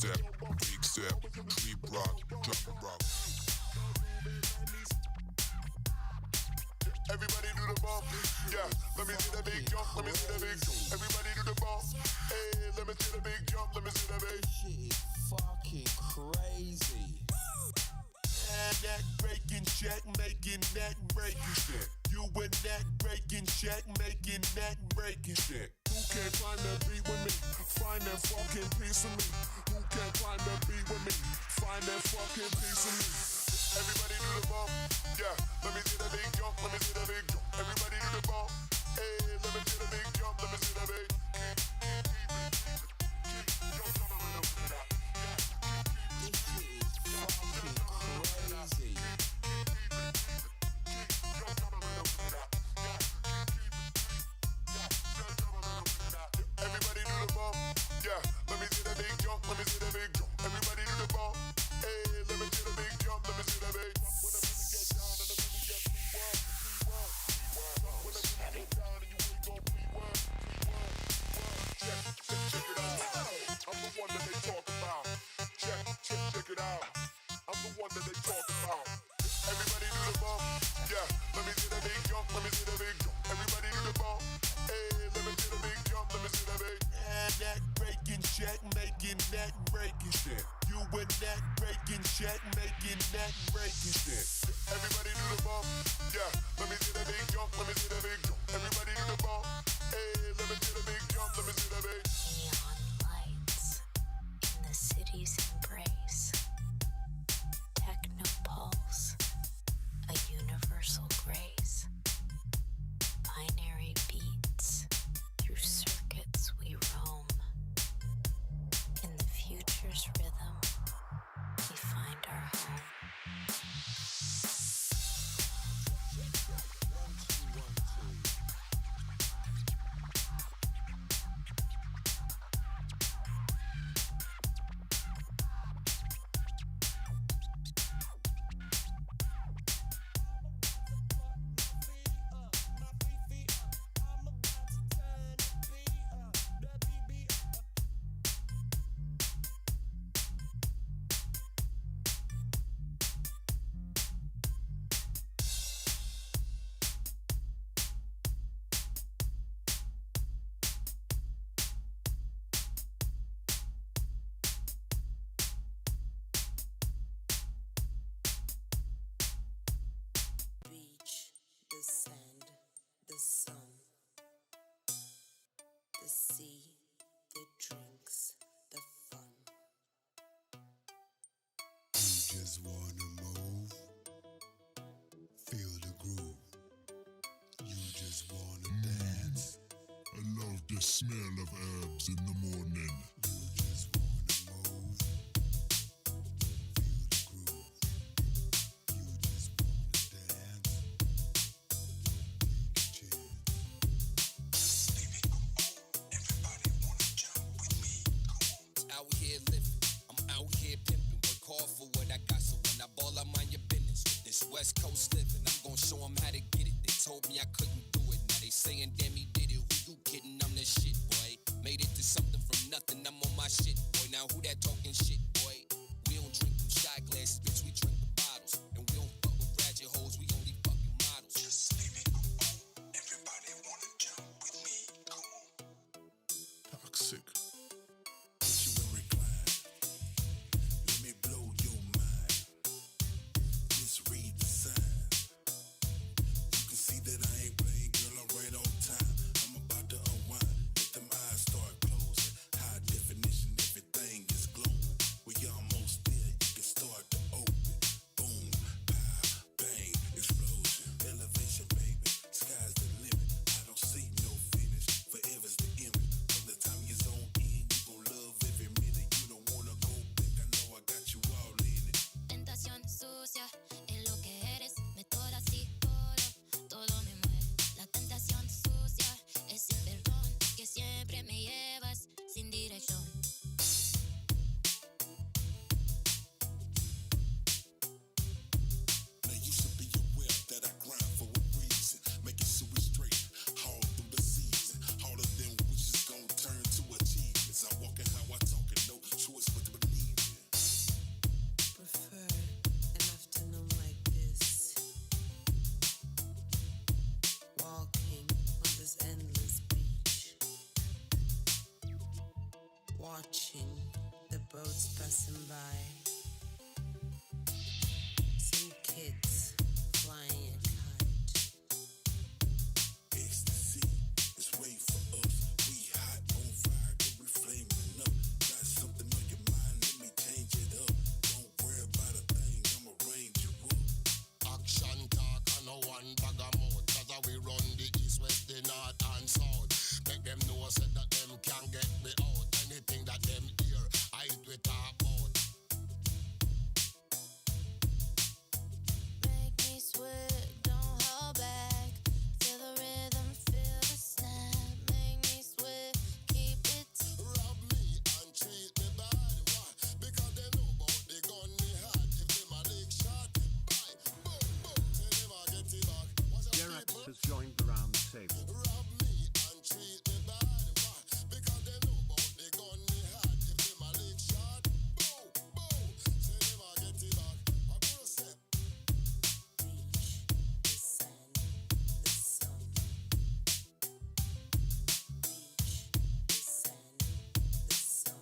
step, big step, creep rock, drop a rock. Everybody do the bump, yeah. Let me see the big jump, let me see the big jump. Everybody do the bump, hey. Let me see the big jump, let me see the big. Shit, fucking crazy. And neck breaking check, making neck breaking shit. You with neck breaking check, making neck breaking shit. Who can find the beat with me? Find that fucking piece of me. Who can find the beat with me? Find that fucking piece of me. Everybody do the bump, yeah. Let me see the big jump, let me see the big jump. Everybody do the bump, hey. Let me see the big jump, let me see the big. Everybody do the bump, yeah. Let me see the big jump, let me see the big jump. Everybody do the bump, hey. Let me see the big jump, let me see the big. When the really get down and the really get pre-work. When the really get down and you ain't gon' pre-work. Check it out. I'm the one that they talk about. Check it out. I'm the one that they talk about. Everybody do the bump, yeah. Let me see the big jump, let me see the big jump. Everybody do the bump, hey. Let me see the big jump, let me see the big. And neck breaking check, making neck breaking shit. You with neck breaking check, making neck breaking shit. Everybody do the bump, yeah. Let me see the big jump, let me see the big jump. Everybody do the bump, hey. Let me see the big jump, let me see the big. Neon lights in the city's embrace. Techno pulse, a universal grace. Binary beats, through circuits we roam. In the future's rhythm, we find our home. Beach, the sand, the sun, the sea, the drinks, the fun. You just wanna move, feel the groove. You just wanna dance. I love the smell of herbs in the morning. You just wanna move, feel the groove. You just wanna dance. Take a chance. Baby, come on. Everybody wanna jump with me. Come on. Out here living, I'm out here pimping. Work hard for what I got, so when I ball, I mind your business. This West Coast living, I'm gon' show them how to get it. They told me I couldn't do it, now they saying damn he did it. Who you kidding? I'm the shit, boy. Made it to something from nothing, I'm on my shit, boy. Now who that talking shit, boy? We don't drink them shot glasses, bitch, we drink the bottles. And we don't fuck with ratchet hoes, we only fucking models. Just baby, come on. Everybody wanna jump with me. Come on. Toxic. Put you in recline. Let me blow your mind. Just read the signs. You can see that I ain't playing, girl. I'm right on time. I'm about to unwind. Let them eyes start closing. High definition, everything is glowing. We watching the boats passing by. Some kids flying a kite. Ecstasy is waiting for us. We hot on fire, cause we flaming up. Got something on your mind, let me change it up. Don't worry about a thing, I'ma range you up. Action talk and no one bag of mouth. Cause we run the east, west, the north and south. Make them know said that them can't get me out. Anything that them hear, I do it talk about. Make me sweat, don't hold back. Feel the rhythm, feel the snap. Make me sweat, keep it. Rob me and treat me bad. Why? Because they know about the gun me had. If them a lick shot, bye, boom, boom. Say them a get it back. What's up, Gerrit people? has joined the round table. Rob me and treat me bad. Why? Because they know about the gun me had. If them a lick shot, boom, boom. Say them a get it back. I'm gonna say. Reach the sun, the sun. Reach the sun, the sun.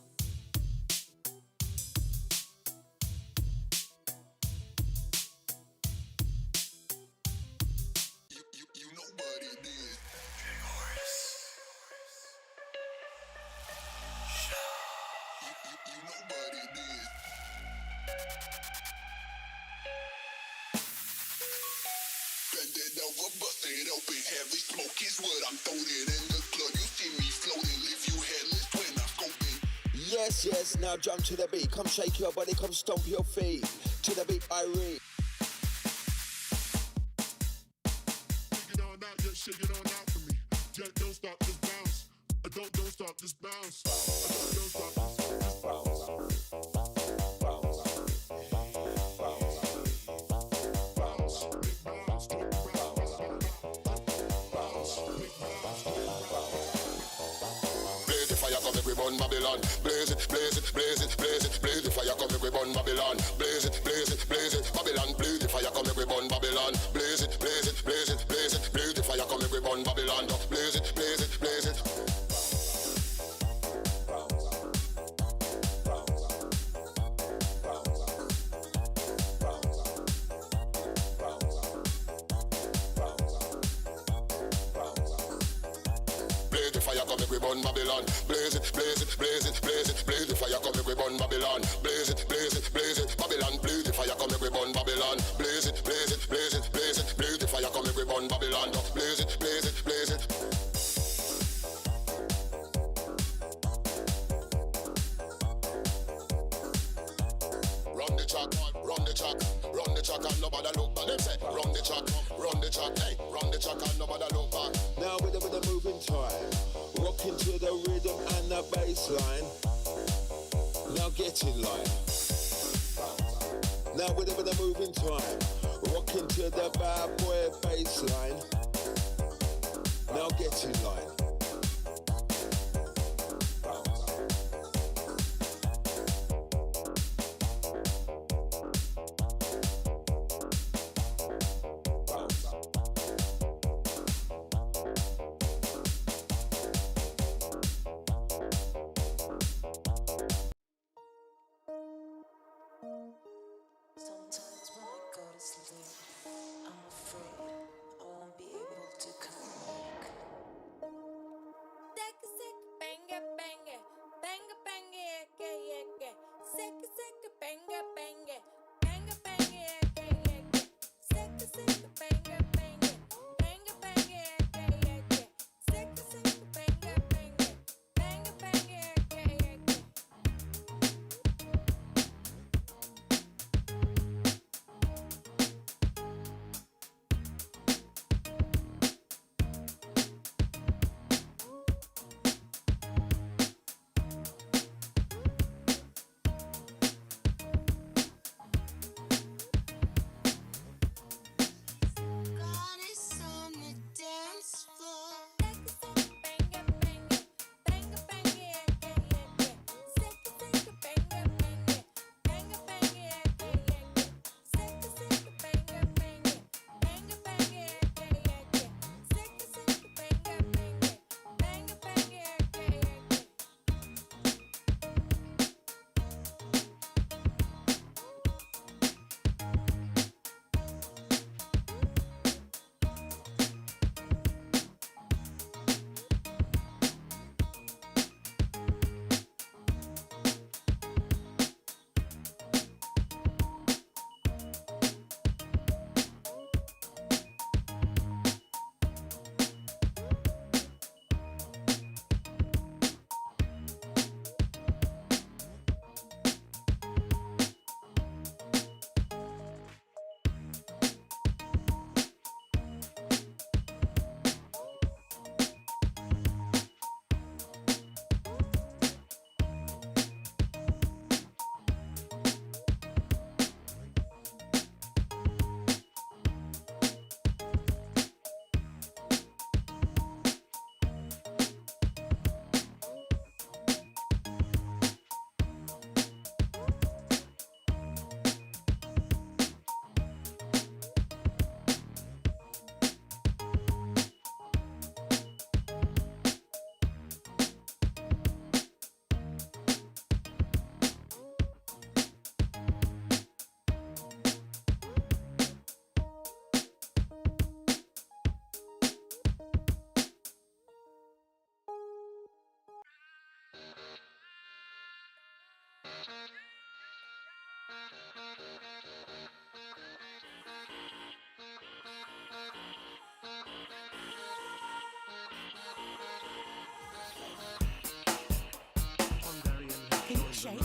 You know what it is. You know what it is. Bend it over, bust it open. Heavy smoke is what I'm throwing in the club. You see me floating, leave you headless when I'm scoping. Yes, yes, now jump to the beat. Come shake your body, come stomp your feet. To the beat, I read. Shake it on out, yeah, shake it on out for me. Yeah, don't stop, just bounce. Don't stop, just bounce. Don't stop, just bounce. Bounce, big bounce, big bounce. Bounce, big bounce, big bounce. Blaze the fire, come make we burn Babylon. Blaze it, blaze it, blaze it, blaze it. Blaze the fire, come make we burn Babylon. Blaze it, blaze it, blaze it. Babylon, blaze the fire, come make we burn Babylon. Blaze it, blaze it, blaze it, blaze it. Blaze the fire, come make we burn Babylon. Blaze it, blaze it, blaze it. Blaze the fire, come make we burn Babylon. Blaze it, blaze it, blaze it, blaze it. Blaze the fire, come make we burn Babylon. Blaze it, blaze it, blaze it. Babylon, blaze the fire, come make we burn Babylon. Blaze it, blaze it, blaze it, blaze it. Blaze the fire, come make we burn Babylon. Blaze it, blaze it, blaze it. Run the track, run the track, run the track and nobody look back. Them say, run the track, hey, run the track and nobody look back. Now with a moving time. Rocking to the rhythm and the bass line. Now get in line. Now with a moving time. Rocking to the bad boy bass line. Now get in line. Sometimes when I go to sleep, I'm afraid I won't be able to come back. shake?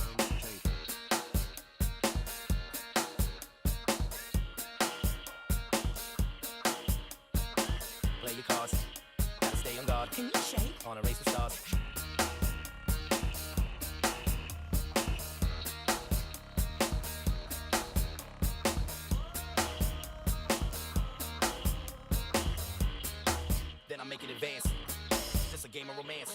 Play your cards, gotta stay on guard. Can you shake? On a race with stars. Then I make it advance. Just a game of romance.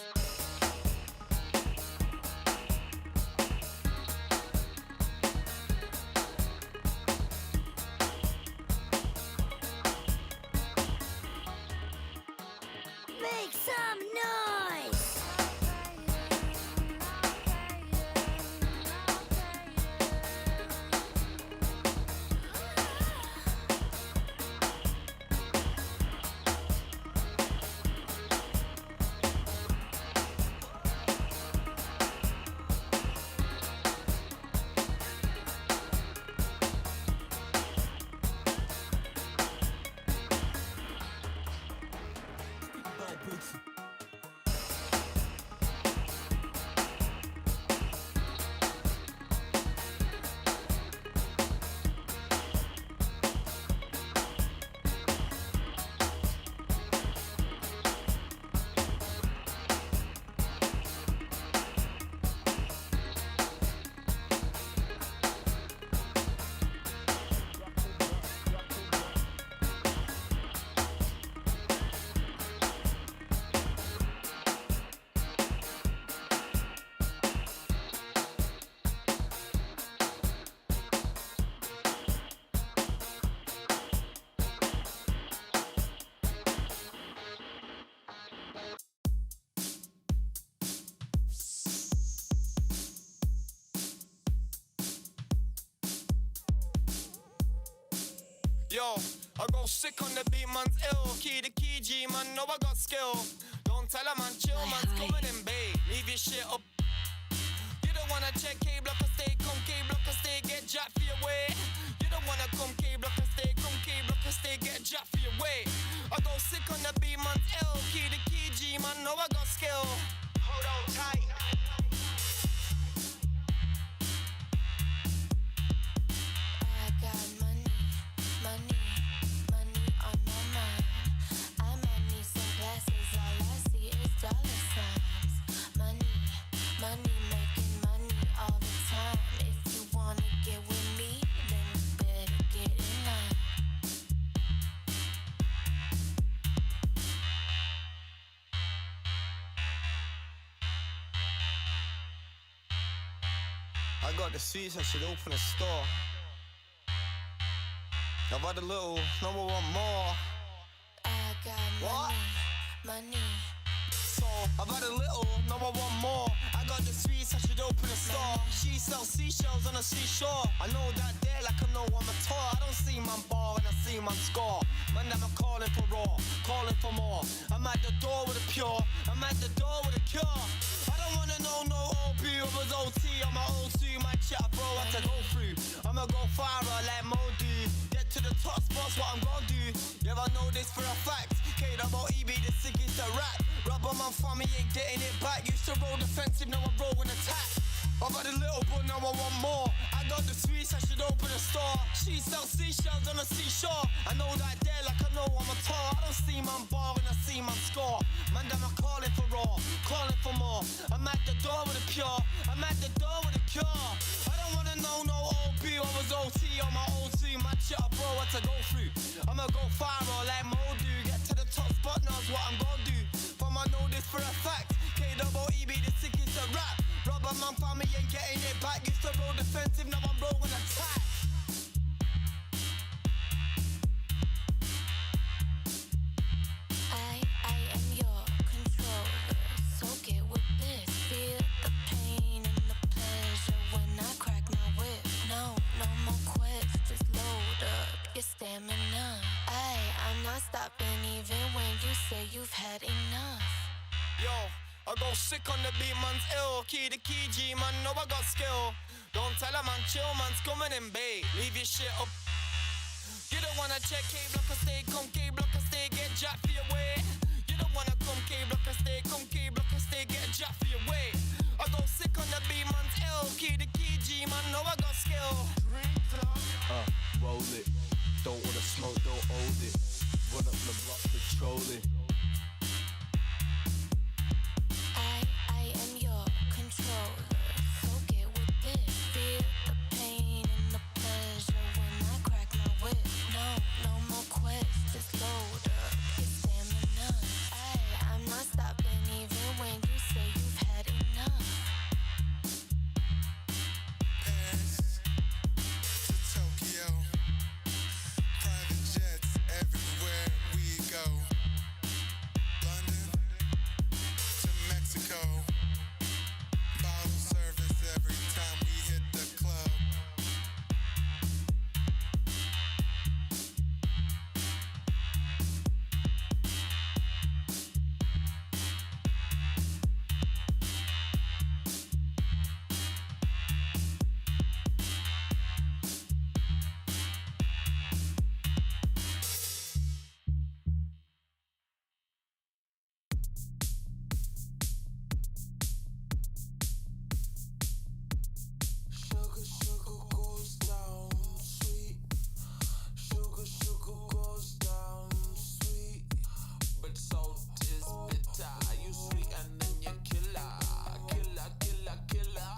Make some noise! Yo, I go sick on the beat, man's ill. Key to key, G, man, know I got skill. Don't tell a man, chill, man's coming in, babe. Leave your shit up. You don't wanna check K-block or stay, come K-block or stay, get jacked for your way. You don't wanna come K-block or stay, come K-block or stay, get jacked for your way. I go sick on the beat, man's ill. Key to key, G, man, know I got skill. Hold on tight. I got money, money, money on my mind. I might need some glasses, all I see is dollar signs. Money, money, making money all the time. If you wanna get with me, then you better get in line. I got the sweets, I should open a store. I've had a little, no one want more. I got What? money, money. So, I've had a little, no one want more. I got the sweets, I should open a store. She sells seashells on the seashore. I know that there like I know I'm a tour. I don't see man bar and I see man score. Man, I'm calling for raw, calling for more. I'm at the door with a pure, I'm at the door with a cure. I don't wanna know no OP over OT. I'm my O2, my chat bro, I had to go through. I'ma go far like Modi. Get to the top spots, what I'm gonna do. Yeah, I know this for a fact. KWE be the sickest to rap. Rubber man for me ain't getting it back. Used to roll defensive, now I'm rolling attack. I've had a little but now I want more. I got the sweets, I should open a store. She sells seashells on the seashore. I know that there like I know I'm a tour. I don't see man bar and I see man score. Man, I'm calling for raw, calling for more. I'm at the door with a pure, I'm at the door with a cure. I don't wanna know no OP, I was OT on my O2. My chat bro, what to go through. I'ma go far like Modu. Get to the top spot, now what I'm gonna do. From I know this for a fact. KWE be the sickest to rap. Rubber man for me ain't getting it back. Used to roll defensive, now I'm rolling attack. I am your controller, so get with this. Feel the pain and the pleasure when I crack my whip. No more questions, load up your stamina. I'm not stopping even when you say you've had enough. Yo, I go sick on the beat, man's ill. Key to key, G, man, know I got skill. Don't tell a man, chill, man's coming in, babe. Leave your shit up. You don't wanna check K-block or stay, come K-block or stay, get jacked for your way. You don't wanna come K-block or stay, come K-block or stay, get jacked for your way. I go sick on the beat, man's ill. Key the key, G, man, know I got skill. Roll it. Don't wanna smoke, don't hold it. Run up the block, patrol it. I am your controller. So get with this. Feel the pain and the pleasure when I crack my whip. No more quests. Just load up. Get stamina. I'm not stopping even when you say you've had enough. Paris to Tokyo, private jets everywhere we go. London to Mexico, bottle service every time we hit the club. Sugar, sugar goes down sweet. Sugar, sugar goes down sweet. But salt is bitter. You sweet and then you killer. Killer, killer, killer.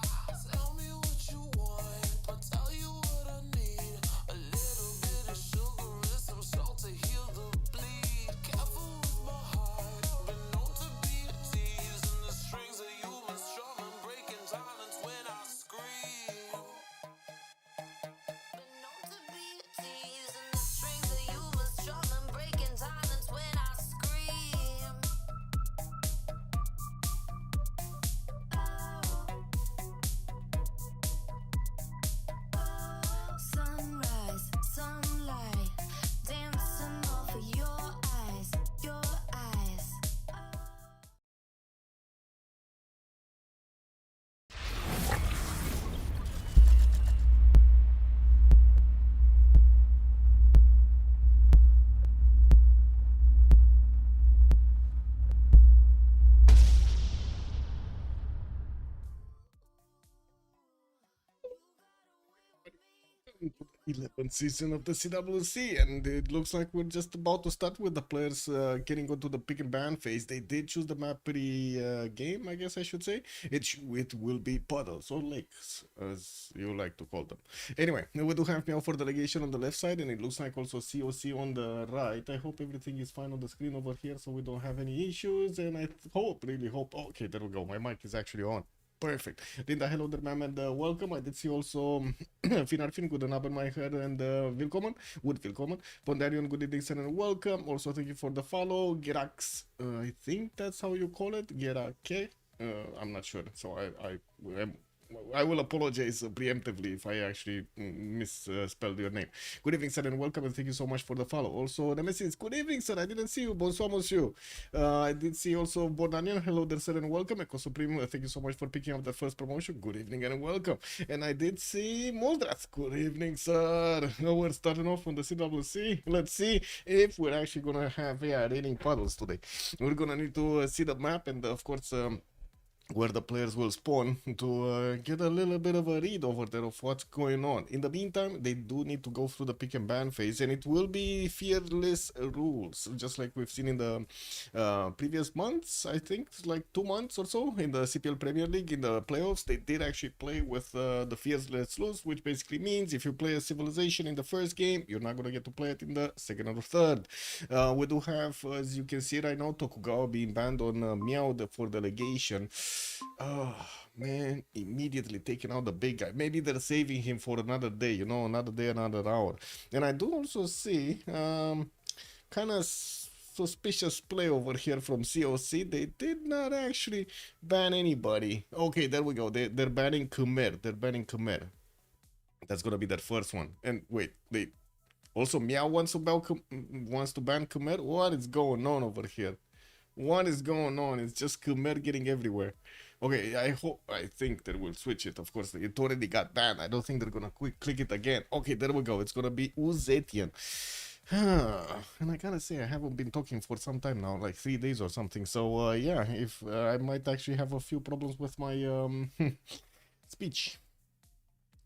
Tell me what you want. I'll tell you what I need. A little bit of sugar and some salt to heal the bleed. Careful with my heart. Been known to be a tease. And the strings are human strong and breaking silence when I scream. Been known to be a tease, and the strings of you was strong and breaking silence when I scream. Sunrise, sunlight, dancing off of your eyes, your eyes. To the 11th season of the CWC, and it looks like we're just about to start with the players getting onto the pick and ban phase. They did choose the map pre-game, I guess I should say. It will be puddles or lakes, as you like to call them. Anyway, we do have Meow for Delegation on the left side, and it looks like also COC on the right. I hope everything is fine on the screen over here, so we don't have any issues, and I really hope. Okay, there we go. My mic is actually on. Perfect. Linda, hello there, ma'am, and welcome. I did see also Finarfin, good and my head, and willkommen, willkommen. Pondarion, good evening, sir, and welcome. Also, thank you for the follow. Gerax, I think that's how you call it. Gerake. I'm not sure, so I will apologize preemptively if I actually misspelled your name. Good evening, sir, and welcome, and thank you so much for the follow. Also, the message, good evening, sir, I didn't see you. Bonsoir, monsieur. I did see also Bordanian, hello there, sir, and welcome. Eco Supreme, thank you so much for picking up the first promotion. Good evening and welcome. And I did see Moldras. Good evening, sir. We're starting off on the CWC. Let's see if we're actually gonna have raining puddles today. We're gonna need to see the map and, of course, where the players will spawn to get a little bit of a read over there of what's going on. In the meantime, they do need to go through the pick and ban phase, and it will be fearless rules, just like we've seen in the previous months. I think like 2 months or so in the CPL Premier League in the playoffs, they did actually play with the fearless rules, which basically means if you play a civilization in the first game, you're not going to get to play it in the second or third. We do have, as you can see right now, Tokugawa being banned on Meow for delegation. Oh man, immediately taking out the big guy. Maybe they're saving him for another day, you know, another day, another hour. And I do also see kind of suspicious play over here from COC. They did not actually ban anybody. Okay, there we go. They're banning Khmer. They're banning Khmer. That's gonna be their first one. And wait, they also Meow wants to ban Khmer. What is going on over here? What is going on? It's just Khmer getting everywhere. Okay, I think they will switch it. Of course, it already got banned. I don't think they're gonna click it again. Okay, there we go. It's gonna be Uzetian. And I gotta say, I haven't been talking for some time now, like 3 days or something. So yeah, if I might actually have a few problems with my speech,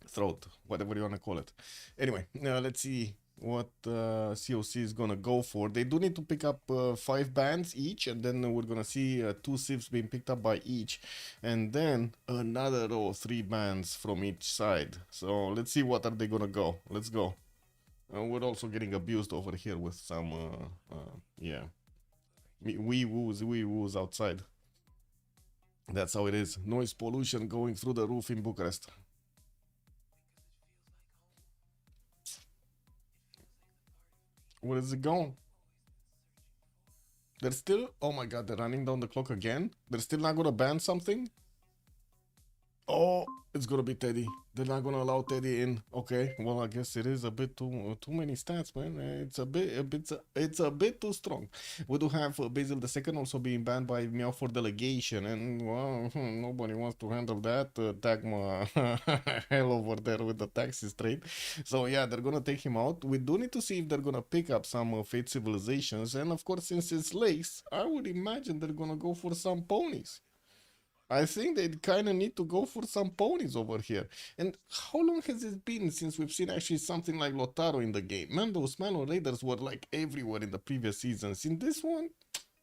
throat, whatever you wanna call it. Anyway, let's see what COC is gonna go for. They do need to pick up 5 bands each, and then we're gonna see 2 civs being picked up by each, and then another 3 bands from each side. So let's see what are they gonna go. Let's go. We're also getting abused over here with some yeah, wee woos outside. That's how it is. Noise pollution going through the roof in Bucharest. Where is it going? They're still... Oh my god, they're running down the clock again? They're still not gonna ban something? Oh, it's gonna be Teddy. They're not gonna allow Teddy in. Okay, well, I guess it is a bit too many stats, man. It's a bit too strong. We do have Basil II also being banned by Meow for Delegation, and well, nobody wants to handle that. Dagma hell over there with the taxi straight. So yeah, they're gonna take him out. We do need to see if they're gonna pick up some Fate Civilizations, and of course, since it's lakes, I would imagine they're gonna go for some ponies. I think they kind of need to go for some ponies over here. And how long has it been since we've seen actually something like Lotaro in the game? Man, those Manor Raiders were like everywhere in the previous seasons. In this one,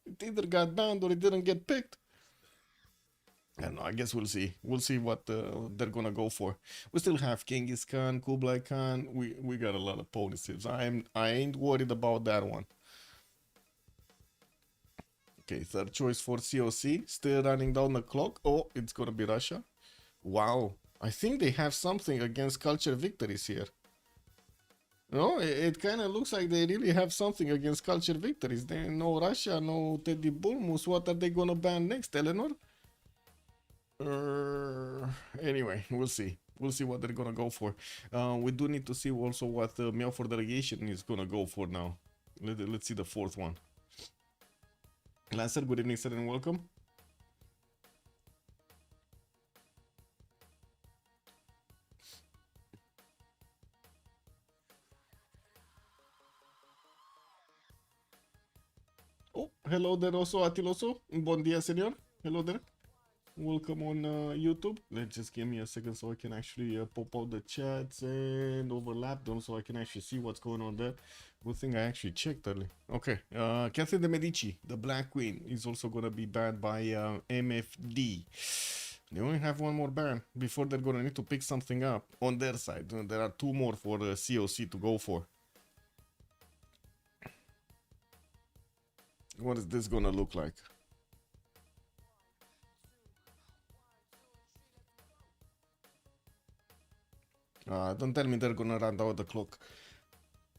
it either got banned or it didn't get picked. And I guess we'll see. We'll see what they're gonna go for. We still have Genghis Khan, Kublai Khan. We got a lot of pony civs. I ain't worried about that one. Okay, third choice for COC. Still running down the clock. Oh, it's gonna be Russia. Wow. I think they have something against culture victories here. No, it kind of looks like they really have something against culture victories. They no Russia, no Teddy Bulmus. What are they gonna ban next, Eleanor? Anyway, we'll see. We'll see what they're gonna go for. We do need to see also what Meow for Delegation is gonna go for now. Let's see the fourth one. Lancer, good evening, sir, and welcome. Oh, hello there also, Atiloso. Bon dia, senor. Hello there. Welcome on YouTube. Let's just give me a second so I can actually pop out the chats and overlap them so I can actually see what's going on there. Good thing I actually checked early. Okay, Catherine de Medici, the Black Queen, is also gonna be banned by MFD. They only have one more ban before they're gonna need to pick something up on their side. There are 2 more for COC to go for. What is this gonna look like? Don't tell me they're gonna run down the clock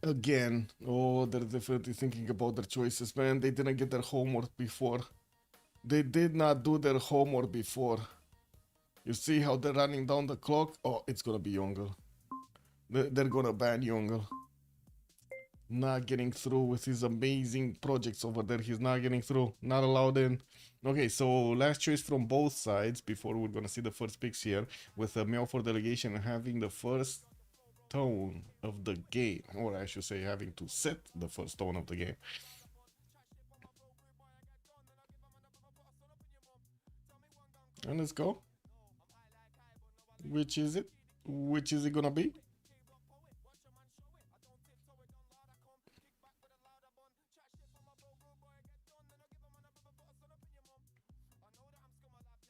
again. Oh, they're definitely thinking about their choices, man. They didn't get their homework before. They did not do their homework before. You see how they're running down the clock? Oh, it's gonna be Yongle. They're gonna ban Yongle. Not getting through with his amazing projects over there. He's not getting through. Not allowed in. Okay, so last choice from both sides before we're gonna see the first picks here, with Meow for Delegation having the first tone of the game, or I should say having to set the first tone of the game. And let's go. Which is it? Which is it gonna be?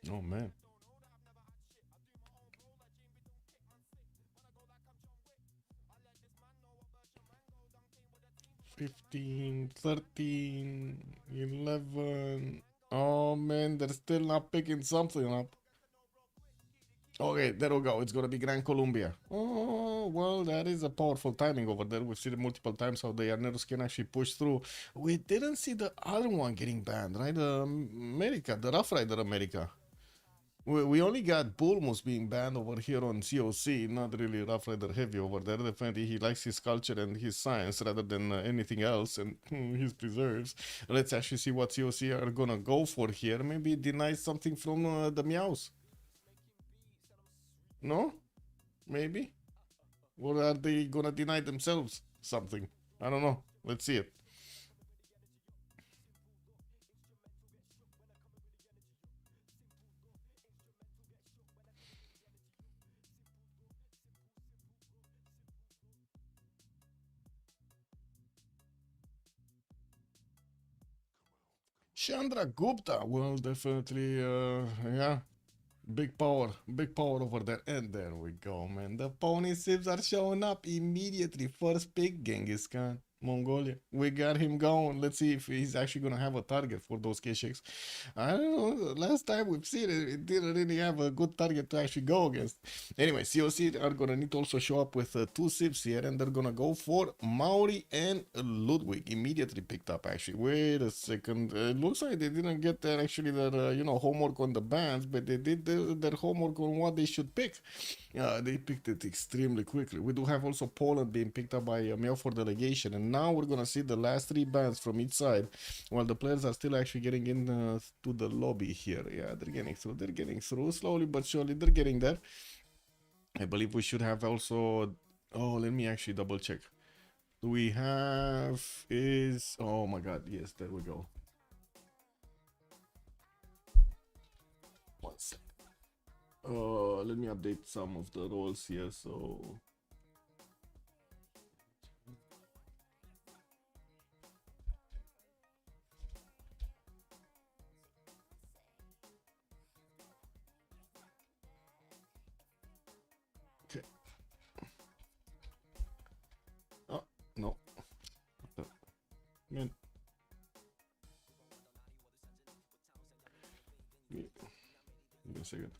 Oh man. 15, 13, 11. Oh man, they're still not picking something up. Okay, there we go. It's gonna be Gran Colombia. Oh, well, that is a powerful timing over there. We've seen it multiple times how the Llaneros can actually push through. We didn't see the other one getting banned, right? America, the Rough Rider America. We only got Bulmus being banned over here on COC, not really Rough Rider heavy over there. Definitely he likes his culture and his science rather than anything else, and his preserves. Let's actually see what COC are gonna go for here. Maybe deny something from the Meows. No? Maybe? Or are they gonna deny themselves something? I don't know. Let's see it. Chandra Gupta will definitely, yeah, big power over there. And there we go, man. The pony sips are showing up immediately. First pick, Genghis Khan, Mongolia. We got him going. Let's see if he's actually gonna have a target for those K-Shakes. I don't know. Last time we've seen it, it didn't really have a good target to actually go against. Anyway, COC are gonna need to also show up with two sips here, and they're gonna go for Maori and Ludwig. Immediately picked up, actually. Wait a second. It looks like they didn't get their actually their homework on the bands, but they did their homework on what they should pick. They picked it extremely quickly. We do have also Poland being picked up by Meow for Delegation, and now we're gonna see the last three bands from each side, while the players are still actually getting in to the lobby here. Yeah, they're getting through. They're getting through slowly but surely. They're getting there. I believe we should have also. Oh, let me actually double check. Do we have is? Oh my God! Yes, there we go. One sec. Let me update some of the roles here. So. Okay. Oh no. Man. Give me a second.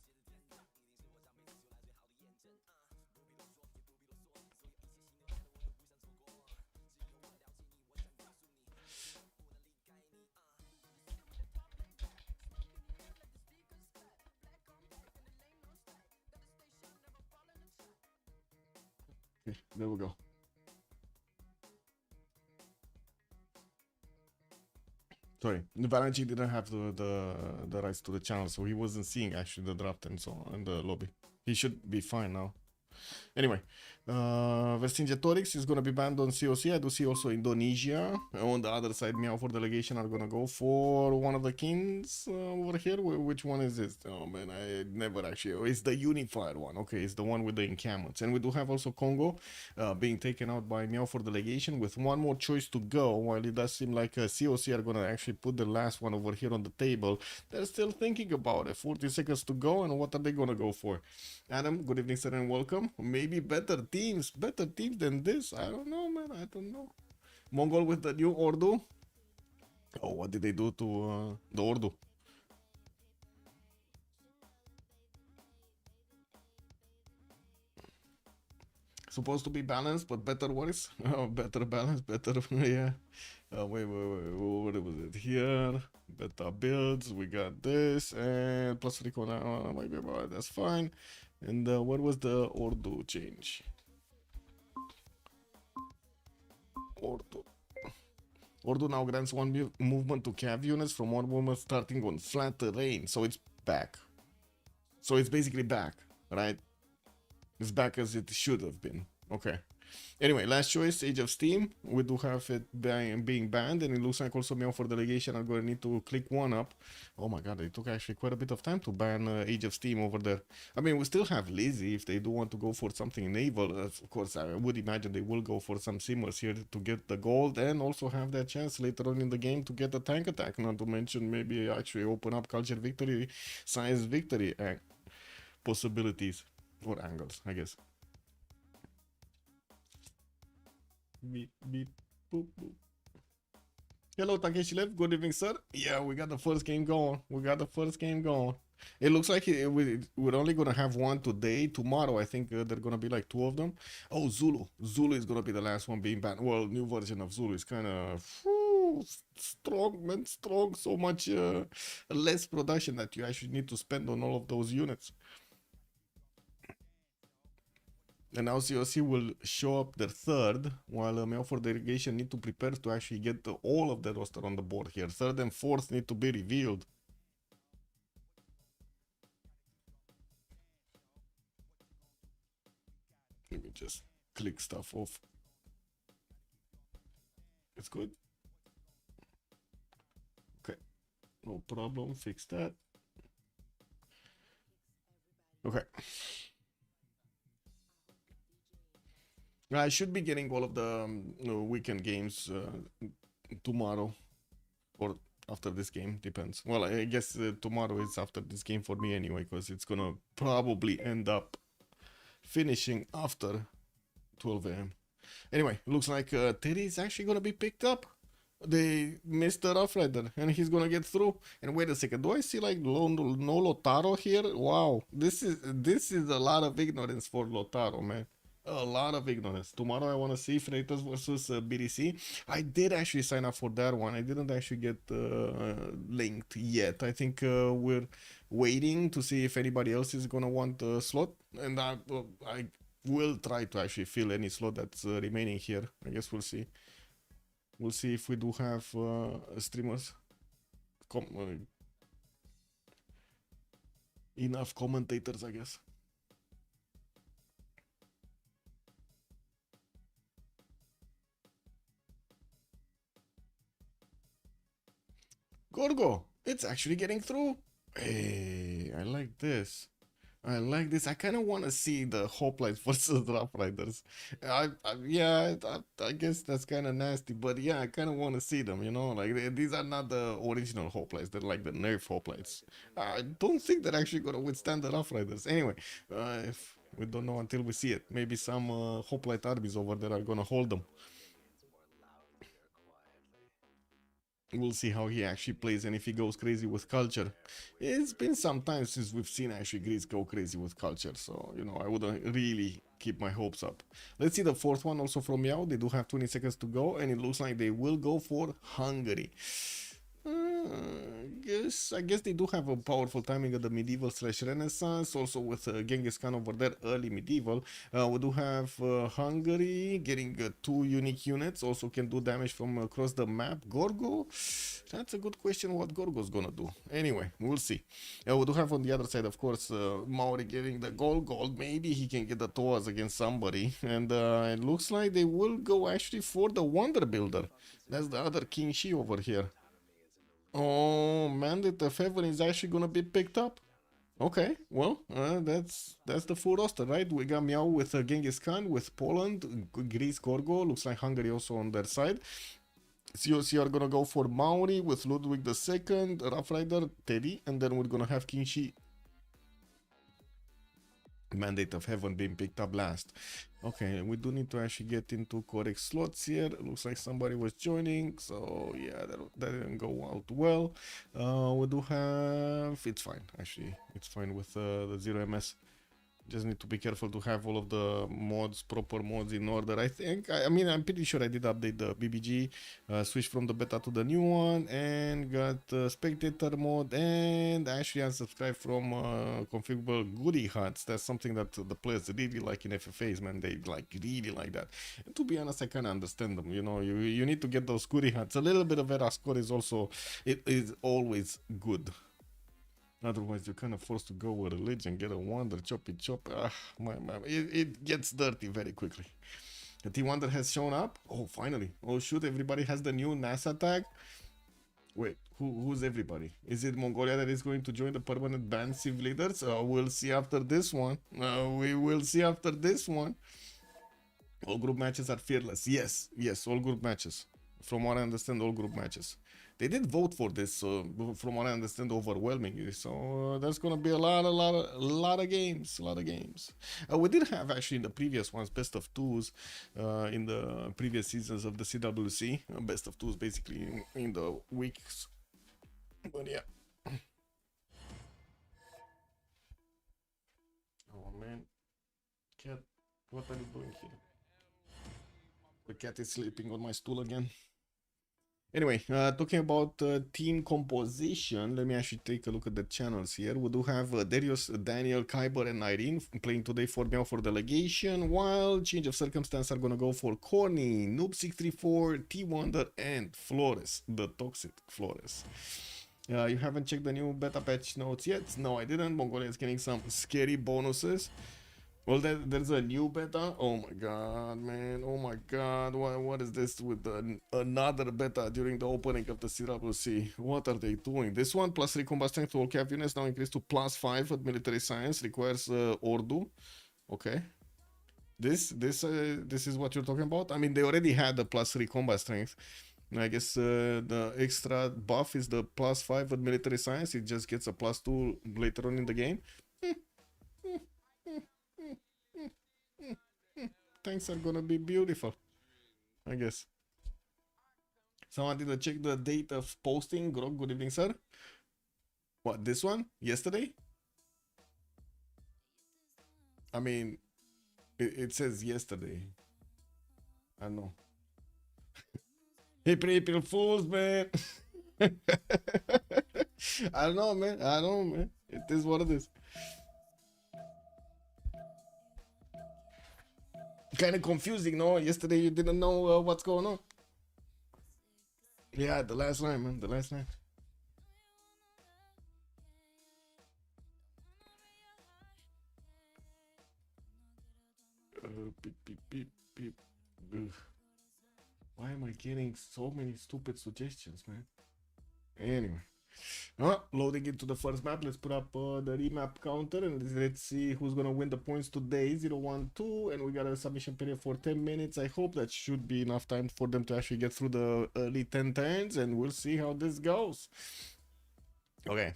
Okay, there we go. Sorry, Valenci didn't have the rights to the channel, so he wasn't seeing actually the draft and so on in the lobby. He should be fine now. Anyway, Vercingetorix is gonna be banned on COC. I do see also Indonesia. On the other side, Meow for Delegation are gonna go for one of the kings over here. Which one is this? Oh man, I never actually. Oh, it's the unified one. Okay, it's the one with the encampments. And we do have also Congo being taken out by Meow for Delegation with one more choice to go. While it does seem like COC are gonna actually put the last one over here on the table, they're still thinking about it. 40 seconds to go, and what are they gonna go for? Adam, good evening, sir, and welcome. Maybe better teams than this. I don't know, man. I don't know. Mongol with the new Ordu. Oh, what did they do to the Ordu? Supposed to be balanced, but better worse. Oh, better balance, better. Yeah. Wait. What was it here? Beta builds. We got this and plus recon. Maybe that's fine. And what was the Ordu change? Ordu now grants one movement to cav units from one movement starting on flat terrain. So it's back. So it's basically back, right? It's back as it should have been. Okay. Anyway, last choice, Age of Steam. We do have it being banned, and it looks like also Meow for Delegation are going to need to click one up. Oh my God, it took actually quite a bit of time to ban Age of Steam over there. I mean, we still have Lazy if they do want to go for something naval. Of course, I would imagine they will go for some simmers here to get the gold and also have that chance later on in the game to get a tank attack. Not to mention maybe actually open up culture victory, science victory possibilities or angles, I guess. Beep, beep, boop, boop. Hello, Takeshi Lev. Good evening, sir. Yeah, we got the first game going. It looks like we're only going to have one today. Tomorrow, I think there are going to be like two of them. Oh, Zulu. Zulu is going to be the last one being banned. Well, new version of Zulu is kind of strong, man. Strong. So much less production that you actually need to spend on all of those units. And now COC will show up their third, while Meow for Delegation need to prepare to actually get all of the roster on the board here. Third and fourth need to be revealed. Let me just click stuff off. That's good. Okay, no problem. Fix that. Okay. I should be getting all of the weekend games tomorrow or after this game, depends. Well, I guess tomorrow is after this game for me anyway, because it's gonna probably end up finishing after 12 a.m. Anyway, looks like Teddy is actually gonna be picked up. They missed the Rough Rider and he's gonna get through. And wait a second, do I see like no Lotaro here? Wow, this is a lot of ignorance for Lotaro, man. A lot of ignorance. Tomorrow I want to see Freitas versus BDC. I did actually sign up for that one. I didn't actually get linked yet. I think we're waiting to see if anybody else is gonna want a slot, and I will try to actually fill any slot that's remaining here. I guess we'll see. We'll see if we do have streamers. Enough commentators, I guess. Gorgo, it's actually getting through. Hey, I like this. I like this. I kind of want to see the Hoplites versus Rough Riders. I guess that's kind of nasty, but yeah, I kind of want to see them, you know? Like, these are not the original Hoplites. They're like the nerf Hoplites. I don't think they're actually going to withstand the Rough Riders. Anyway, if we don't know until we see it. Maybe some Hoplite armies over there are going to hold them. We'll see how he actually plays and if he goes crazy with culture. It's been some time since we've seen actually Greece go crazy with culture, so you know I wouldn't really keep my hopes up. Let's see the fourth one also from Meow. They do have 20 seconds to go and it looks like they will go for Hungary. I guess they do have a powerful timing of the medieval / Renaissance, also with Genghis Khan over there, early medieval. We do have Hungary getting 2 unique units, also can do damage from across the map. Gorgo, that's a good question what Gorgo's gonna do. Anyway, we'll see. We do have on the other side, of course, Maori getting the gold. Maybe he can get the Toas against somebody. And it looks like they will go actually for the Wonder Builder. That's the other King Shi over here. Oh, Mandate of Heaven is actually gonna be picked up. Okay, well, that's the full roster, right? We got Meow with Genghis Khan, with Poland, Greece, Gorgo. Looks like Hungary also on their side. COC are gonna go for Maori with Ludwig II, Rough Rider, Teddy, and then we're gonna have King Shi. Mandate of Heaven being picked up last. Okay, we do need to actually get into correct slots here. Looks like somebody was joining, so yeah, that didn't go out well. We do have, it's fine actually, it's fine with the 0ms. Just need to be careful to have all of the mods, proper mods in order. I mean, I'm pretty sure I did update the BBG, switch from the beta to the new one, and got spectator mode, and actually unsubscribe from configurable goodie huts. That's something that the players really like in FFAs, man. They really like that. And to be honest, I kind of understand them. You know, you need to get those goodie huts. A little bit of era score is also, it is always good. Otherwise, you're kind of forced to go with religion, get a wonder, chop. It gets dirty very quickly. The T-Wonder has shown up. Oh, finally. Oh, shoot, everybody has the new NASA tag. Wait, who's everybody? Is it Mongolia that is going to join the permanent ban Civ leaders? We'll see after this one. We will see after this one. All group matches are fearless. Yes, all group matches. From what I understand, all group matches. They did vote for this, from what I understand, overwhelmingly. So there's gonna be a lot of games, we did have actually in the previous ones best of twos, in the previous seasons of the CWC, best of twos basically in the weeks. But yeah. Oh man, cat, what are you doing here? The cat is sleeping on my stool again. Anyway, talking about team composition, let me actually take a look at the channels here. We do have Darius, Daniel, Kyber, and Irene playing today for Meow for Delegation, while Change of Circumstance are gonna go for Corny, Noob634, T-Wonder, and Flores, the Toxic Flores. You haven't checked the new beta patch notes yet? No, I didn't. Mongolia is getting some scary bonuses. Well, there's a new beta. Oh my god, man! Oh my god! What is this with another beta during the opening of the CWC? What are they doing? This one plus 3 combat strength to all cap units now increased to +5 at military science. Requires Ordu. Okay. This is what you're talking about. I mean, they already had the +3 combat strength. I guess the extra buff is the +5 at military science. It just gets a +2 later on in the game. Things are gonna be beautiful, I guess. Someone did check the date of posting. Grog, good evening, sir. What, this one? Yesterday? I mean, it says yesterday. I know. April Fools, man. I don't know, man. I don't know, man. It is what it is. Kind of confusing, no? Yesterday you didn't know what's going on. Yeah, the last line, man. The last line. Beep, beep, beep, beep. Ugh. Why am I getting so many stupid suggestions, man? Anyway. Loading into the first map. Let's put up the remap counter and let's see who's gonna win the points today. 0-1-2, and we got a submission period for 10 minutes. I hope that should be enough time for them to actually get through the early 10 turns, and we'll see how this goes. Okay,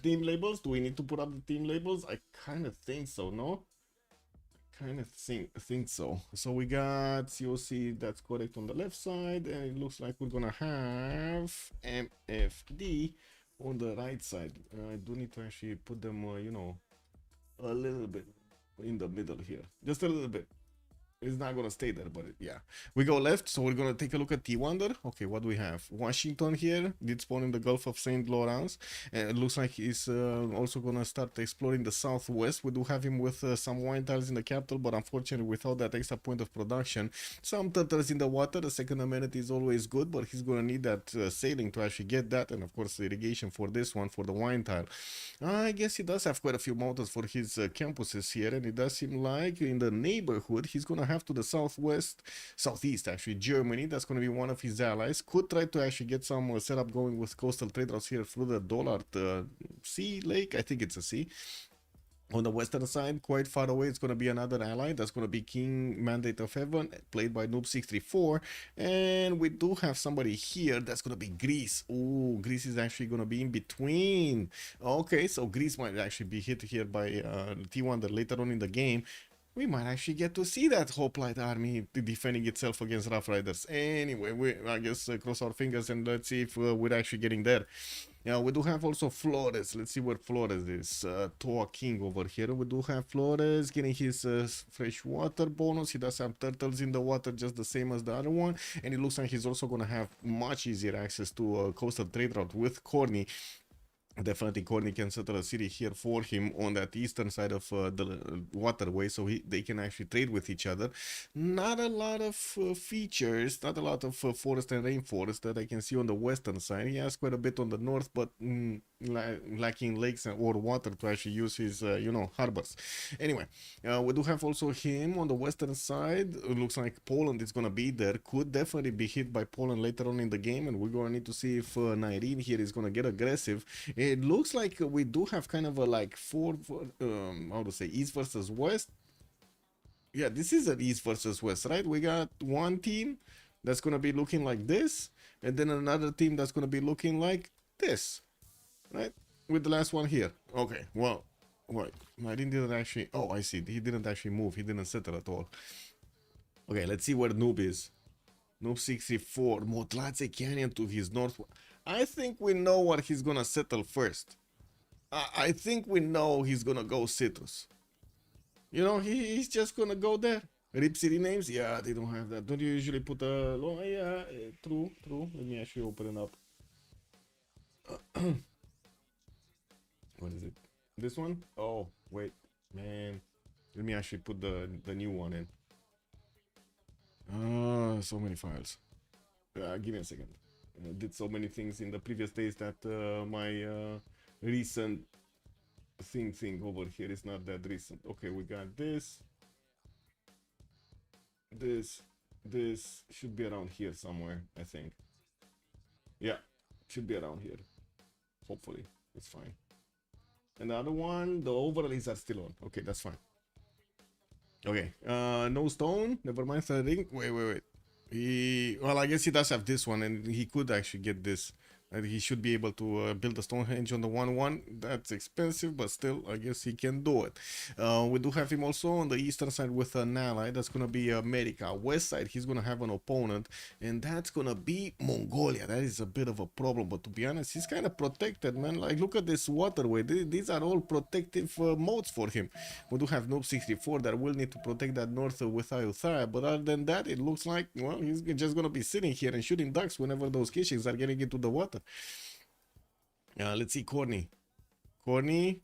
team labels. Do we need to put up the team labels? I kind of think so, no? Kind of think so. So we got COC, that's correct, on the left side, and it looks like we're gonna have MFD on the right side. I do need to actually put them, you know, a little bit in the middle here, just a little bit. It's not gonna stay there, but yeah. We go left, so we're gonna take a look at T-Wonder. Okay, what do we have? Washington here did spawn in the Gulf of St. Lawrence, and it looks like he's also gonna start exploring the southwest. We do have him with some wine tiles in the capital, but unfortunately without that extra point of production. Some turtles in the water. The second amenity is always good, but he's gonna need that sailing to actually get that, and of course the irrigation for this one, for the wine tile. I guess he does have quite a few mountains for his campuses here, and it does seem like in the neighborhood he's gonna have to the southeast actually, Germany. That's going to be one of his allies. Could try to actually get some setup going with coastal trade routes here through the Dollard Sea Lake. I think it's a sea. On the western side, quite far away, it's going to be another ally. That's going to be King Mandate of Heaven, played by Noob634. And we do have somebody here that's going to be Greece. Ooh, Greece is actually going to be in between. Okay, so Greece might actually be hit here by T1 later on in the game. We might actually get to see that Hoplite army defending itself against Rough Riders. Anyway, I guess cross our fingers and let's see if we're actually getting there. Yeah, we do have also Flores. Let's see where Flores is. Toa King over here. We do have Flores getting his freshwater bonus. He does have turtles in the water just the same as the other one. And it looks like he's also going to have much easier access to coastal trade route with Corny. Definitely Corny can settle a city here for him on that eastern side of the waterway, so they can actually trade with each other. Not a lot of features, not a lot of forest and rainforest that I can see on the western side. He has quite a bit on the north, but lacking lakes or water to actually use his, you know, harbors. Anyway, we do have also him on the western side. It looks like Poland is going to be there. Could definitely be hit by Poland later on in the game, and we're going to need to see if Nyreen here is going to get aggressive. It looks like we do have kind of a like how to say, east versus west. Yeah, this is an east versus west, right? We got one team that's going to be looking like this, and then another team that's going to be looking like this, right? With the last one here. Okay, well, wait, Nyreen didn't actually, oh, I see, he didn't actually move, he didn't settle at all. Okay, let's see where Noob is. Noob634, Motlace Canyon to his north. I think we know what he's gonna settle first. I think we know he's gonna go Citrus. You know, he's just gonna go there. Rip City names? Yeah, they don't have that. Don't you usually put a... Oh, yeah, true. Let me actually open it up. What is it? This one? Oh, wait, man. Let me actually put the new one in. So many files. Give me a second. Did so many things in the previous days that my recent thing over here is not that recent. Okay, we got this. This should be around here somewhere, I think. Yeah, should be around here. Hopefully, it's fine. Another one, the overlays are still on. Okay, that's fine. Okay, no stone. Never mind. Third ring. Wait. Well, I guess he does have this one, and he could actually get this. And he should be able to build a Stonehenge on the 1-1. That's expensive, but still, I guess he can do it. We do have him also on the eastern side with an ally. That's going to be America. West side, he's going to have an opponent, and that's going to be Mongolia. That is a bit of a problem, but to be honest, he's kind of protected, man. Like, look at this waterway. These are all protective modes for him. We do have Noob 64 that will need to protect that north with Ayutthaya, but other than that, it looks like, well, he's just going to be sitting here and shooting ducks whenever those kishings are getting into the water. Let's see, Corny,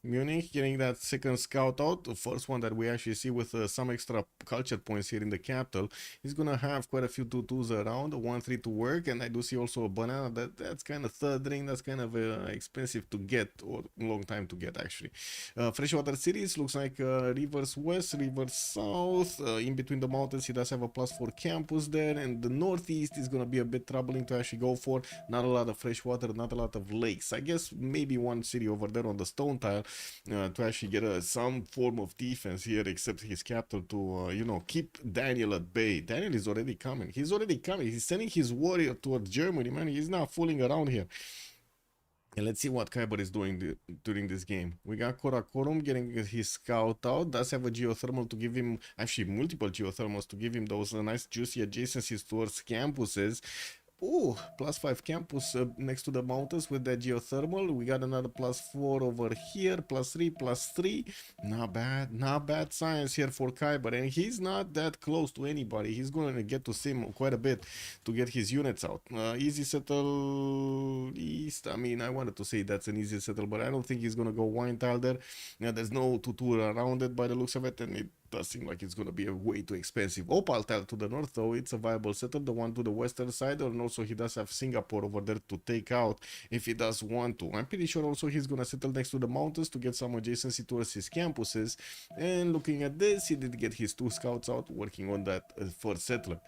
Munich getting that second scout out, the first one that we actually see with some extra culture points here in the capital. He's gonna have quite a few 2-2s around, a 1-3 to work, and I do see also a banana. That's kind of third ring. That's kind of expensive to get, or long time to get actually. Freshwater cities looks like rivers west, rivers south. In between the mountains, he does have a +4 campus there, and the northeast is gonna be a bit troubling to actually go for. Not a lot of freshwater, not a lot of lakes. I guess maybe one city over there on the stone tile to actually get some form of defense here, except his capital to you know, keep Daniel at bay. Daniel is already coming. He's already coming. He's sending his warrior towards Germany, man. He's not fooling around here. And let's see what Kyber is doing during this game. We got Karakorum getting his scout out. Does have a geothermal to give him, actually multiple geothermals to give him those nice juicy adjacencies towards campuses. Oh, +5 campus next to the mountains with that geothermal. We got another +4 over here, +3. Not bad science here for Kyber, and he's not that close to anybody. He's going to get to sim quite a bit to get his units out. Easy settle east. I mean, I wanted to say that's an easy settle, but I don't think he's going to go wine tile there. There's no tutor around it by the looks of it, and it does seem like it's going to be a way too expensive. Opal tile to the north, though, it's a viable settle. The one to the western side, and also he does have Singapore over there to take out if he does want to. I'm pretty sure also he's going to settle next to the mountains to get some adjacency towards his campuses. And looking at this, he did get his 2 scouts out working on that first settler.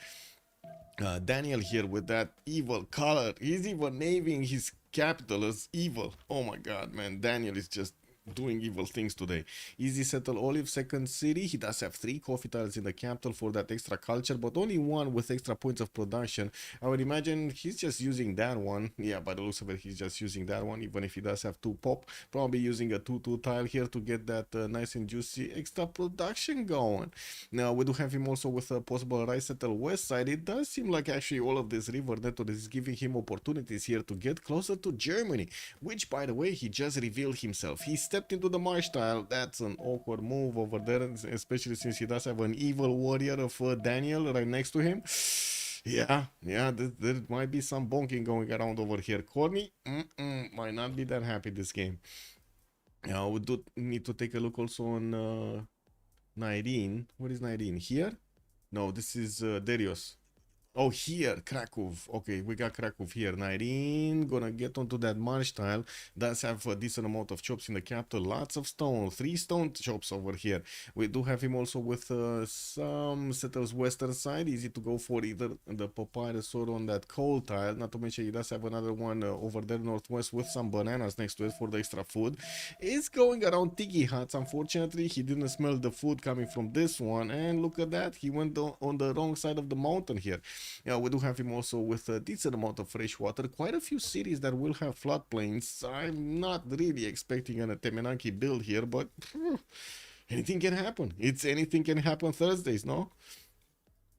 Daniel here with that evil color. He's even naming his capital as evil. Oh my god, man. Daniel is just doing evil things today. Easy settle Olive, second city. He does have 3 coffee tiles in the capital for that extra culture, but only 1 with extra points of production. I would imagine he's just using that one. Yeah, by the looks of it, he's just using that one, even if he does have 2 pop. Probably using a 2-2 tile here to get that nice and juicy extra production going. Now, we do have him also with a possible right settle west side. It does seem like actually all of this river network is giving him opportunities here to get closer to Germany, which, by the way, he just revealed himself. He stepped into the marsh tile. That's an awkward move over there, especially since he does have an evil warrior of Daniel right next to him. Yeah, there might be some bonking going around over here. Corny might not be that happy this game. We do need to take a look also on Nairine. Where is Nairine? Here? No, this is Darius. Oh, here, Krakow. Okay, we got Krakow here. Nairine gonna get onto that marsh tile. Does have a decent amount of chops in the capital. Lots of stone. 3 stone chops over here. We do have him also with some settles western side. Easy to go for either the papyrus or on that coal tile. Not to mention he does have another one over there northwest with some bananas next to it for the extra food. It's going around tiki huts. Unfortunately, he didn't smell the food coming from this one. And look at that. He went on the wrong side of the mountain here. Yeah, we do have him also with a decent amount of fresh water. Quite a few cities that will have floodplains. I'm not really expecting an Temenanki build here, but anything can happen. Anything can happen Thursdays, no?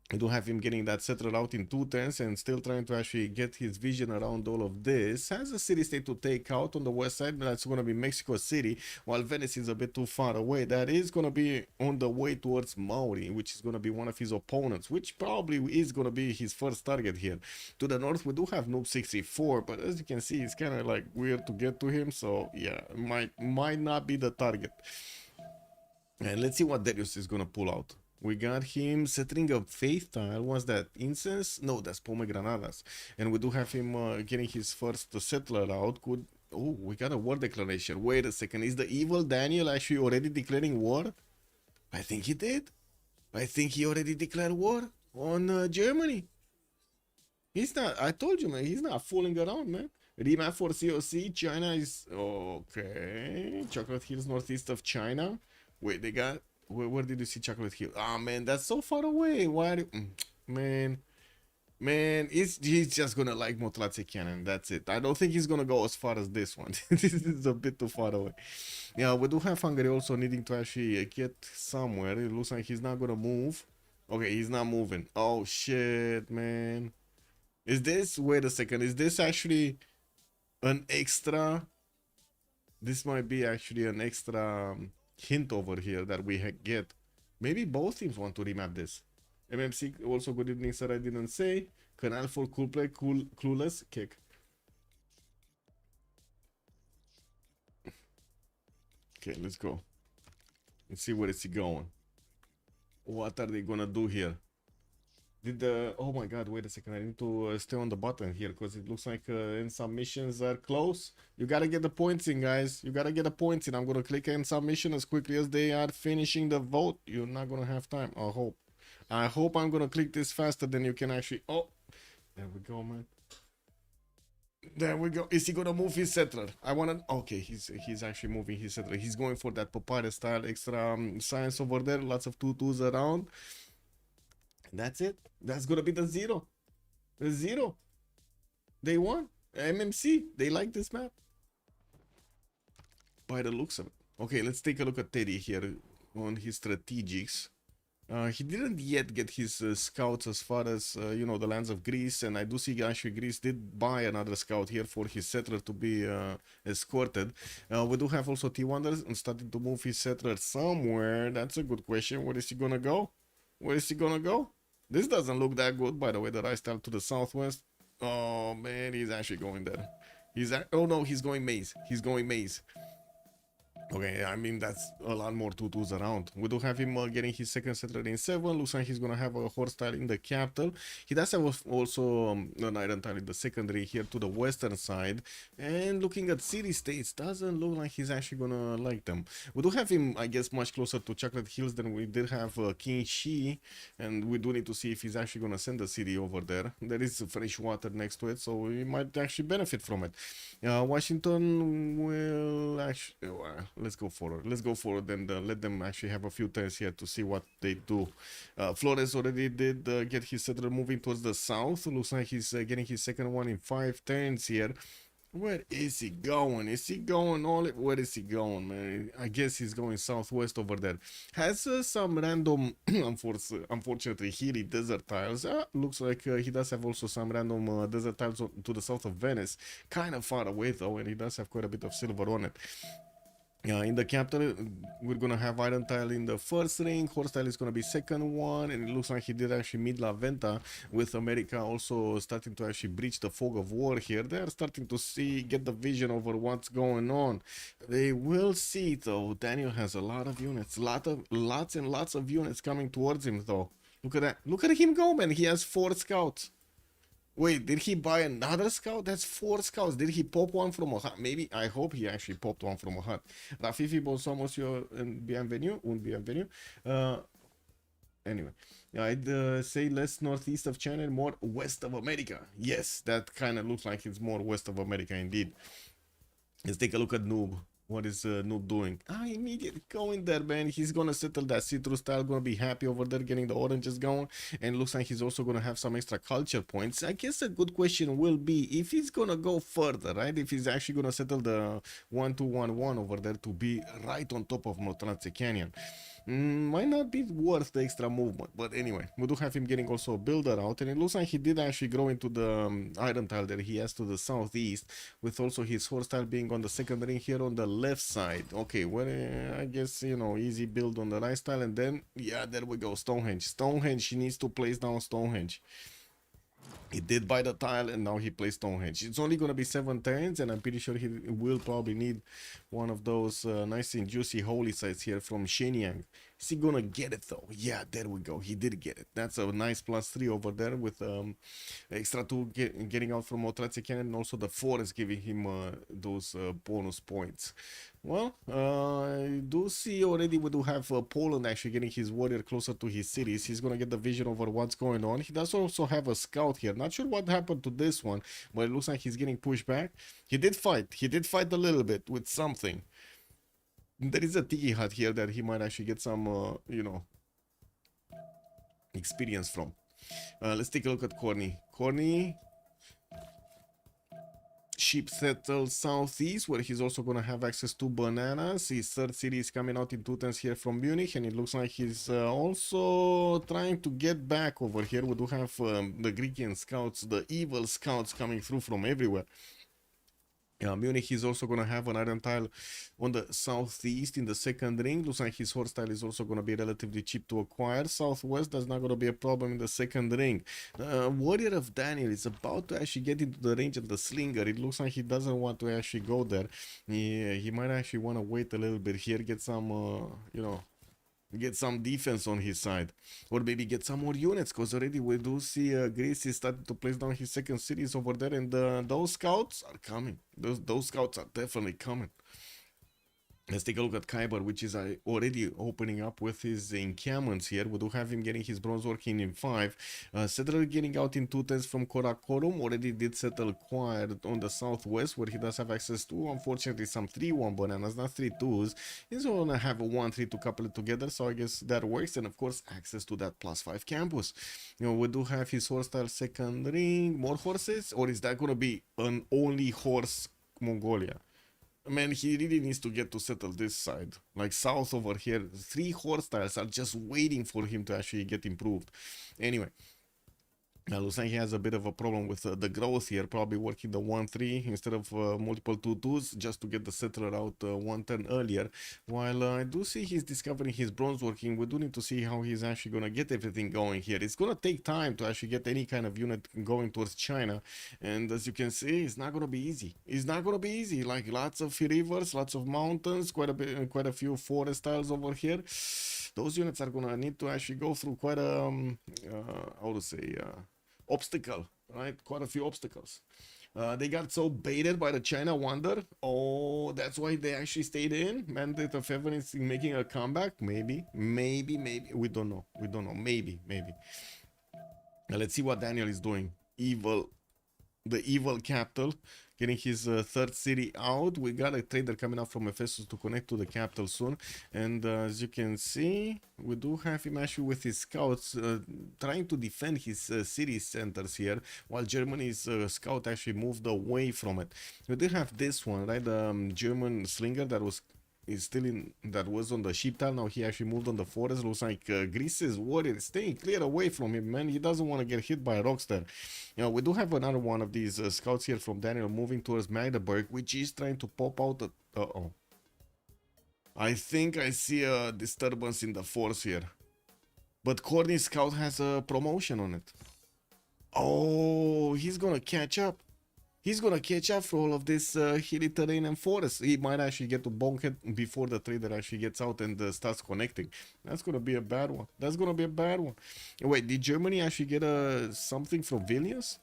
We do have him getting that settled out in 2 turns and still trying to actually get his vision around all of this. Has a city-state to take out on the west side. That's going to be Mexico City, while Venice is a bit too far away. That is going to be on the way towards Mauri, which is going to be one of his opponents, which probably is going to be his first target here. To the north, we do have Noob 64, but as you can see, it's kind of like weird to get to him. So yeah, might not be the target. And let's see what Darius is going to pull out. We got him settling a faith tile. Was that incense? No, that's pomegranadas. And we do have him getting his first settler out. Oh, we got a war declaration. Wait a second. Is the evil Daniel actually already declaring war? I think he did. I think he already declared war on Germany. He's not. I told you, man. He's not fooling around, man. Remap for COC. China is okay. Chocolate Hills, northeast of China. Wait, they got. Where did you see Chocolate Hill? Ah, man, that's so far away. Why? Man, he's just gonna like Motlatse Cannon. That's it. I don't think he's gonna go as far as this one. This is a bit too far away. Yeah, we do have Hungary also needing to actually get somewhere. It looks like he's not gonna move. Okay, he's not moving. Oh shit, man. Is this? Wait a second. Is this actually an extra? This might be actually an extra hint over here that we get. Maybe both teams want to remap this. MMC also, good evening, sir. I didn't say. Canal for cool play, clueless kick. Okay, let's go. Let's see where is he going. What are they gonna do here? Did the oh my god, wait a second, I need to stay on the button here because it looks like end submissions are close. You gotta get the points in, guys. You gotta get the points in. I'm gonna click end submission as quickly as they are finishing the vote. You're not gonna have time. I hope I'm gonna click this faster than you can actually. Oh, there we go, man. There we go. Is he gonna move his settler? I wanna. Okay, he's actually moving his settler. He's going for that papyrus style extra science over there. Lots of tutus around. That's it. That's gonna be the zero. The zero. They won. MMC. They like this map. By the looks of it. Okay, let's take a look at Teddy here on his strategics. He didn't yet get his scouts as far as, you know, the lands of Greece. And I do see actually Greece did buy another scout here for his settler to be escorted. We do have also T-Wonders and starting to move his settler somewhere. That's a good question. Where is he gonna go? Where is he gonna go? This doesn't look that good, by the way. The rice style to the southwest. Oh, man, he's actually going there. Oh, no, he's going maze. He's going maze. Okay, I mean, that's a lot more tutus around. We do have him getting his second settler in 7. Looks like he's going to have a horse tile in the capital. He does have also an iron tile in the secondary here to the western side. And looking at city-states, doesn't look like he's actually going to like them. We do have him, I guess, much closer to Chocolate Hills than we did have King Shi. And we do need to see if he's actually going to send the city over there. There is fresh water next to it, so we might actually benefit from it. Washington will actually... let's go forward. Let's go forward and let them actually have a few turns here to see what they do. Flores already did get his settler moving towards the south. Looks like he's getting his second one in 5 turns here. Where is he going? Is he going all? Where is he going, man? I guess he's going southwest over there. Has some random, unfortunately, hilly desert tiles. Looks like he does have also some random desert tiles to the south of Venice. Kind of far away though, and he does have quite a bit of silver on it. In the capital, we're gonna have iron tile in the first ring, horse tile is gonna be second one, and it looks like he did actually mid La Venta, with America also starting to actually breach the fog of war here. They're starting to get the vision over what's going on. They will see though. Daniel has a lot of units, lots and lots of units coming towards him though. Look at that. Look at him go, man. He has 4 scouts. Wait, did he buy another scout? That's 4 scouts. Did he pop one from a hut? Maybe. I hope he actually popped one from a hut. Rafifi, bonsoir, monsieur, bienvenue. Bienvenue. Anyway, I'd say less northeast of China and more west of America. Yes, that kind of looks like it's more west of America indeed. Let's take a look at Noob. What is Noob doing? Immediately going there, man. He's gonna settle that citrus tile, gonna be happy over there getting the oranges going, and looks like he's also gonna have some extra culture points. I guess a good question will be if he's gonna go further, right? If he's actually gonna settle the 1-2-1-1 over there to be right on top of Motratse Canyon. Might not be worth the extra movement, but anyway, we do have him getting also a builder out, and it looks like he did actually grow into the iron tile that he has to the southeast, with also his horse tile being on the second ring here on the left side. Okay, well, I guess, you know, easy build on the right tile, and then, yeah, there we go, Stonehenge. He needs to place down Stonehenge. He did buy the tile and now he plays Stonehenge. It's only going to be 7 turns, and I'm pretty sure he will probably need one of those nice and juicy holy sites here from Shenyang. Is he gonna get it though? Yeah, there we go. He did get it. That's a nice +3 over there with extra 2 getting out from Otrace Cannon, and also the forest giving him those bonus points. Well, I do see already we do have Poland actually getting his warrior closer to his cities. He's gonna get the vision over what's going on. He does also have a scout here. Not sure what happened to this one, but it looks like he's getting pushed back. He did fight. He did fight a little bit with something. There is a tiki hut here that he might actually get some, you know, experience from. Let's take a look at Corny. Corny, sheep settled southeast, where he's also going to have access to bananas. His third city is coming out in 2 turns here from Munich, and it looks like he's also trying to get back over here. We do have the Greekian scouts, the evil scouts coming through from everywhere. Munich is also going to have an iron tile on the southeast in the second ring. Looks like his horse tile is also going to be relatively cheap to acquire. Southwest, that's not going to be a problem in the second ring. Warrior of Daniel is about to actually get into the range of the slinger. It looks like he doesn't want to actually go there. He might actually want to wait a little bit here, get some, you know, get some defense on his side, or maybe get some more units, because already we do see Greece is starting to place down his second cities over there, and those scouts are coming. Those scouts are definitely coming. Let's take a look at Khyber, which is already opening up with his encampments here. We do have him getting his bronze working in 5. Settler getting out in 2 turns from Karakorum. Already did settle acquired on the southwest, where he does have access to, unfortunately, some 3-1 bananas, not 3-2s. He's going to have a 1-3 to couple it together, so I guess that works. And of course, access to that +5 campus. You know, we do have his horse style second ring. More horses? Or is that going to be an only horse Mongolia? Man, he really needs to get to settle this side. Like south over here, 3 horse tiles are just waiting for him to actually get improved. Anyway, looks like he has a bit of a problem with the growth here, probably working the 1-3 instead of multiple 2-2s just to get the settler out 1 turn earlier. While I do see he's discovering his bronze working, we do need to see how he's actually going to get everything going here. It's going to take time to actually get any kind of unit going towards China, and as you can see, it's not going to be easy. It's not going to be easy. Like lots of rivers, lots of mountains, quite a few forest tiles over here. Those units are going to need to actually go through quite a how to say obstacle, right? Quite a few obstacles. They got so baited by the China Wonder. Oh, that's why they actually stayed in. Mandate of Heaven is making a comeback. Maybe. We don't know. Maybe. Now let's see what Daniel is doing. The evil capital, getting his third city out. We got a trader coming up from Ephesus to connect to the capital soon, and as you can see, we do have him actually with his scouts trying to defend his city centers here, while Germany's scout actually moved away from it. We did have this one, right? The German slinger that was on the sheep tile. Now he actually moved on the forest. Looks like Greece's warrior is staying clear away from him, man. He doesn't want to get hit by a rockster. You know, we do have another one of these scouts here from Daniel moving towards Magdeburg, which is trying to pop out the... I think I see a disturbance in the force here. But Corny's scout has a promotion on it. Oh, he's gonna catch up. He's gonna catch up for all of this hilly terrain and forest. He might actually get to bonk it before the trader actually gets out and starts connecting. That's gonna be a bad one. Wait, did Germany actually get something from Vilnius?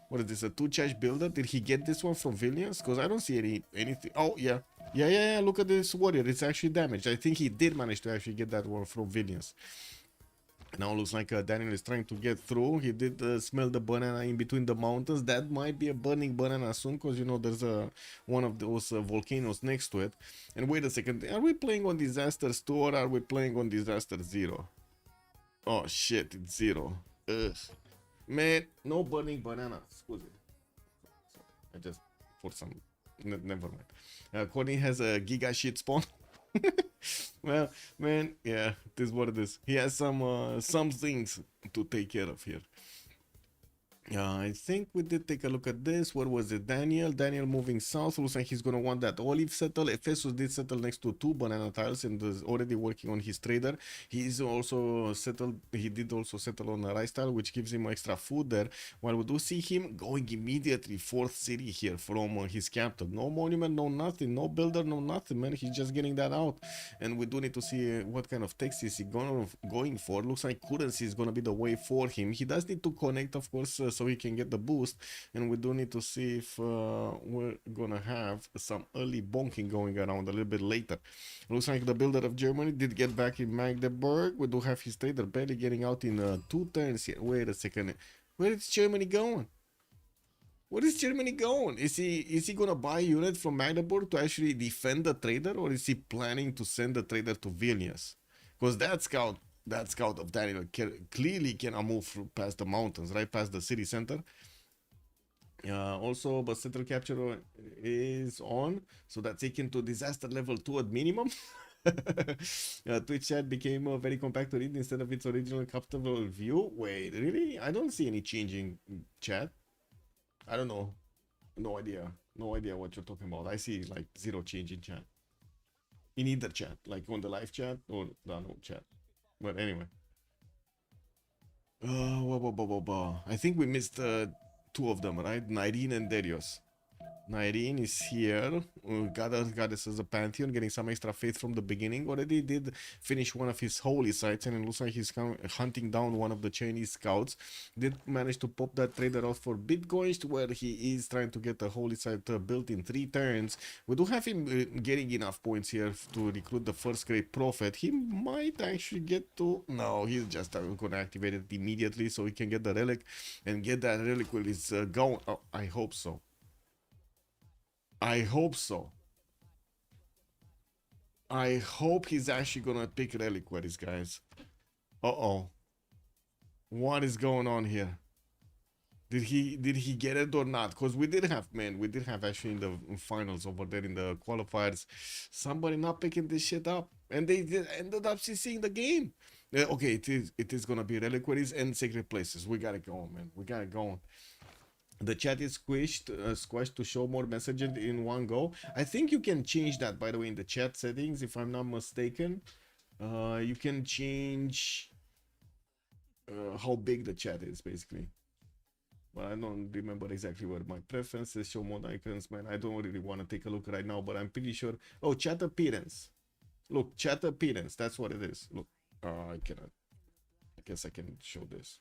What is this, a 2-charge builder? Did he get this one from Vilnius? Because I don't see anything. Oh, yeah. Yeah, look at this warrior. It's actually damaged. I think he did manage to actually get that one from Vilnius. Now looks like Daniel is trying to get through. He did smell the banana in between the mountains. That might be a burning banana soon, because you know there's one of those volcanoes next to it. And wait a second, are we playing on Disasters 2 or are we playing on Disaster 0? Oh shit, it's 0. Ugh. Man, no burning banana. Excuse me. I just for some... never mind. Corny has a giga shit spawn. Well, man, yeah, it is what it is. He has some things to take care of here. I think we did take a look at this. What was it? Daniel moving south. Looks like he's gonna want that olive settle. Efesus did settle next to 2 banana tiles and is already working on his trader. He's also settled. He did also settle on a rice tile, which gives him extra food there. While we do see him going immediately 4th city here from his capital. No monument, no nothing, no builder, no nothing, man. He's just getting that out. And we do need to see what kind of text is he going for. Looks like currency is gonna be the way for him. He does need to connect, of course, so he can get the boost, and we do need to see if we're gonna have some early bonking going around a little bit later. Looks like the builder of Germany did get back in Magdeburg. We do have his trader barely getting out in 2 turns here. Wait a second, where is Germany going? Where is Germany going? Is he gonna buy a unit from Magdeburg to actually defend the trader, or is he planning to send the trader to Vilnius? Because that scout of Daniel clearly cannot move past the mountains, right past the city center. Also, but central capture is on, so that's taken to disaster level 2 at minimum. Twitch chat became very compact to read instead of its original comfortable view. Wait, really? I don't see any changing chat. I don't know. No idea what you're talking about. I see like 0 change in chat. In either chat, like on the live chat or the unknown chat. But anyway. I think we missed 2 of them, right? Nyreen and Darius. Nyreen is here. Goddess as a pantheon, getting some extra faith from the beginning. Already did finish one of his holy sites, and it looks like he's hunting down one of the Chinese scouts. Did manage to pop that trader out for Bitcoins, where he is trying to get a holy site built in 3 turns. We do have him getting enough points here to recruit the first great prophet. He might actually get to... No, he's just gonna activate it immediately so he can get the relic and get that relic while it's going. Oh, I hope so. I hope so. I hope he's actually gonna pick reliquaries, guys. Uh-oh. What is going on here? Did he get it or not? Because we did have actually in the finals over there in the qualifiers somebody not picking this shit up, and they ended up seeing the game. Okay, it is gonna be reliquaries and sacred places. We got it going, man. We got it going. The chat is squashed to show more messages in one go. I think you can change that, by the way, in the chat settings, if I'm not mistaken. You can change how big the chat is, basically. But I don't remember exactly what my preferences show more icons, man. I don't really want to take a look right now, but I'm pretty sure. Oh, chat appearance. Look, chat appearance. That's what it is. Look, I cannot. I guess I can show this.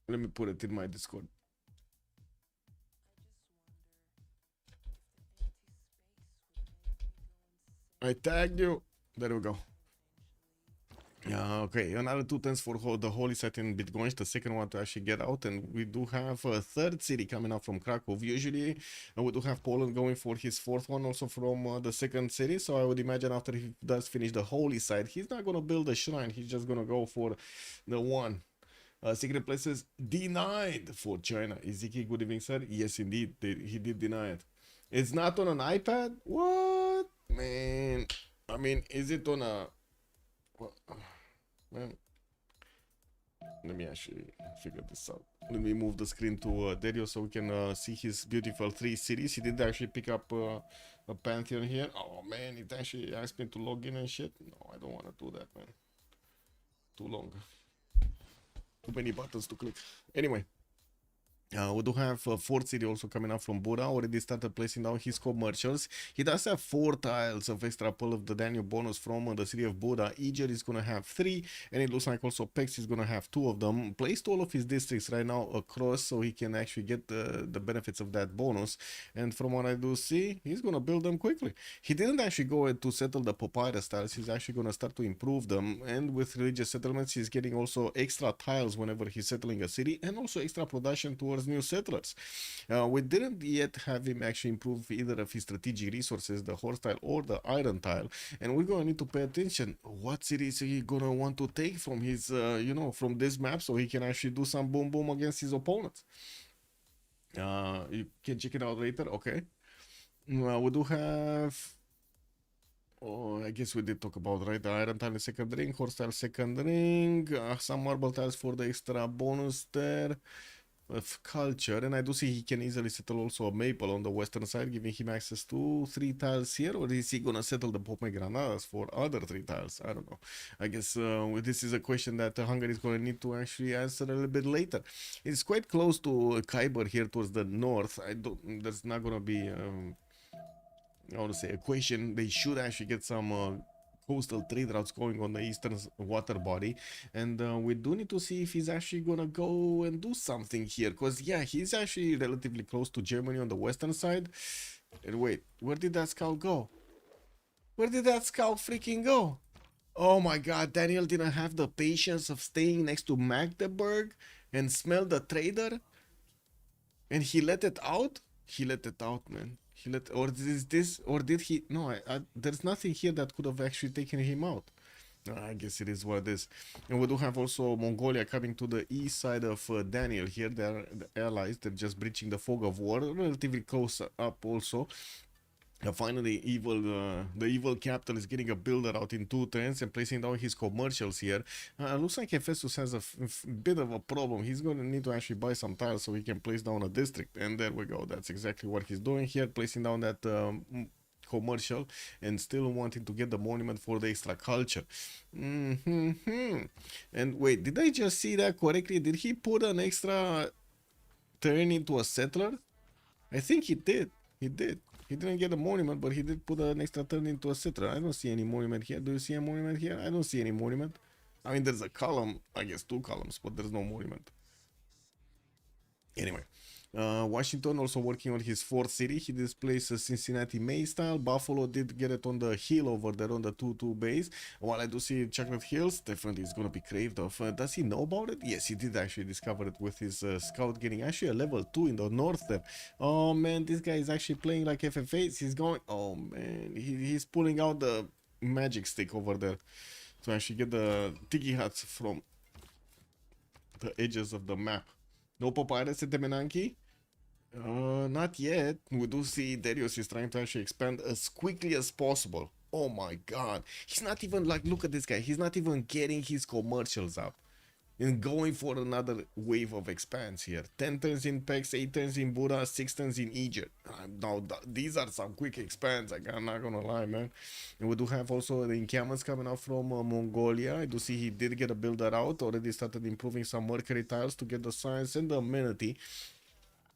Let me put it in my Discord. I tagged you. There we go. Okay, another 2 turns for the holy site in Bitcoin, the second one to actually get out, and we do have a 3rd city coming out from Krakow. Usually we do have Poland going for his 4th one also from the 2nd city, so I would imagine after he does finish the holy site, he's not gonna build a shrine, he's just gonna go for the one. Secret places denied for China. Iziki, good evening, sir. Yes, indeed, he did deny it. It's not on an iPad? What? Man, I mean, is it on a... Man, let me actually figure this out. Let me move the screen to Dario so we can see his beautiful 3 cities. He did actually pick up a pantheon here. Oh man, it actually asked me to log in and shit. No, I don't want to do that, man. Too long. Too many buttons to click. Anyway, we do have 4th city also coming up from Buda. Already started placing down his commercials. He does have 4 tiles of extra pull of the Danube bonus from the city of Buda. Eger is gonna have 3, and it looks like also Pex is gonna have 2 of them. Placed all of his districts right now across so he can actually get the benefits of that bonus. And from what I do see, he's gonna build them quickly. He didn't actually go to settle the papyrus tiles. He's actually gonna start to improve them. And with religious settlements, he's getting also extra tiles whenever he's settling a city, and also extra production towards new settlers. We didn't yet have him actually improve either of his strategic resources, the horse tile or the iron tile, and we're gonna need to pay attention. What city is he gonna want to take from his from this map so he can actually do some boom boom against his opponents? You can check it out later. Okay, we do have Oh, I guess we did talk about, right? The iron tile second ring, horse tile second ring, some marble tiles for the extra bonus there of culture. And I do see he can easily settle also a maple on the western side, giving him access to 3 tiles here. Or is he gonna settle the pomegranatas for other 3 tiles? I don't know. I guess this is a question that Hungary is gonna need to actually answer a little bit later. It's quite close to Khyber here towards the north. I don't. There's not gonna be. I want to say equation. They should actually get some coastal trade routes going on the eastern water body, and we do need to see if he's actually gonna go and do something here, because yeah, he's actually relatively close to Germany on the western side. And wait, where did that scout go? Where did that scout freaking go? Oh my god, Daniel didn't have the patience of staying next to Magdeburg and smell the trader, and he let it out. He let it out, man. He let, or is this, or did he? No, there's nothing here that could have actually taken him out. I guess it is what it is. And we do have also Mongolia coming to the east side of Daniel here. They're the allies. They're just breaching the fog of war, relatively close up also. Finally, the evil capital is getting a builder out in 2 turns and placing down his commercials here. Looks like Hephaestus has a bit of a problem. He's going to need to actually buy some tiles so he can place down a district. And there we go. That's exactly what he's doing here, placing down that commercial and still wanting to get the monument for the extra culture. And wait, did I just see that correctly? Did he put an extra turn into a settler? I think he did. He did. He didn't get a monument, but he did put an extra turn into a settler. I don't see any monument here. Do you see a monument here? I don't see any monument. I mean, there's a column, I guess 2 columns, but there's no monument. Anyway, Washington also working on his 4th city. He displays a Cincinnati May style. Buffalo did get it on the hill over there on the 2-2 base. While I do see Chocolate Hills, definitely is going to be craved of. Does he know about it? Yes, he did actually discover it with his scout getting actually a level 2 in the north there. Oh man, this guy is actually playing like FFAs. He's going, oh man, he's pulling out the magic stick over there to actually get the tiki hats from the edges of the map. No papyrus at Temenanki? Not yet. We do see Darius is trying to actually expand as quickly as possible. Oh my god. He's not even like, look at this guy. He's not even getting his commercials up and going for another wave of expands here. 10 turns in Pex, 8 turns in Buddha, 6 turns in Egypt. Now, these are some quick expands, I'm not gonna lie, man. And we do have also the encampments coming out from Mongolia. I do see he did get a builder out, already started improving some mercury tiles to get the science and the amenity.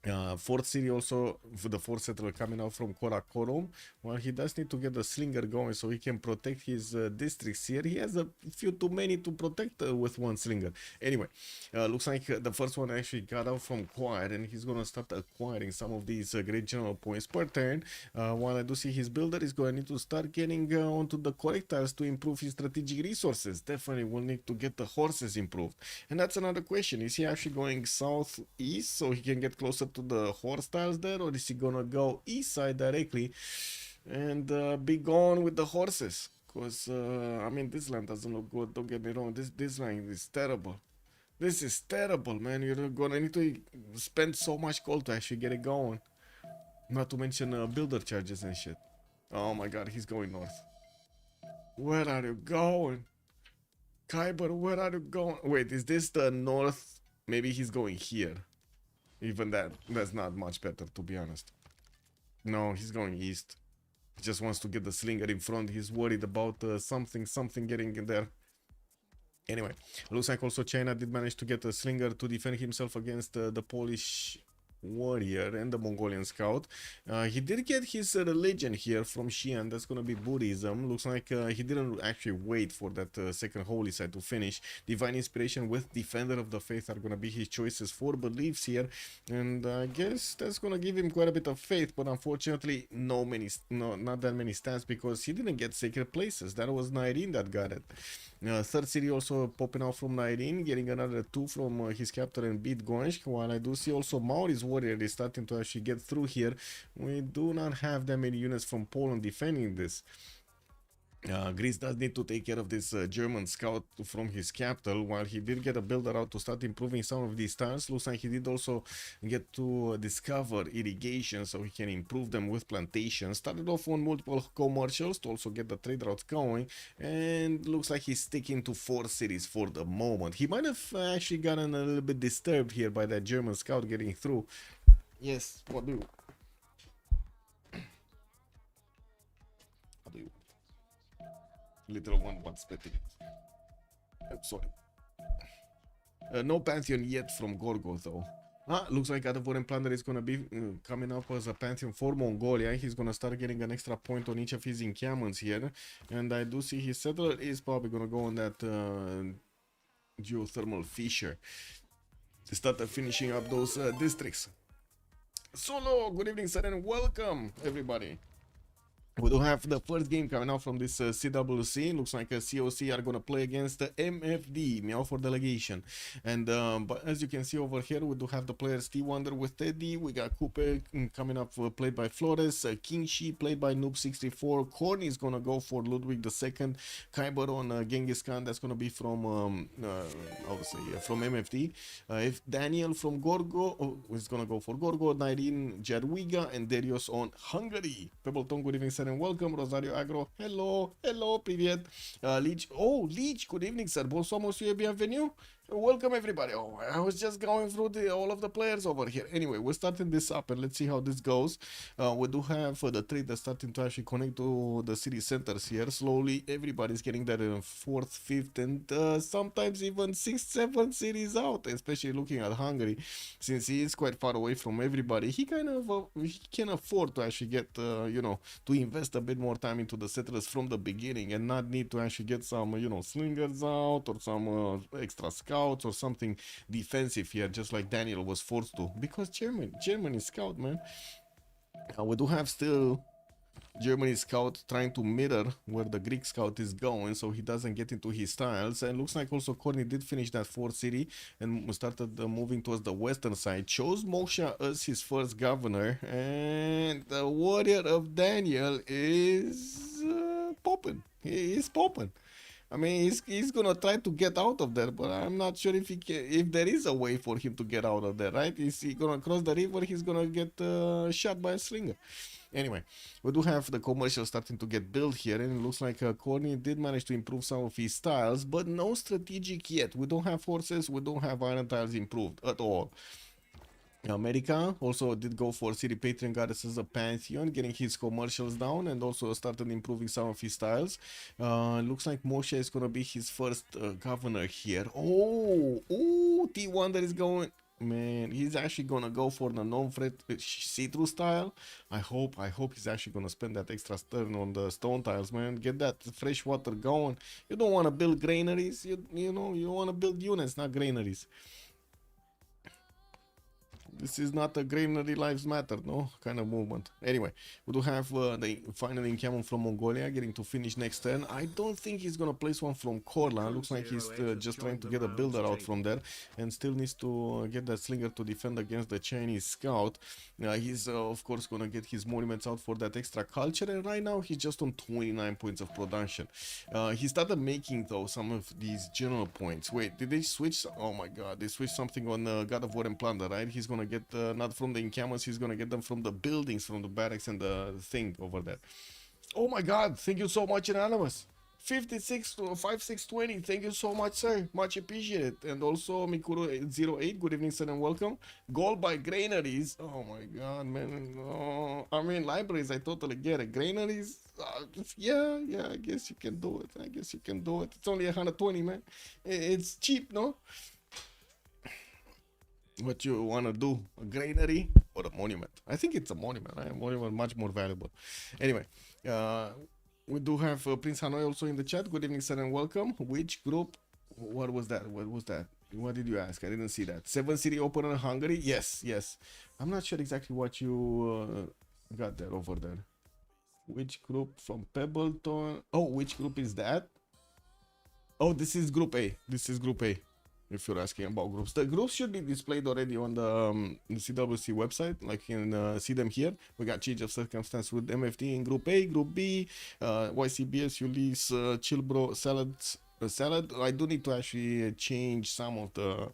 4th city also for the 4th settler coming out from Karakorum. Well, he does need to get the slinger going so he can protect his districts here. He has a few too many to protect with 1 slinger. Anyway, looks like the first one actually got out from Choir, and he's gonna start acquiring some of these great general points per turn. While I do see his builder is going to need to start getting onto the correct tiles to improve his strategic resources. Definitely will need to get the horses improved. And that's another question. Is he actually going southeast so he can get closer to the horse tiles there, or is he gonna go east side directly and be gone with the horses? Because I mean, this land doesn't look good, don't get me wrong. This land is terrible. This is terrible, man. You're gonna need to spend so much gold to actually get it going, not to mention builder charges and shit. Oh my god, he's going north. Where are you going, Khyber? Where are you going? Wait, is this the north? Maybe he's going here. Even that's not much better, to be honest. No, he's going east. He just wants to get the slinger in front. He's worried about something getting in there. Anyway, looks like also China did manage to get a slinger to defend himself against the Polish warrior and the Mongolian scout. He did get his religion here from Xi'an. That's gonna be Buddhism. Looks like he didn't actually wait for that second holy site to finish. Divine inspiration with defender of the faith are gonna be his choices for beliefs here, and I guess that's gonna give him quite a bit of faith. But unfortunately, not that many stats, because he didn't get sacred places. That was Nairin that got it. 3rd city also popping out from Nairin, getting another 2 from his captor and Bidgoszcz. While I do see also Mauri's warrior is starting to actually get through here. We do not have that many units from Poland defending this. Greece does need to take care of this German scout from his capital. While he did get a builder out to start improving some of these tiles, looks like he did also get to discover irrigation so he can improve them with plantations. Started off on multiple commercials to also get the trade routes going, and looks like he's sticking to 4 cities for the moment. He might have actually gotten a little bit disturbed here by that German scout getting through. Yes, what do you? What do you? Little one wants spitting. I'm sorry. No Pantheon yet from Gorgo though. Looks like Adavoren Plunder is gonna be coming up as a Pantheon for Mongolia. He's gonna start getting an extra point on each of his encampments here. And I do see his settler is probably gonna go on that geothermal fissure to start finishing up those districts. Solo, good evening sir and welcome everybody. We do have the first game coming out from this CWC. Looks like COC are gonna play against the MFD, Meow for Delegation. And but as you can see over here, we do have the players T Wonder with Teddy. We got Coupe coming up played by Flores, King Shi played by Noob64. Corny is gonna go for Ludwig II. Kyber on Genghis Khan, that's gonna be from from MFD. If Daniel from Gorgo is gonna go for Gorgo, Nirine Jadwiga, and Darius on Hungary. Pebbleton, good evening sir and welcome. Rosario Agro, hello, привет. Leech, Leech, good evening sir, bonsoir monsieur, bienvenue. Welcome everybody. I was just going through all of the players over here. Anyway, we're starting this up and let's see how this goes. We do have the trade that's starting to actually connect to the city centers here. Slowly, everybody's getting that 4th, 5th, and sometimes even 6th, 7th cities out. Especially looking at Hungary, since he is quite far away from everybody. He kind of he can afford to actually get you know, to invest a bit more time into the settlers from the beginning and not need to actually get some slingers out or some extra scouts or something defensive here, just like Daniel was forced to, because Germany scout, man. We do have still Germany scout trying to mirror where the Greek scout is going so he doesn't get into his tiles. And looks like also Corny did finish that 4th city and started moving towards the western side. Chose Mosha as his first governor, and the warrior of Daniel is popping. He is popping. I mean, he's gonna try to get out of there, but I'm not sure if he can, if there is a way for him to get out of there, right? Is he gonna cross the river? He's gonna get shot by a slinger. Anyway, we do have the commercial starting to get built here, and it looks like Corny did manage to improve some of his tiles, but no strategic yet. We don't have horses, we don't have iron tiles improved at all. America also did go for City Patron Goddess as a Pantheon, getting his commercials down and also started improving some of his styles. Looks like Moshe is gonna be his first governor here. T Wonder is going. Man, he's actually gonna go for the non-fret see-through style. I hope he's actually gonna spend that extra turn on the stone tiles, man. Get that fresh water going. You don't want to build granaries. You know, you want to build units, not granaries. This is not a granary lives matter, no kind of movement. Anyway, we do have the final encampment from Mongolia getting to finish next turn. I don't think he's gonna place one from Korla. Looks like he's just trying to get a builder out from there and still needs to get that slinger to defend against the Chinese scout. He's of course gonna get his monuments out for that extra culture, and right now he's just on 29 points of production. He started making though some of these general points. Wait, did they switch? Oh my god, they switched something on God of War and Plunder, right? He's gonna get not from the encampments, he's gonna get them from the buildings, from the barracks and the thing over there. Oh my god, thank you so much, Anonymous. 56 to 5620, thank you so much, sir, much appreciated. And also Mikuro08, good evening sir and welcome. Gold by granaries, oh my god, man. Oh, I mean libraries, I totally get it. Granaries, yeah, I guess you can do it. It's only 120, man. It's cheap, no? What you want to do, a granary or a monument? I think it's a monument, right? A monument much more valuable. Anyway, we do have Prince Hanoi also in the chat. Good evening sir and welcome. Which group? What was that? What did you ask? I didn't see that. 7 city open in Hungary? Yes. I'm not sure exactly what you got there over there. Which group from Pebbleton? Oh, which group is that? Oh, this is group A. if you're asking about groups. The groups should be displayed already on the CWC website, like you can see them here. We got change of circumstance with MFT in Group A, Group B, YCBS, Ulysse, Chillbro, Salad. I do need to actually change some of the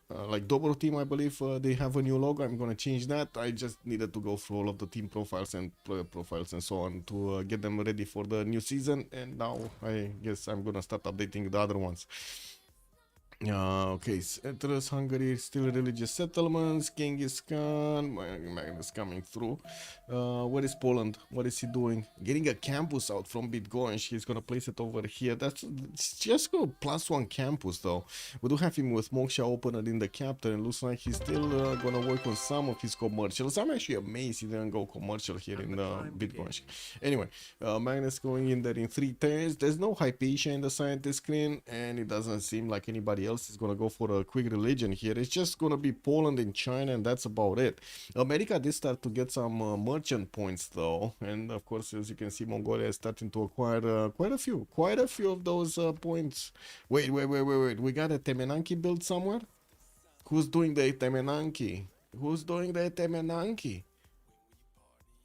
like Dobro team. I believe they have a new logo. I'm gonna change that. I just needed to go through all of the team profiles and player profiles and so on to get them ready for the new season, and now I guess I'm gonna start updating the other ones. Okay, Centrus, Hungary, still religious settlements. Genghis Khan, Magnus coming through. Where is Poland? What is he doing? Getting a campus out from Bitgoin. He's gonna place it over here. It's just a +1 campus though. We do have him with Moksha opener in the capital, and looks like he's still gonna work on some of his commercials. I'm actually amazed he didn't go commercial here in Bitgoin. Anyway, Magnus going in there in 3 turns. There's no Hypatia in the scientist screen, and it doesn't seem like anybody else is gonna go for a quick religion here. It's just gonna be Poland and China, and that's about it. America did start to get some merchant points though, and of course, as you can see, Mongolia is starting to acquire quite a few of those points. Wait, we got a Temenanki build somewhere. Who's doing the Temenanki?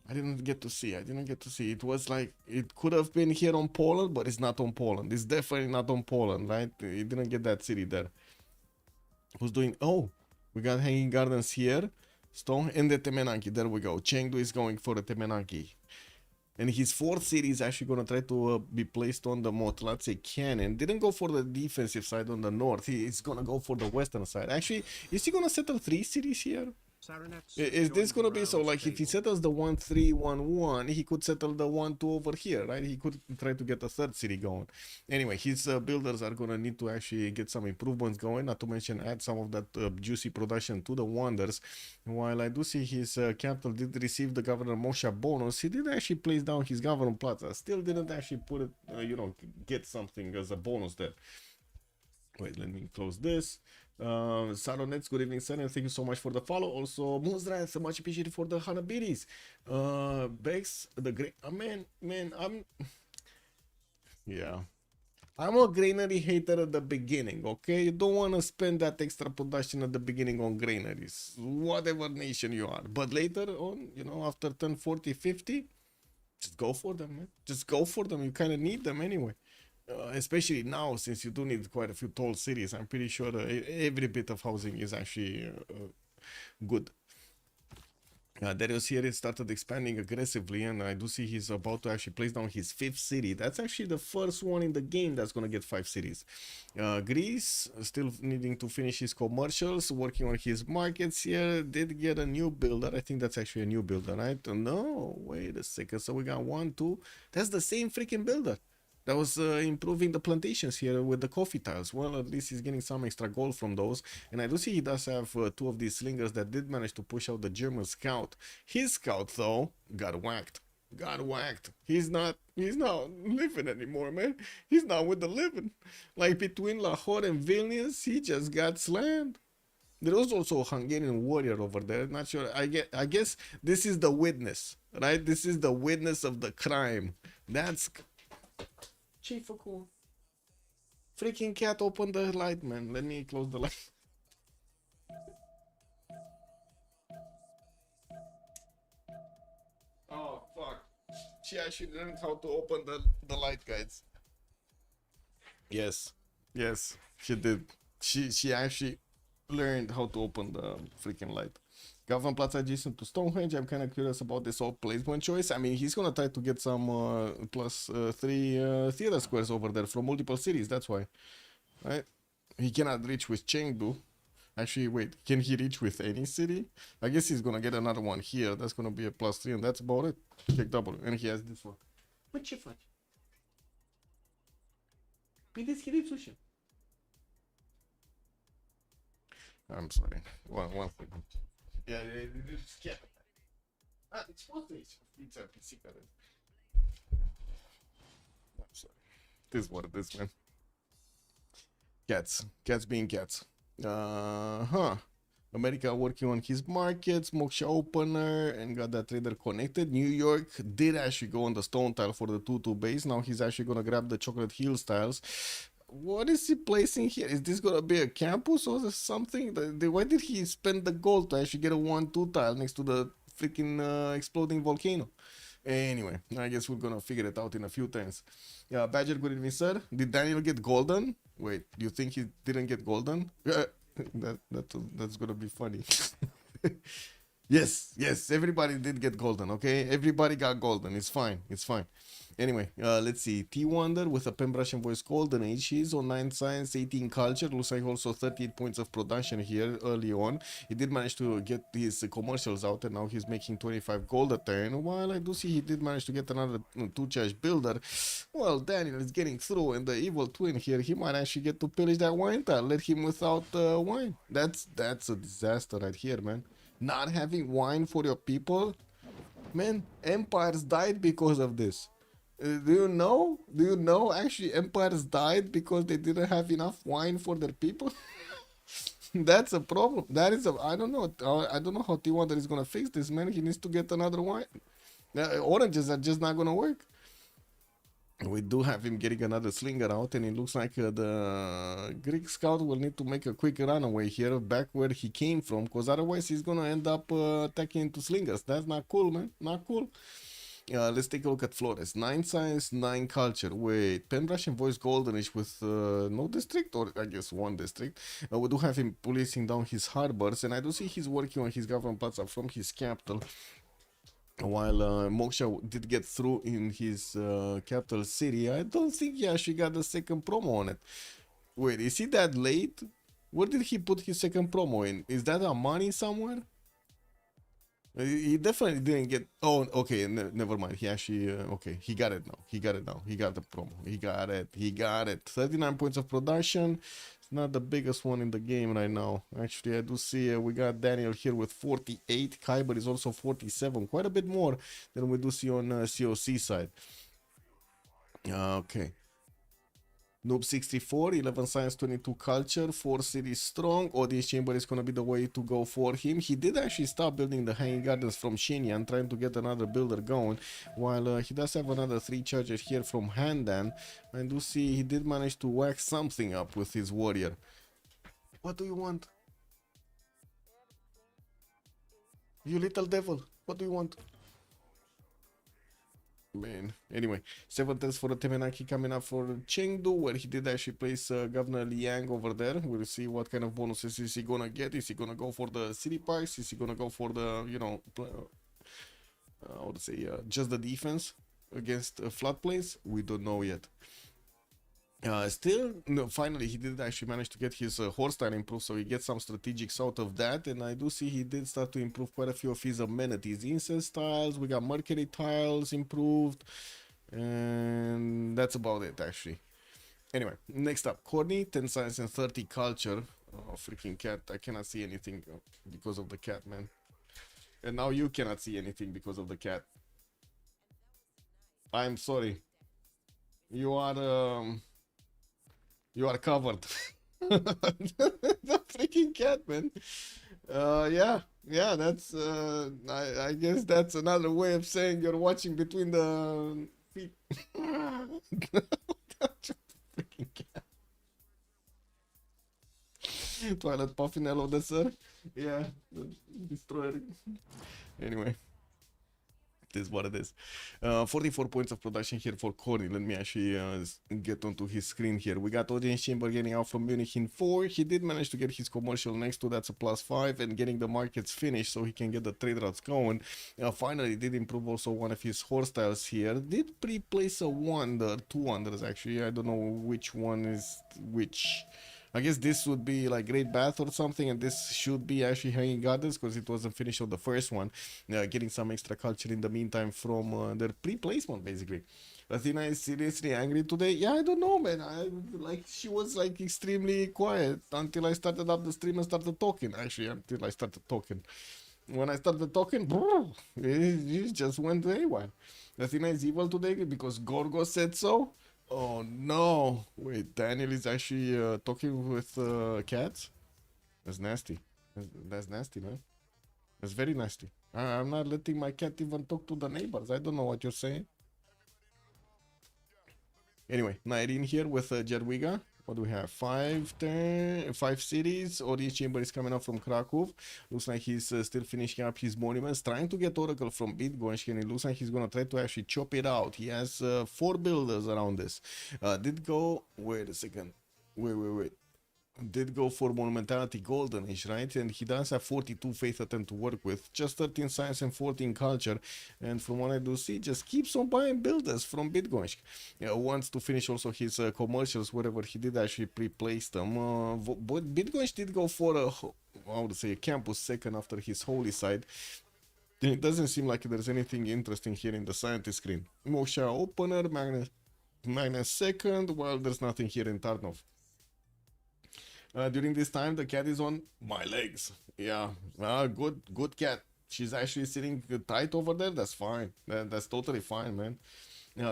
I didn't get to see. It was like, it could have been here on Poland, but it's not on Poland. It's definitely not on Poland, right? It didn't get that city there. Who's doing? Oh, we got Hanging Gardens here. Stone and the Temenanki. There we go. Chengdu is going for the Temenanki. And his 4th city is actually going to try to be placed on the Motlatse cannon. Didn't go for the defensive side on the north. He's going to go for the western side. Actually, is he going to settle 3 cities here? Is this gonna be so? Like, if he settles the 1-3-1-1, he could settle the 1-2 over here, right? He could try to get a 3rd city going. Anyway, his builders are gonna need to actually get some improvements going, not to mention add some of that juicy production to the wonders. While I do see his capital did receive the Governor Mosha bonus, he did actually place down his Governor Plaza. Still didn't actually put it, get something as a bonus there. Wait, let me close this. Saronets, good evening, sir, and thank you so much for the follow. Also, Muzra, so much appreciated for the Hanabiris. Bex, the great man, I'm a granary hater at the beginning, okay? You don't want to spend that extra production at the beginning on granaries, whatever nation you are. But later on, after turn 40, 50, just go for them, man. Just go for them. You kind of need them anyway. Especially now, since you do need quite a few tall cities. I'm pretty sure every bit of housing is actually good. Darius here started expanding aggressively, and I do see he's about to actually place down his 5th city. That's actually the first one in the game that's going to get 5 cities. Greece, still needing to finish his commercials, working on his markets here. Did get a new builder. I think that's actually a new builder, right? No, wait a second. So we got 1, 2. That's the same freaking builder that was improving the plantations here with the coffee tiles. Well, at least he's getting some extra gold from those. And I do see he does have 2 of these slingers that did manage to push out the German scout. His scout, though, got whacked. He's not living anymore, man. He's not with the living. Like, between Lahore and Vilnius, he just got slammed. There was also a Hungarian warrior over there. Not sure. I guess this is the witness, right? This is the witness of the crime. That's... Ce-ai făcut? Freaking cat, open the light, man. Let me close the light. Oh, fuck. She actually learned how to open the light, guys. Yes, she did. She actually learned how to open the freaking light. Government Plaza adjacent to Stonehenge. I'm kind of curious about this old placement choice. I mean, he's gonna try to get some +3 theater squares over there from multiple cities. That's why, right? He cannot reach with Chengdu. Actually, wait, can he reach with any city? I guess he's gonna get another one here. That's gonna be a +3, and that's about it. Check double, and he has this one. What ce faci? Păi deschide sushi. I'm sorry. One second. Yeah, it's cat. It's supposed to be pizza pizzica. I'm sorry. This is what it is, man. Cats being cats. America working on his markets, Moksha opener, and got that trader connected. New York did actually go on the stone tile for the 2-2 base. Now he's actually gonna grab the chocolate hill styles. what is he placing here? Is this gonna be a campus or something? Why did he spend the gold to actually get a 1-2 tile next to the freaking exploding volcano? Anyway, I guess we're gonna figure it out in a few turns. Yeah, Badger, good evening, sir. Did Daniel get golden? Wait, do you think he didn't get golden? That's gonna be funny. Yes, everybody did get golden, okay? Everybody got golden. It's fine. Anyway, let's see. T Wonder with a pen brush and voice golden age. He's on 9 science, 18 culture. Looks like also 38 points of production here early on. He did manage to get his commercials out, and now he's making 25 gold a turn. While I do see he did manage to get another 2-charge builder. Well, Daniel is getting through, and the evil twin here, he might actually get to pillage that wine tile. Let him without wine. That's a disaster right here, man. Not having wine for your people, man. Empires died because of this. Do you know? Actually, empires died because they didn't have enough wine for their people. That's a problem. I don't know. I don't know how T1 is gonna fix this, man. He needs to get another wine. Oranges are just not gonna work. We do have him getting another slinger out, and it looks like the Greek scout will need to make a quick runaway here back where he came from, because otherwise he's gonna end up attacking into slingers. That's not cool, man. Not cool. Let's take a look at Flores. 9 science, 9 culture. Wait, Penbrush and Voice Goldenish with no district, or I guess 1 district. We do have him policing down his harbors, and I do see he's working on his government plaza from his capital. While Moksha did get through in his capital city, I don't think he actually got the second promo on it. Wait, is he that late? Where did he put his second promo in? Is that a money somewhere? He definitely didn't get. Oh, okay, never mind. He actually okay. He got it now. He got the promo. He got it. 39 points of production. It's not the biggest one in the game right now. Actually, I do see we got Daniel here with 48. Kyber is also 47. Quite a bit more than we do see on COC side. Okay. Noob 64, 11 science, 22 culture, 4 city strong. Audience chamber is gonna be the way to go for him. He did actually stop building the hanging gardens from Shinyan, trying to get another builder going, while he does have another 3 charges here from Handan. I do see he did manage to whack something up with his warrior. What do you want? You little devil, what do you want? Man, anyway, 7 tests for the Temenaki coming up for Chengdu, where he did actually place Governor Liang over there. We'll see what kind of bonuses is he gonna get. Is he gonna go for the city parks? Is he gonna go for the, you know, I would say just the defense against floodplains? We don't know yet. Still, no, finally he did actually manage to get his horse tile improved, so he gets some strategics out of that, and I do see he did start to improve quite a few of his amenities. Incense tiles, we got mercury tiles improved, and that's about it actually. Anyway, next up, Corny, 10 science and 30 culture. Oh, freaking cat, I cannot see anything because of the cat, man. And now you cannot see anything because of the cat. I'm sorry. You are covered. The freaking cat, man. Yeah, that's I guess that's another way of saying you're watching between the feet. Freaking cat. Toilet puffin, hello there, sir. Yeah, destroyer. Anyway, it is what it is. 44 points of production here for Corny. Let me actually get onto his screen here. We got Audience Chamber getting out from Munich in 4. He did manage to get his commercial next to, that's a +5, and getting the markets finished so he can get the trade routes going. Finally did improve also one of his horse tiles here. Did pre-place a wonder, 2 wonders actually. I don't know which one is which. I guess this would be like Great Bath or something, and this should be actually Hanging Gardens because it wasn't finished on the first one. Getting some extra culture in the meantime from their pre-placement, basically. Athena is seriously angry today. Yeah, I don't know, man. She was like extremely quiet until I started up the stream and started talking. Actually, until I started talking. When I started talking, it just went haywire. Athena is evil today because Gorgo said so. Oh no! Wait, Daniel is actually talking with cats? That's nasty. That's nasty, man. That's very nasty. I'm not letting my cat even talk to the neighbors. I don't know what you're saying. Anyway, Nairine here with Jadwiga. What do we have? Five cities. Audience chamber is coming up from Krakow. Looks like he's still finishing up his monuments, trying to get Oracle from Bitgosh, and it looks like he's gonna try to actually chop it out. He has 4 builders around this. Did go. Wait a second. Wait. Did go for Monumentality Golden Age, right? And he does have 42 faith attempt to work with, just 13 science and 14 culture. And from what I do see, just keeps on buying builders from Bitgosh. Wants to finish also his commercials, wherever he did actually pre-place them. But Bitgosh did go for a campus second after his holy side. It doesn't seem like there's anything interesting here in the scientist screen. Mosha opener, Magnus second, while there's nothing here in Tarnov. During this time, the cat is on my legs. Yeah, good cat. She's actually sitting tight over there. That's fine. That's totally fine, man.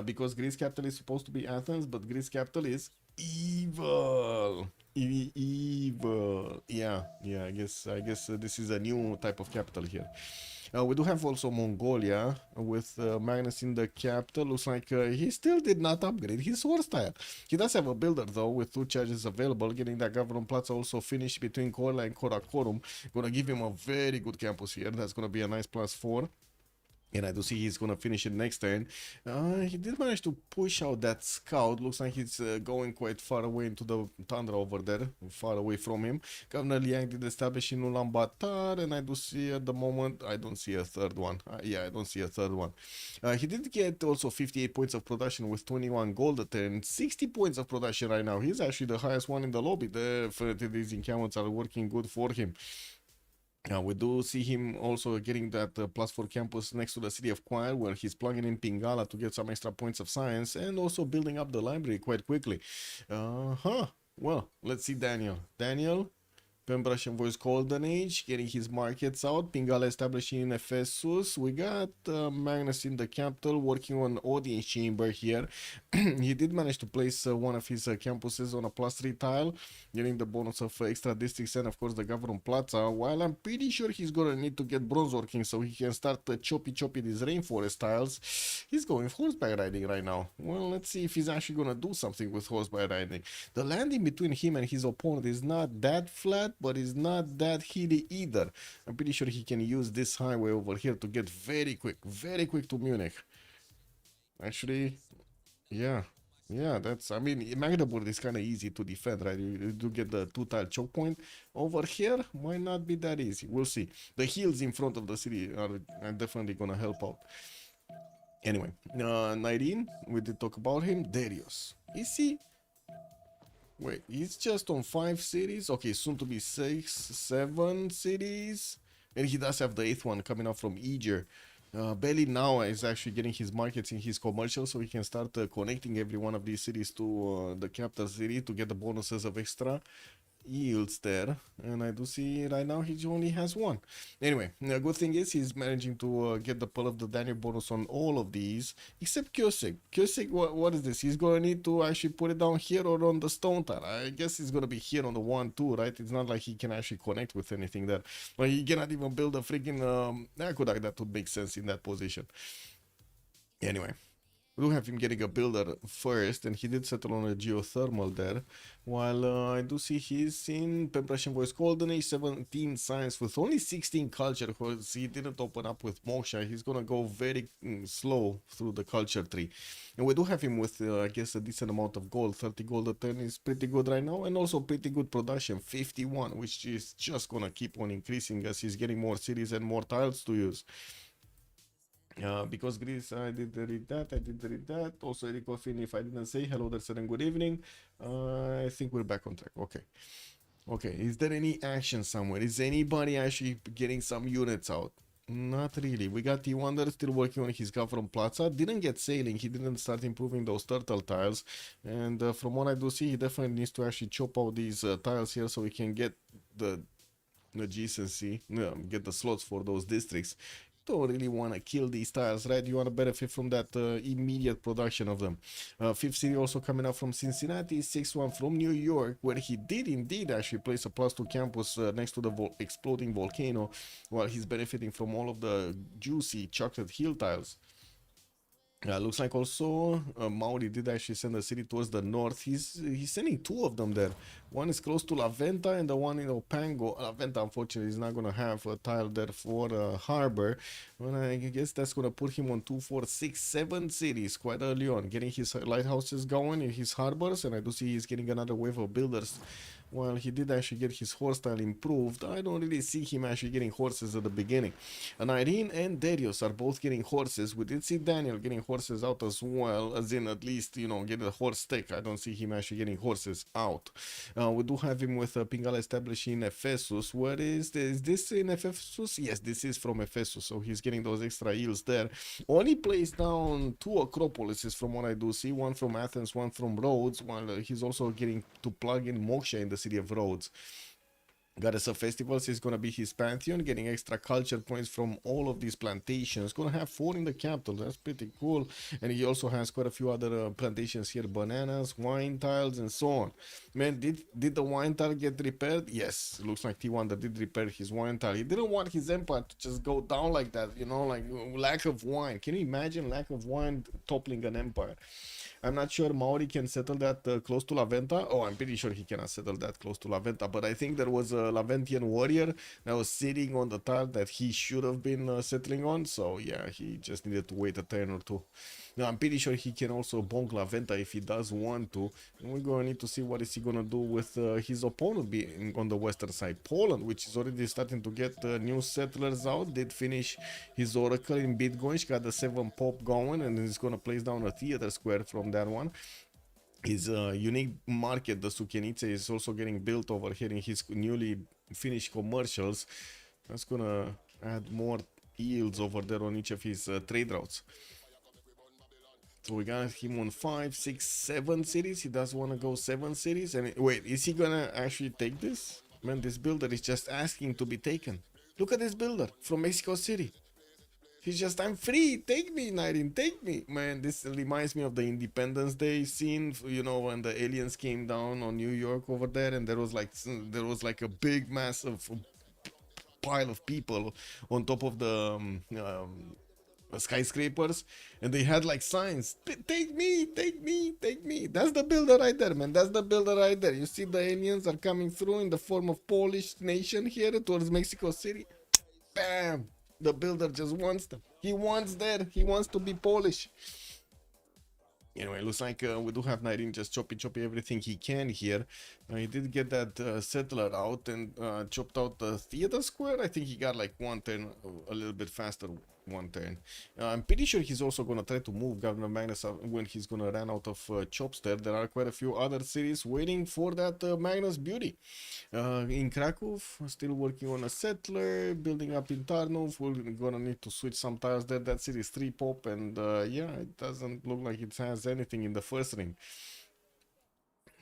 Because Greece capital is supposed to be Athens, but Greece capital is evil. Evil. Yeah. I guess this is a new type of capital here. We do have also Mongolia with Magnus in the capital. Looks like he still did not upgrade his war style. He does have a builder though with 2 charges available, getting that Gavron Plaza also finished between Korla and Karakorum. Gonna give him a very good campus here. That's gonna be a nice +4. And I do see he's gonna finish it next turn. He did manage to push out that scout. Looks like he's going quite far away into the tundra over there, far away from him. Governor Liang did establish in Ulaanbaatar, and I do see at the moment, I don't see a third one. I don't see a third one. He did get also 58 points of production with 21 gold at turn, 60 points of production right now. He's actually the highest one in the lobby. Definitely these encampments are working good for him. We do see him also getting that +4 campus next to the city of Choir, where he's plugging in Pingala to get some extra points of science, and also building up the library quite quickly. Well, let's see Daniel, Pembrasian Voice Golden Age, getting his markets out. Pingala establishing in Ephesus. We got Magnus in the capital, working on audience chamber here. He did manage to place one of his campuses on a +3 tile, getting the bonus of extra districts and of course the Gavron Plaza, while I'm pretty sure he's gonna need to get bronze working so he can start choppy these rainforest tiles. He's going horseback riding right now. Well, let's see if he's actually gonna do something with horseback riding. The landing between him and his opponent is not that flat, but it's not that hilly either. I'm pretty sure he can use this highway over here to get very quick to Munich. Actually, yeah, that's, I mean, Magdeburg is kind of easy to defend, right? You do get the 2-tile choke point. Over here, might not be that easy. We'll see. The hills in front of the city are definitely gonna help out. Anyway, 19, we did talk about him. Darius. Is he? Wait, he's just on 5 cities? Okay, soon to be 6, 7 cities. And he does have the 8th one coming up from Eger. Belly now is actually getting his markets in his commercial, so he can start connecting every one of these cities to the capital city to get the bonuses of extra yields there. And I do see right now he only has 1. Anyway, the good thing is he's managing to get the pull of the Daniel bonus on all of these except Kyosik. Kyosik, what is this? He's gonna need to actually put it down here or on the stone tile. I guess he's gonna be here on the 1-2, right? It's not like he can actually connect with anything there, but he cannot even build a freaking aqueduct. That would make sense in that position. Anyway, we do have him getting a builder first, and he did settle on a geothermal there. While I do see he's in Pembrasian Voice Golden Age, 17 science with only 16 culture, because he didn't open up with Moksha. He's gonna go very slow through the culture tree. And we do have him with, I guess, a decent amount of gold. 30 gold a turn is pretty good right now, and also pretty good production, 51, which is just gonna keep on increasing as he's getting more cities and more tiles to use. Because Greece, I did read that. Also, Eric Coffin, if I didn't say hello there, and good evening. I think we're back on track. Okay, is there any action somewhere? Is anybody actually getting some units out? Not really. We got T-Wonder still working on his Gavron Plaza. Didn't get sailing. He didn't start improving those turtle tiles. And from what I do see, he definitely needs to actually chop out these tiles here so we can get the GCC, get the slots for those districts. Don't really want to kill these tiles, right? You want to benefit from that immediate production of them. 5th city also coming up from Cincinnati, 6th one from New York, where he did indeed actually place a +2 campus next to the exploding volcano, while he's benefiting from all of the juicy chocolate hill tiles. Looks like also Maori did actually send a city towards the north. He's sending two of them there. One is close to La Venta and the one in Opango. La Venta, unfortunately, is not going to have a tile there for harbor. Well, I guess that's going to put him on 2, 4, 6, 7 cities quite early on, getting his lighthouses going in his harbors. And I do see he's getting another wave of builders. While he did actually get his horse style improved, I don't really see him actually getting horses at the beginning. And Irene and Darius are both getting horses. We did see Daniel getting horses out as well, as in at least, you know, get a horse stick. I don't see him actually getting horses out. We do have him with Pingala established in Ephesus. Where is this? Is this in Ephesus? Yes, this is from Ephesus, so he's getting those extra yields there. Only placed down 2 Acropolises from what I do see, one from Athens, one from Rhodes, while he's also getting to plug in Moksha in the city of Rhodes. Goddess of Festivals is going to be his pantheon, getting extra culture points from all of these plantations. Going to have 4 in the capital, that's pretty cool. And he also has quite a few other plantations here, bananas, wine tiles, and so on. Man, did the wine tile get repaired? Yes, looks like T1 did repair his wine tile. He didn't want his empire to just go down like that, you know, like lack of wine. Can you imagine lack of wine toppling an empire? I'm not sure Maori can settle that close to La Venta. Oh, I'm pretty sure he cannot settle that close to La Venta. But I think there was a Laventian warrior that was sitting on the tile that he should have been settling on. So yeah, he just needed to wait a turn or two. Now, I'm pretty sure he can also bonk La Venta if he does want to. And we're going to need to see what is he going to do with his opponent being on the western side. Poland, which is already starting to get new settlers out, did finish his oracle in Bitcoin. Got the 7 pop going, and he's going to place down a theater square from that one. His unique market, the Sukenice, is also getting built over here in his newly finished commercials. That's going to add more yields over there on each of his trade routes. So we got him on 5, 6, 7 cities. He does want to go 7 cities. And wait, is he gonna actually take this? Man, this builder is just asking to be taken. Look at this builder from Mexico City. He's just, I'm free, take me, Nighting, take me. Man, this reminds me of the Independence Day scene, you know, when the aliens came down on New York over there, and there was like a big massive pile of people on top of the skyscrapers, and they had like signs, take me, take me, take me. That's the builder right there, man. That's the builder right there. You see the aliens are coming through in the form of Polish nation here towards Mexico City. Bam, the builder just wants them. He wants that. He wants to be Polish. Anyway, looks like we do have Nairin just choppy everything he can here. He did get that settler out and chopped out the theater square. I think he got like 1 turn, a little bit faster 1 turn. I'm pretty sure he's also going to try to move Governor Magnus when he's going to run out of chops there. There are quite a few other cities waiting for that Magnus beauty. In Krakow, still working on a settler, building up in Tarnów. We're going to need to switch some tiles there. That city is 3 pop, and yeah, it doesn't look like it has anything in the first ring.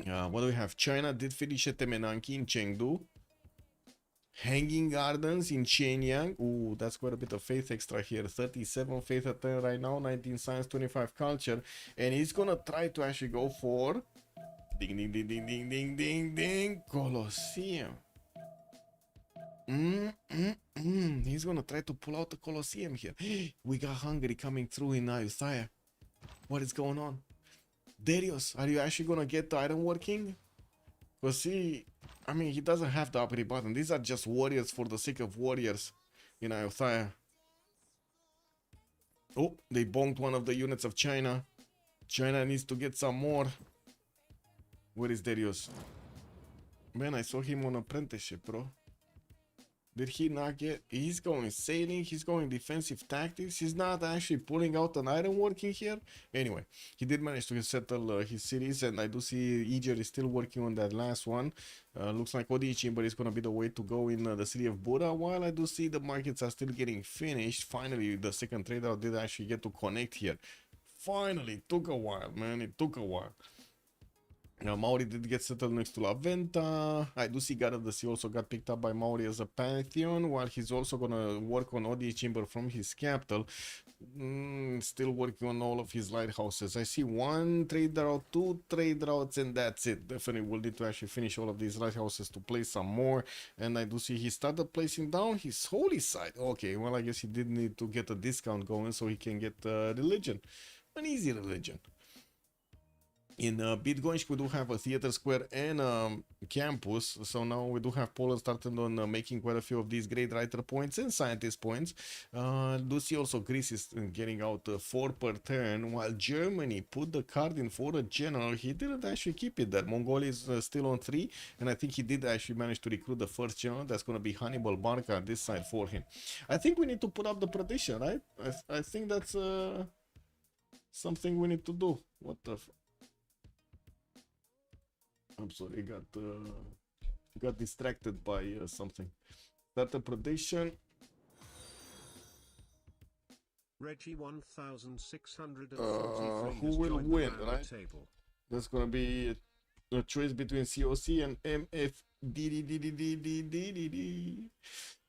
What do we have? China did finish at Temenanki in Chengdu. Hanging Gardens in Shenyang. Ooh, that's quite a bit of faith extra here. 37 faith at 10 right now, 19 science, 25 culture. And he's gonna try to actually go for ding ding ding ding ding ding ding ding Colosseum. He's gonna try to pull out the Colosseum here. We got Hungary coming through in Ayutthaya. What is going on? Darius, are you actually gonna get the iron working? Because see, I mean, he doesn't have the uppity button. These are just warriors for the sake of warriors in Ayutthaya. Oh, they bonked one of the units of China. China needs to get some more. Where is Darius? Man, I saw him on apprenticeship, bro. Did he not get... He's going sailing, he's going defensive tactics, he's not actually pulling out an iron working here. Anyway, he did manage to settle his cities, and I do see Eger is still working on that last one. Looks like Odi Chamber is going to be the way to go in the city of Buddha, while I do see the markets are still getting finished. Finally, the second trader did actually get to connect here. Finally, it took a while, man, it took a while. Now, Maori did get settled next to La Venta. I do see God of the Sea also got picked up by Maori as a pantheon, while he's also gonna work on Odi Chamber from his capital. Still working on all of his lighthouses. I see 1 trade route, 2 trade routes, and that's it. Definitely will need to actually finish all of these lighthouses to place some more. And I do see he started placing down his holy site. Okay, well, I guess he did need to get a discount going so he can get religion. an easy religion. In Bitcoin, we do have a theater square and campus, so now we do have Poland starting on making quite a few of these great writer points and scientist points. Do see also Greece is getting out 4 per turn, while Germany put the card in for a general. He didn't actually keep it there. Mongolia is still on 3, and I think he did actually manage to recruit the first general. That's going to be Hannibal Barca this side for him. I think we need to put up the prediction, right? I think that's something we need to do. What the I'm sorry, got distracted by something. That the prediction. Reggie 1643 who will win, right? Table. That's gonna be a choice between COC and MFDDDDDDD.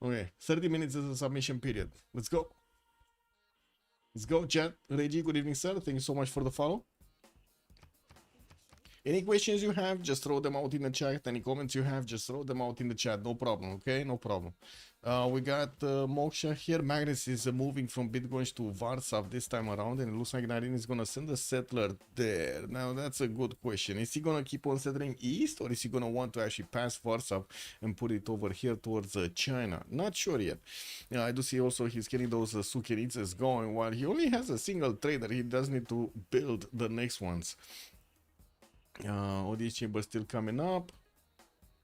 Okay, 30 minutes is the submission period. Let's go. Let's go, chat. Reggie, good evening, sir. Thank you so much for the follow. Any questions you have, just throw them out in the chat. Any comments you have, just throw them out in the chat. No problem, okay? No problem. We got Moksha here. Magnus is moving from Bitcoin to Warsaw this time around, and it looks like Narin is going to send a settler there. Now, that's a good question. Is he going to keep on settling east, or is he going to want to actually pass Warsaw and put it over here towards China? Not sure yet. I do see also he's getting those Sukeritsas going. While he only has a single trader, he does need to build the next ones. Audience chamber still coming up.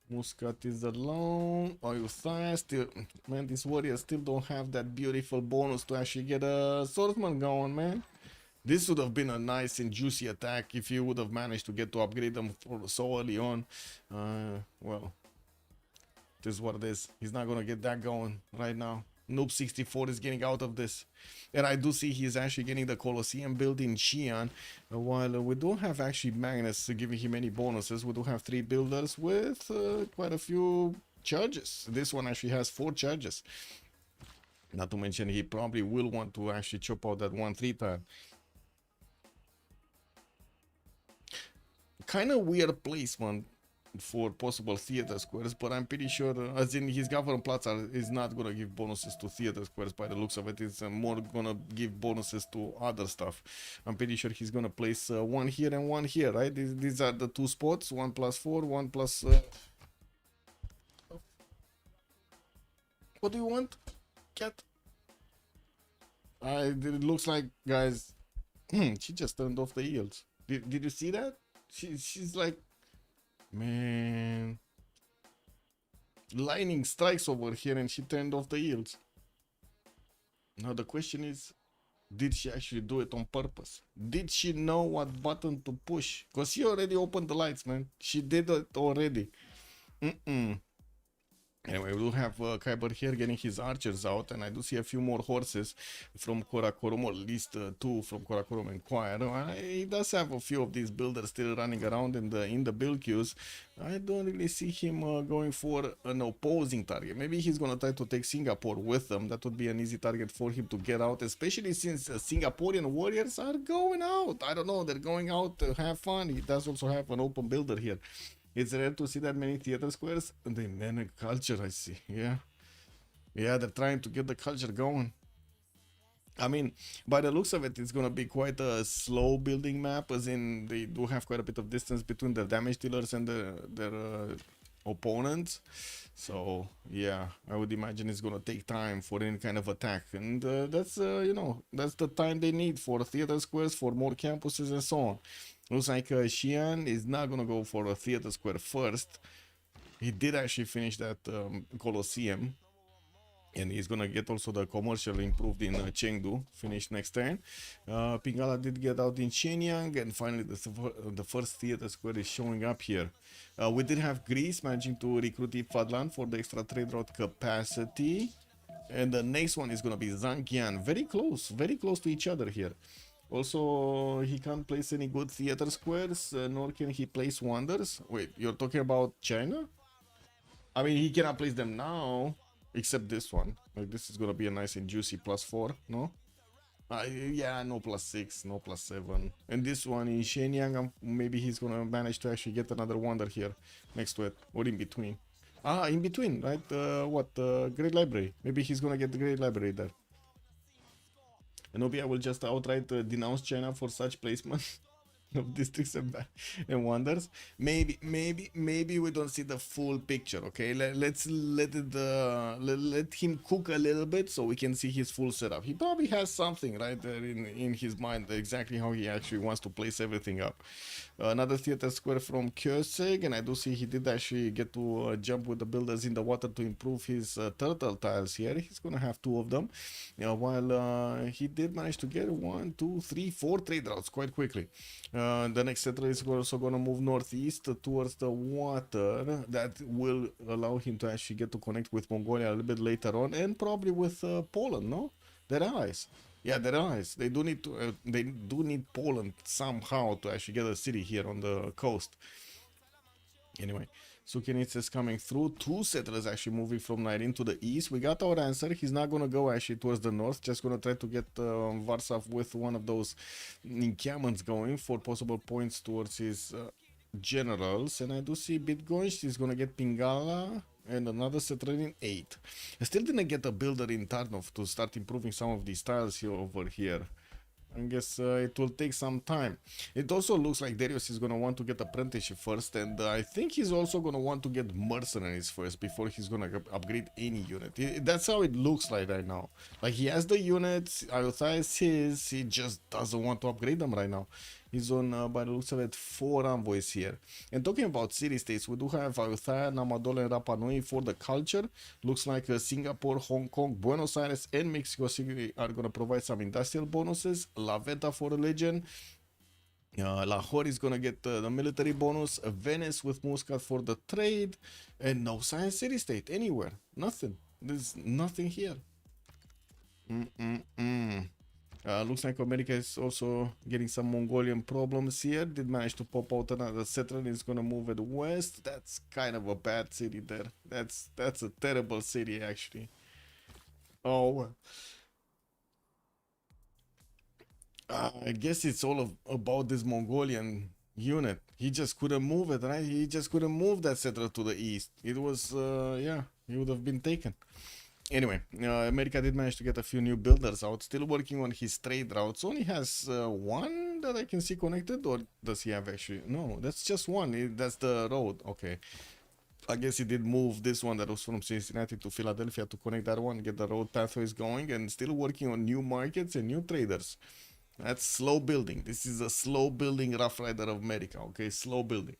Muscat is alone. Oyuthai still, man, these warriors still don't have that beautiful bonus to actually get a swordsman going, man. This would have been a nice and juicy attack if you would have managed to get to upgrade them so early on. Well, this is what it is. He's not gonna get that going right now. Noob64 is getting out of this. And I do see he's actually getting the Colosseum built in Xi'an. While we don't have actually Magnus giving him any bonuses, we do have 3 builders with quite a few charges. This one actually has 4 charges. Not to mention he probably will want to actually chop out that 1-3 tile. Kind of weird placement for possible theater squares, but I'm pretty sure, as in his government plots is not gonna give bonuses to theater squares by the looks of it. It's more gonna give bonuses to other stuff. I'm pretty sure he's gonna place 1 here and 1 here, right? These are the 2 spots, 1 + 4, 1 +. What do you want, cat? It looks like, guys, she just turned off the eels. Did you see that? She's like, man, lightning strikes over here and she turned off the eels. Now the question is, did she actually do it on purpose? Did she know what button to push? Because she already opened the lights, man. She did it already. Anyway, we do have Kyber here getting his archers out, and I do see a few more horses from Karakorum, or at least 2 from Karakorum and Choir. He does have a few of these builders still running around in the build queues. I don't really see him going for an opposing target. Maybe he's going to try to take Singapore with them. That would be an easy target for him to get out, especially since Singaporean warriors are going out. I don't know, they're going out to have fun. He does also have an open builder here. It's rare to see that many theater squares. And the men culture, I see. Yeah, they're trying to get the culture going. I mean, by the looks of it, it's gonna be quite a slow building map, as in they do have quite a bit of distance between the damage dealers and their opponents. So yeah, I would imagine it's gonna take time for any kind of attack, and that's that's the time they need for theater squares, for more campuses and so on. Looks like Xi'an is not gonna go for a theater square first. He did actually finish that Colosseum, and he's gonna get also the commercial improved in Chengdu, finished next turn. Pingala did get out in Shenyang, and finally the first theater square is showing up here. We did have Greece managing to recruit Ifadlan for the extra trade route capacity, and the next one is gonna be Zhangjian. Very close to each other here. Also, he can't place any good theater squares, nor can he place wonders. Wait, you're talking about China? I mean, he cannot place them now, except this one. Like, this is gonna be a nice and juicy +4, no? Yeah, no +6, no +7. And this one in Shenyang, maybe he's gonna manage to actually get another wonder here next to it, or in between. In between, right? Great Library. Maybe he's gonna get the Great Library there. Nubia will just outright denounce China for such placement of districts and wonders. Maybe we don't see the full picture. Okay, let's let it let him cook a little bit so we can see his full setup. He probably has something right there in his mind, exactly how he actually wants to place everything up. Another theater square from Kjöseg, and I do see he did actually get to jump with the builders in the water to improve his turtle tiles here. He's gonna have 2 of them, while he did manage to get 1, 2, 3, 4 trade routes quite quickly. The next settler is also going to move northeast towards the water. That will allow him to actually get to connect with Mongolia a little bit later on, and probably with Poland. No, they're allies. Yeah, they're allies. They do need to. They do need Poland somehow to actually get a city here on the coast. Anyway, Sukinitz is coming through. 2 settlers actually moving from Nairin to the east. We got our answer. He's not going to go actually towards the north. Just going to try to get Varsav with one of those encampments going for possible points towards his generals. And I do see Bitgoish. He's going to get Pingala and another settler in 8. I still didn't get a builder in Tarnov to start improving some of these tiles here over here. I guess it will take some time. It also looks like Darius is going to want to get apprenticeship first, and I think he's also going to want to get mercenaries first before he's going to upgrade any unit. That's how it looks like right now. Like, he has the units, Ayutthaya is his, he just doesn't want to upgrade them right now. He's on, by the looks of it, 4 envoys here. And talking about city-states, we do have Ayutthaya, Namadol, and Rapa Nui for the culture. Looks like Singapore, Hong Kong, Buenos Aires, and Mexico City are going to provide some industrial bonuses. La Veta for religion. Lahore is going to get the military bonus. Venice with Muscat for the trade. And no science city-state anywhere. Nothing. There's nothing here. Looks like America is also getting some Mongolian problems here. Did manage to pop out another settler and is gonna move it west. That's kind of a bad city there. That's a terrible city actually. Oh, I guess it's all about this Mongolian unit. He just couldn't move it, right? He just couldn't move that settler to the east. It was, yeah, he would have been taken. Anyway, America did manage to get a few new builders out. Still working on his trade routes. Only has 1 that I can see connected, or does he have actually? No, that's just 1. That's the road. Okay. I guess he did move this one that was from Cincinnati to Philadelphia to connect that one, get the road pathways going, and still working on new markets and new traders. That's slow building. This is a slow building Rough Rider of America. Okay, slow building.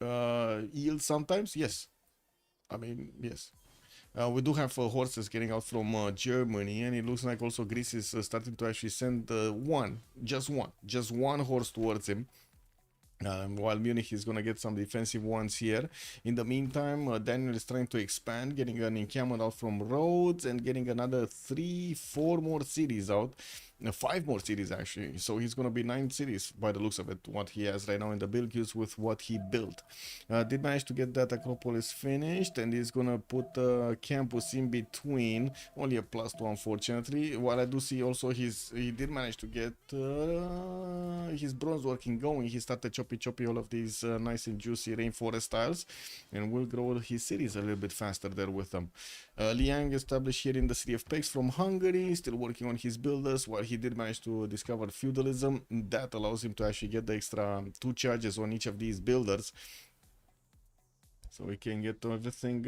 Yield sometimes? Yes. I mean, yes. We do have horses getting out from Germany, and it looks like also Greece is starting to actually send just one horse towards him. While Munich is going to get some defensive ones here. In the meantime, Daniel is trying to expand, getting an encampment out from Rhodes and getting another 3, 4 more cities out. 5 more cities actually. So he's going to be 9 cities by the looks of it, what he has right now in the build queues with what he built. Did manage to get that Acropolis finished, and he's going to put the campus in between. Only a +2 unfortunately. While I do see also he did manage to get his bronze working going. He started choppy all of these nice and juicy rainforest tiles, and will grow his cities a little bit faster there with them. Liang established here in the city of Pex from Hungary, still working on his builders, while he did manage to discover feudalism. That allows him to actually get the extra 2 charges on each of these builders, so we can get to everything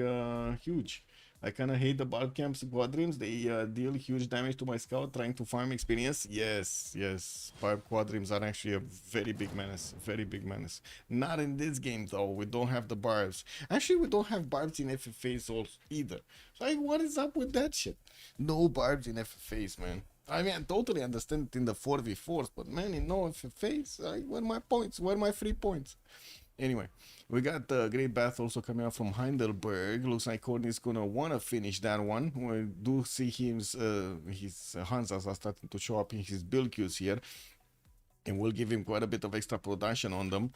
huge. I kind of hate the barb camps quadrims. They deal huge damage to my scout trying to farm experience. Yes, barb quadrims are actually a very big menace. Not in this game though. We don't have the barbs. Actually, we don't have barbs in FFAs also either. Like, what is up with that shit? No barbs in FFAs, man. I mean, I totally understand it in the 4v4s, but man, in no FFAs, like, where are my points? Where are my 3 points? Anyway, we got the Great Bath also coming out from Heidelberg. Looks like Courtney is gonna wanna finish that one. We do see his Hansas are starting to show up in his build queues here, and we'll give him quite a bit of extra production on them.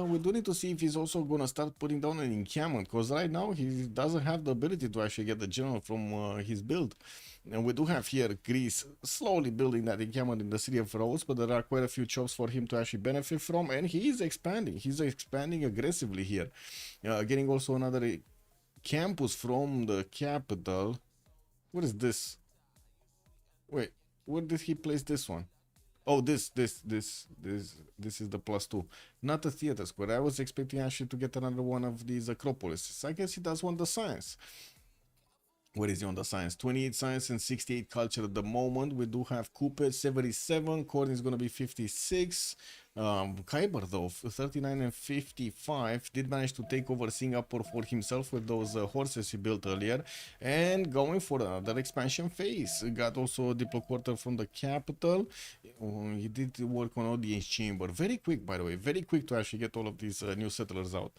We do need to see if he's also gonna start putting down an encampment, because right now he doesn't have the ability to actually get the general from his build. And we do have here Greece slowly building that encampment in the city of Rhodes, but there are quite a few jobs for him to actually benefit from, and he is expanding. He's expanding aggressively here, getting also another campus from the capital. What is this? Wait, Where did he place this one? Oh, this is the +2. Not a theater square. I was expecting actually to get another one of these Acropolises. I guess he does want the science. What is he on the science? 28 science and 68 culture at the moment. We do have Cooper 77. Corn is going to be 56. Kyber though 39 and 55 did manage to take over Singapore for himself with those horses he built earlier, and going for another expansion phase. Got also a diplo quarter from the capital. He did work on audience chamber. Very quick, by the way, very quick to actually get all of these new settlers out.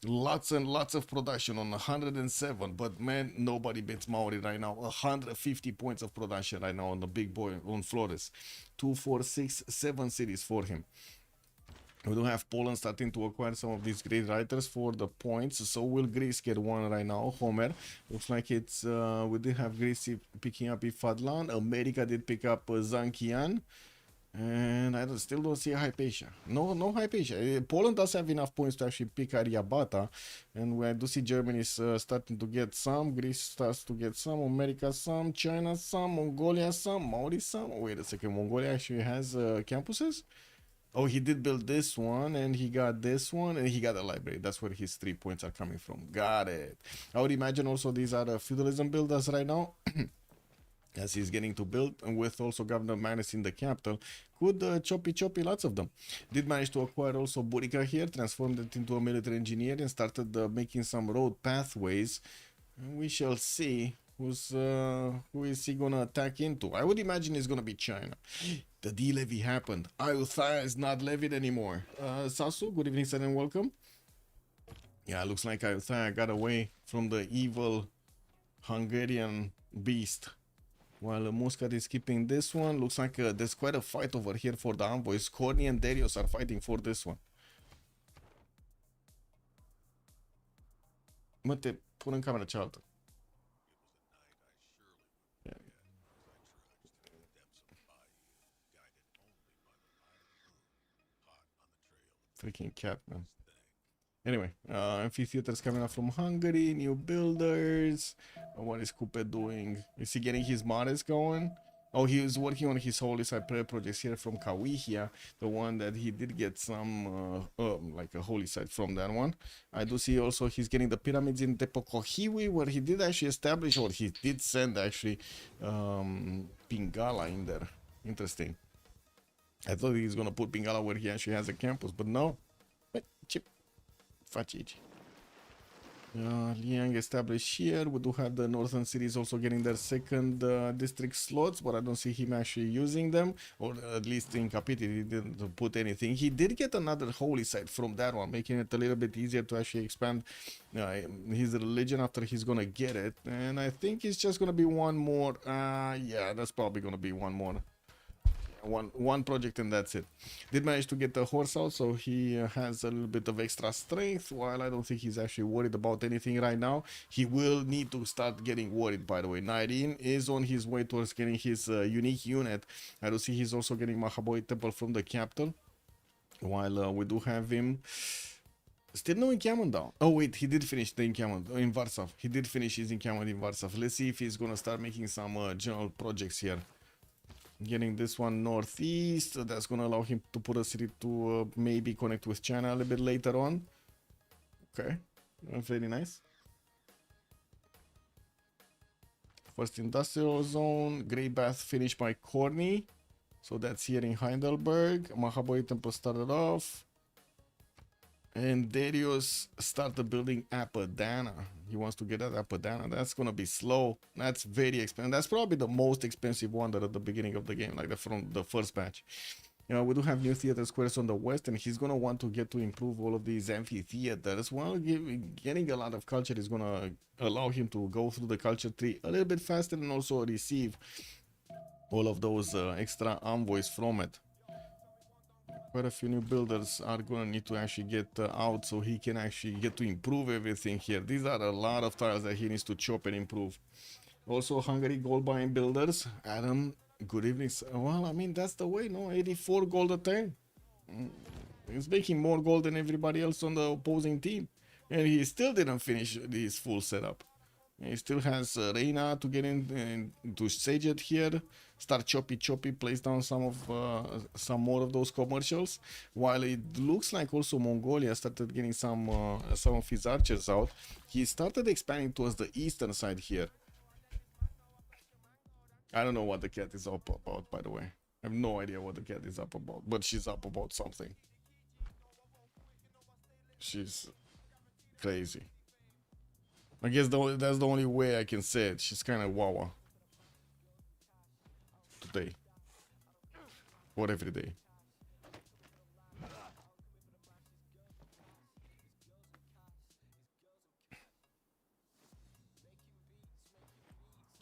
Lots and lots of production on 107, but man, nobody beats Maori right now. 150 points of production right now on the big boy on Flores. 2, 4, 6, 7 cities for him. We do have Poland starting to acquire some of these great writers for the points. So will Greece get one right now? Homer. Looks like it's we did have Greece picking up Ifadlan. America did pick up Zankian. And I still don't see Hypatia. No Hypatia. Poland does have enough points to actually pick Ariabata. And I do see Germany is starting to get some. Greece starts to get some. America some. China some. Mongolia some. Maori some. Wait a second. Mongolia actually has campuses? Oh, he did build this one, and he got this one, and he got a library. That's where his 3 points are coming from. Got it. I would imagine also these are feudalism builders right now. As he's getting to build, and with also Governor Manus in the capital. Good choppy, lots of them. Did manage to acquire also Burica here, transformed it into a military engineer, and started making some road pathways. And we shall see who is he gonna attack into. I would imagine it's gonna be China. The D-levy happened. Ayutthaya is not levied anymore. Sasu, good evening, sir, and welcome. Yeah, looks like Ayutthaya got away from the evil Hungarian beast. While Muscat is keeping this one. Looks like there's quite a fight over here for the envoys. Corny and Darius are fighting for this one. Mă, te pun în camera cealaltă. Freaking cat, man. Anyway, amphitheaters coming up from Hungary, new builders. What is Coupe doing? Is he getting his models going? Oh, he is working on his holy site prayer projects here from Kawihia, the one that he did get some, like a holy site from that one. I do see also he's getting the pyramids in Tepokohiwi, where he did actually establish, or he did send actually Pingala in there. Interesting. I thought he was going to put Pingala where he actually has a campus, but no. Chip. Facci. Liang established here. We do have the northern cities also getting their second district slots, but I don't see him actually using them, or at least in Capiti he didn't put anything. He did get another holy site from that one, making it a little bit easier to actually expand his religion after he's gonna get it. And I think it's just gonna be one more. Yeah, that's probably gonna be one more. One project and that's it. Did manage to get the horse out, so he has a little bit of extra strength. While I don't think he's actually worried about anything right now, he will need to start getting worried, by the way. Nairin is on his way towards getting his unique unit. I do see he's also getting Mahaboi Temple from the capital, while we do have him still no encampment down. Oh wait, he did finish the encampment in Warsaw. He did finish his encampment in Warsaw. Let's see if he's gonna start making some general projects here. Getting this one northeast, that's gonna allow him to put a city to maybe connect with China a little bit later on. Okay, very nice. First industrial zone, Grey Bath finished by Corny, so that's here in Heidelberg. Mahaboi Temple started off, and Darius started building Apadana. He wants to get at Apadana. That's gonna be slow. That's very expensive. That's probably the most expensive one that at the beginning of the game, like from the first batch. You know, we do have new theater squares on the west, and he's gonna want to get to improve all of these amphitheaters. While getting a lot of culture is gonna allow him to go through the culture tree a little bit faster and also receive all of those extra envoys from it. Quite a few new builders are gonna need to actually get out, so he can actually get to improve everything here. These are a lot of tiles that he needs to chop and improve. Also, Hungary gold buying builders. Adam, good evening. Well, I mean, that's the way, no? 84 gold a turn. He's making more gold than everybody else on the opposing team, and he still didn't finish his full setup. He still has Reina to get in to stage it here. Start choppy, place down some more of those commercials. While it looks like also Mongolia started getting some of his archers out. He started expanding towards the eastern side here. I don't know what the cat is up about, by the way. I have no idea what the cat is up about, but she's up about something. She's crazy. I guess that's the only way I can say it. She's kind of wawa today or every day.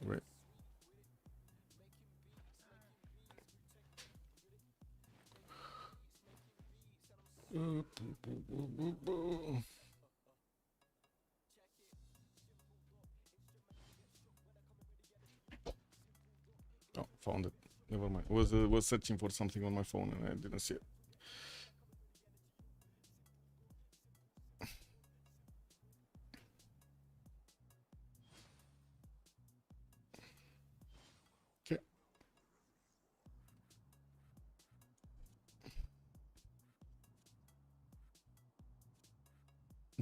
Right. Oh, found it. Never mind. Was searching for something on my phone and I didn't see it. Okay.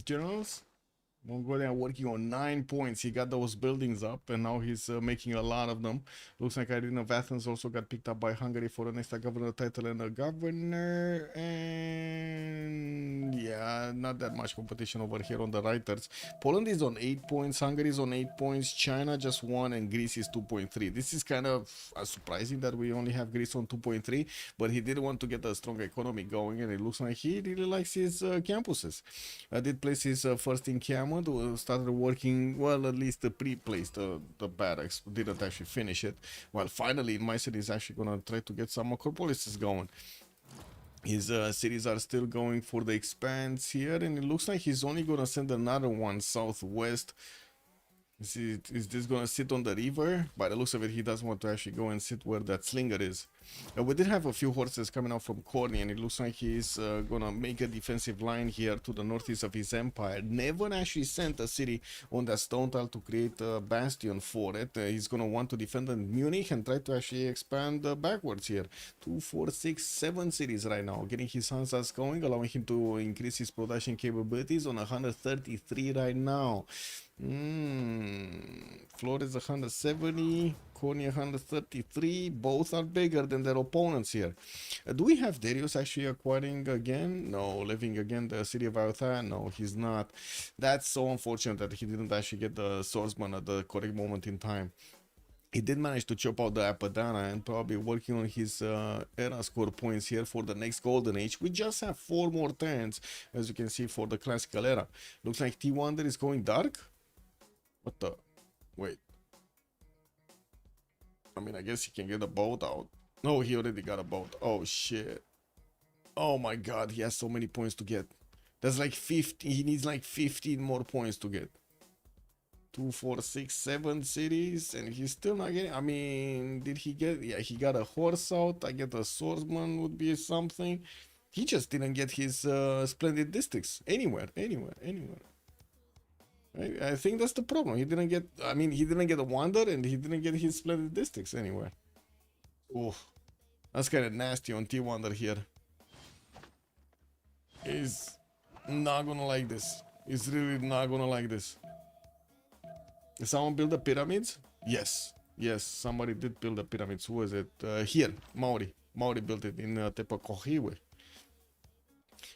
Generals? Mongolia working on 9 points. He got those buildings up and now he's making a lot of them. Looks like Irene of Athens also got picked up by Hungary for an extra governor title and a governor. And yeah, not that much competition over here on the writers. Poland is on 8 points. Hungary is on 8 points. China just 1 and Greece is 2.3. This is kind of surprising that we only have Greece on 2.3, but he did want to get a strong economy going and it looks like he really likes his campuses. Did place his first encampment. Started working, well, at least pre-placed the barracks, didn't actually finish it. Well, finally in my city is actually gonna try to get some acropolises going. His cities are still going for the expanse here, and it looks like he's only gonna send another one southwest. Is this gonna sit on the river? By the looks of it, he does want to actually go and sit where that slinger is. We did have a few horses coming out from Corny, and it looks like he's gonna make a defensive line here to the northeast of his empire. Never actually sent a city on that stone tile to create a bastion for it. He's gonna want to defend in Munich and try to actually expand backwards here. 2, 4, 6, 7 cities right now, getting his Hansas going, allowing him to increase his production capabilities on 133 right now. Flores 170, Konya 133. Both are bigger than their opponents here. Do we have Darius actually acquiring again? No. Living again the city of Iotha? No, he's not. That's so unfortunate that he didn't actually get the swordsman at the correct moment in time. He did manage to chop out the Apadana and probably working on his era score points here for the next golden age. We just have 4 more turns, as you can see, for the classical era. Looks like T-Wonder is going dark. What the? Wait. I mean, I guess he can get a boat out. No, he already got a boat. Oh, shit. Oh, my God. He has so many points to get. That's like 50. He needs like 15 more points to get. 2, 4, 6, 7 cities. And he's still not getting... I mean, did he get... Yeah, he got a horse out. I get a swordsman would be something. He just didn't get his splendid districts. Anywhere. I think that's the problem. He didn't get... I mean, he didn't get a wonder and he didn't get his splendid districts anywhere. Oof. That's kind of nasty on T-Wonder here. He's not gonna like this. He's really not gonna like this. Did someone build the pyramids? Yes. Yes, somebody did build the pyramids. Who was it? Here, Maori. Maori built it in Tepakohiwe.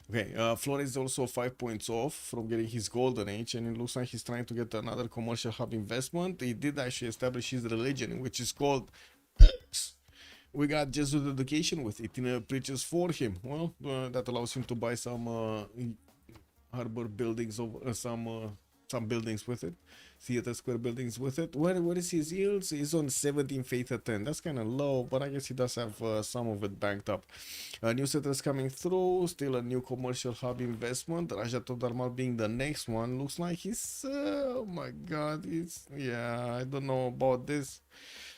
Okay, Flores is also 5 points off from getting his golden age, and it looks like he's trying to get another commercial hub investment. He did actually establish his religion, which is called X. We got Jesuit education with it in preaches for him. Well, that allows him to buy some harbor buildings over some buildings with it, theater square buildings with it. What is his yields? He's on 17 faith at 10. That's kind of low, but I guess he does have some of it banked up. New settlers coming through. Still a new commercial hub investment. Rajat Darmal being the next one. Looks like he's oh my god, yeah, I don't know about this.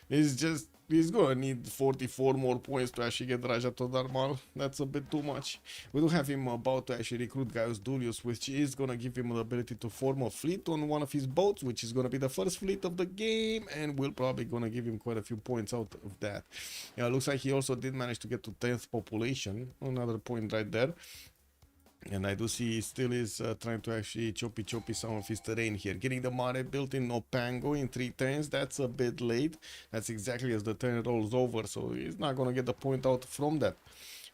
It's just He's gonna need 44 more points to actually get Raja Todarmal. That's a bit too much. We do have him about to actually recruit Gaius Dulius, which is gonna give him the ability to form a fleet on one of his boats, which is gonna be the first fleet of the game, and we're probably gonna give him quite a few points out of that. Yeah, looks like he also did manage to get to 10th population. Another point right there. And I do see he still is trying to actually choppy some of his terrain here. Getting the Mare built in Opango in 3 turns, that's a bit late. That's exactly as the turn rolls over, so he's not going to get the point out from that.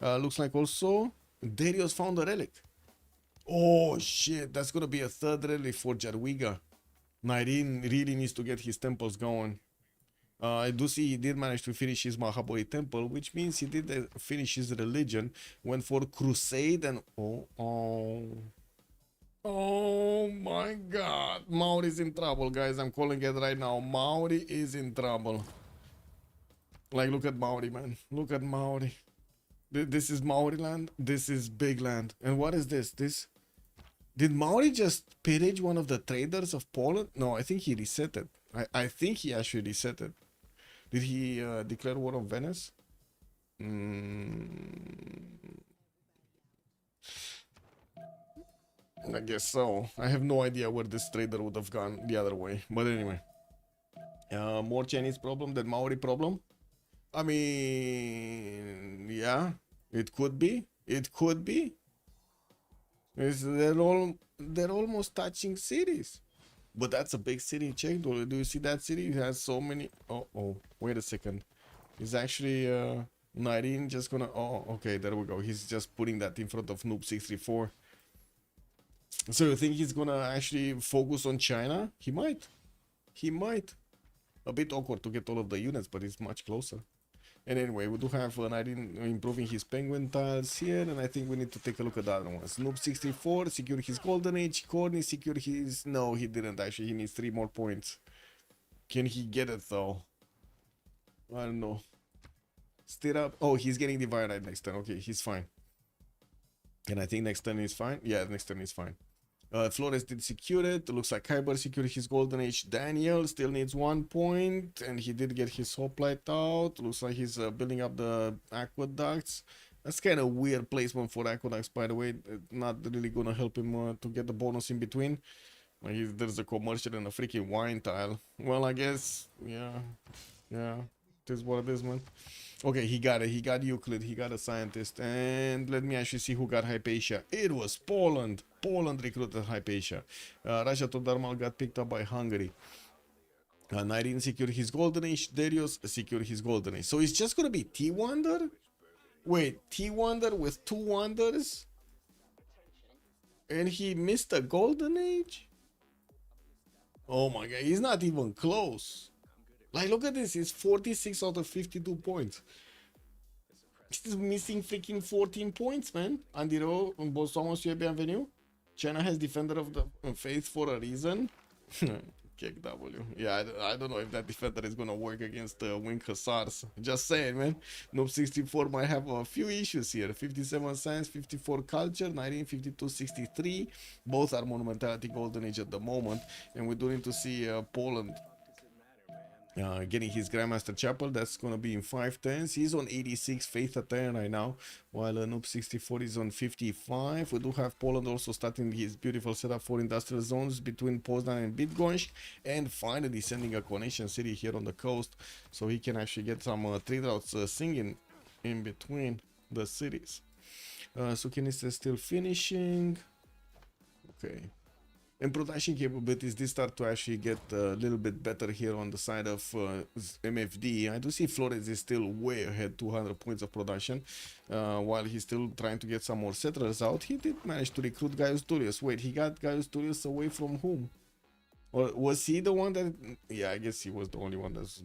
Looks like also Darius found a relic. Oh shit, that's going to be a 3rd relic for Jarwiga. Nairin really needs to get his temples going. I do see he did manage to finish his Mahabori temple, which means he did finish his religion, went for crusade, and oh my god, Maori's in trouble, guys. I'm calling it right now. Maori is in trouble. Like, look at Maori, man. Look at Maori. This is Maori land. This is big land. And what is this? Did Maori just pillage one of the traders of Poland? No, I think he reset it. I think he actually reset it. Did he declare war on Venice? I guess so. I have no idea where this trader would have gone the other way. But anyway. More Chinese problem than Maori problem? I mean, yeah, it could be. It could be. They're almost touching cities. But that's a big city. Check. Do you see that city? It has so many. Oh, wait a second. He's actually 19 just gonna. Oh, okay, there we go. He's just putting that in front of Noob 634. So you think he's gonna actually focus on China? He might. He might. A bit awkward to get all of the units, but it's much closer. And anyway, we do have Nairin improving his penguin tiles here, and I think we need to take a look at the other ones. Noob 64 secured his golden age. Corny secured his. No, he didn't actually. He needs 3 more points. Can he get it though? I don't know. Stir up. Oh, he's getting Divine right next turn. Okay, he's fine. And I think next turn is fine. Yeah, next turn is fine. Flores did secure it. Looks like Kyber secured his golden age. Daniel still needs 1 point, and he did get his hoplite out. Looks like he's building up the aqueducts. That's kind of weird placement for aqueducts, by the way. Not really gonna help him to get the bonus in between. There's a commercial and a freaking wine tile. Well, I guess, yeah, it is what it is, man. Okay, he got it. He got Euclid. He got a scientist. And let me actually see who got Hypatia. It was Poland. Poland recruited Hypatia. Raja Todarmal got picked up by Hungary. Nairin secured his golden age. Darius secured his golden age. So it's just going to be T-Wonder? Wait, T-Wonder with 2 wonders? And he missed a golden age? Oh my god, he's not even close. Like, look at this, it's 46 out of 52 points. He's missing freaking 14 points, man. Andiro, bonsoir, monsieur, bienvenue. China has Defender of the Faith for a reason. Kick W. Yeah, I don't know if that defender is gonna work against Wing Hussars. Just saying, man. Noob 64 might have a few issues here. 57 science, 54 culture, 1952, 63. Both are monumentality golden age at the moment, and we do need to see Poland getting his Grandmaster Chapel. That's gonna be in 5 turns. He's on 86 faith at 10 right now, while Noob 64 is on 55. We do have Poland also starting his beautiful setup for industrial zones between Poznan and Bydgoszcz, and finally sending a connection city here on the coast, so he can actually get some trade routes singing in between the cities. Sukinist is still finishing. Okay. And production capabilities did start to actually get a little bit better here on the side of MFD. I do see Flores is still way ahead, 200 points of production, while he's still trying to get some more settlers out. He did manage to recruit Gaius Tullius. Wait, he got Gaius Tullius away from whom? Or was he the one that... Yeah, I guess he was the only one that's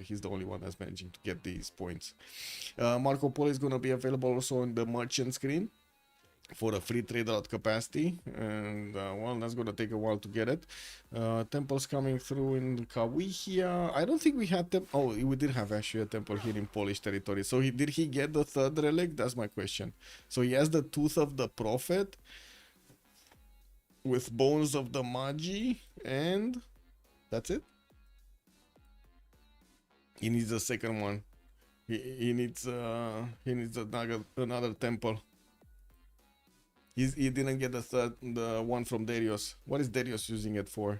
he's the only one that's managing to get these points. Marco Polo is going to be available also on the merchant screen for a free trade out capacity, and well, that's gonna take a while to get it. Temples coming through in Kawihia. I don't think we had them. Oh, we did have actually a temple here in Polish territory. So did he get the 3rd relic? That's my question. So he has the Tooth of the Prophet with Bones of the Magi, and that's it. He needs a second one. He needs another temple. He didn't get the one from Darius. What is Darius using it for?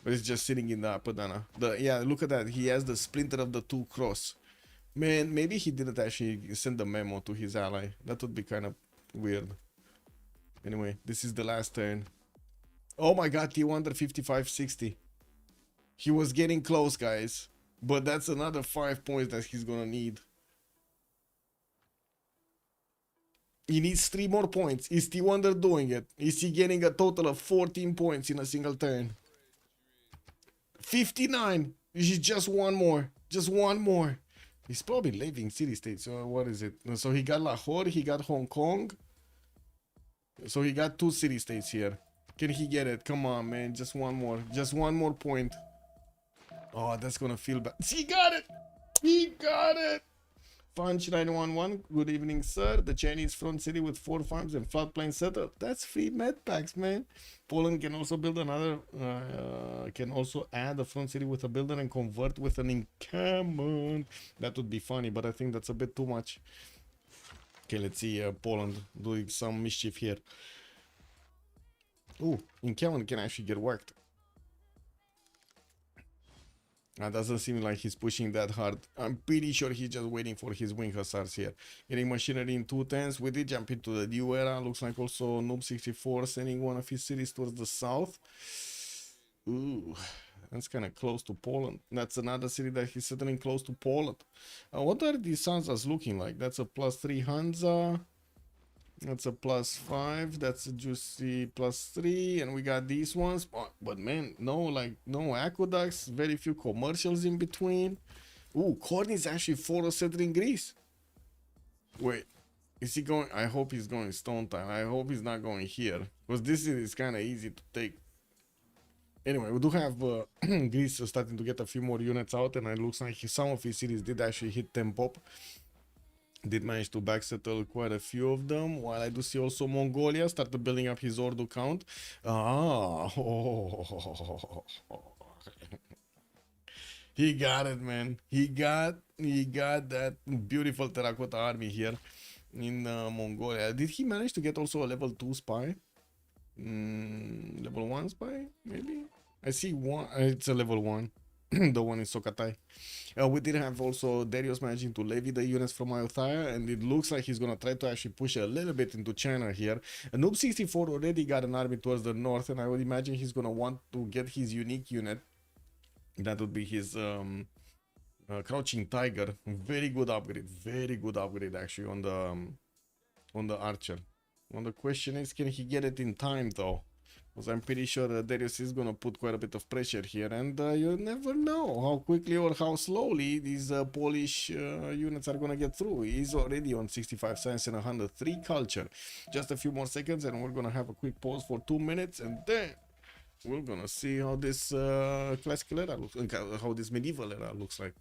But it's just sitting in the Apadana. Yeah, look at that. He has the splinter of the 2 cross. Man, maybe he didn't actually send the memo to his ally. That would be kind of weird. Anyway, this is the last turn. Oh my god, T1 55-60. He was getting close, guys. But that's another 5 points that he's gonna need. He needs 3 more points. Is T1 doing it? Is he getting a total of 14 points in a single turn? 59. He's just one more. Just one more. He's probably leaving city states. So what is it? So he got Lahore, he got Hong Kong. So he got 2 city states here. Can he get it? Come on, man. Just one more. Just one more point. Oh, that's gonna feel bad. He got it! He got it! Punch 911. Good evening, sir. The Chinese front city with 4 farms and floodplain setup. That's free med packs, man. Poland can also build another. Can also add a front city with a builder and convert with an encampment. That would be funny, but I think that's a bit too much. Okay, let's see. Poland doing some mischief here. Ooh, encampment can actually get worked. That doesn't seem like he's pushing that hard. I'm pretty sure he's just waiting for his wing hussars here. Getting machinery in 210s. We did jump into the new era. Looks like also Noob64 sending one of his cities towards the south. Ooh, that's kind of close to Poland. That's another city that he's settling close to Poland. What are these Hanzas looking like? That's a +3 Hansa. That's a +5. That's a juicy +3. And we got these ones. But man, no aqueducts. Very few commercials in between. Ooh, Korn is actually for settling Greece. Wait, is he going? I hope he's going Stone Time. I hope he's not going here. Because this is kind of easy to take. Anyway, we do have Greece starting to get a few more units out. And it looks like some of his cities did actually hit 10 pop. Did manage to backsettle quite a few of them, while I do see also Mongolia started building up his Ordu count. He got it, man. He got that beautiful terracotta army here in Mongolia. Did he manage to get also a level 2 spy? Level 1 spy, maybe? I see one. It's a level 1. The one in Sokatai. We did have also Darius managing to levy the units from Ayutthaya, and it looks like he's gonna try to actually push a little bit into China here. Noob64 already got an army towards the north, and I would imagine he's gonna want to get his unique unit. That would be his Crouching Tiger. Very good upgrade actually on the archer. Well, the question is, can he get it in time though? Because I'm pretty sure Darius is going to put quite a bit of pressure here, and you never know how quickly or how slowly these Polish units are going to get through. He's already on 65 science and 103 culture. Just a few more seconds and we're going to have a quick pause for 2 minutes, and then we're going to see how this classical era looks, how this medieval era looks like.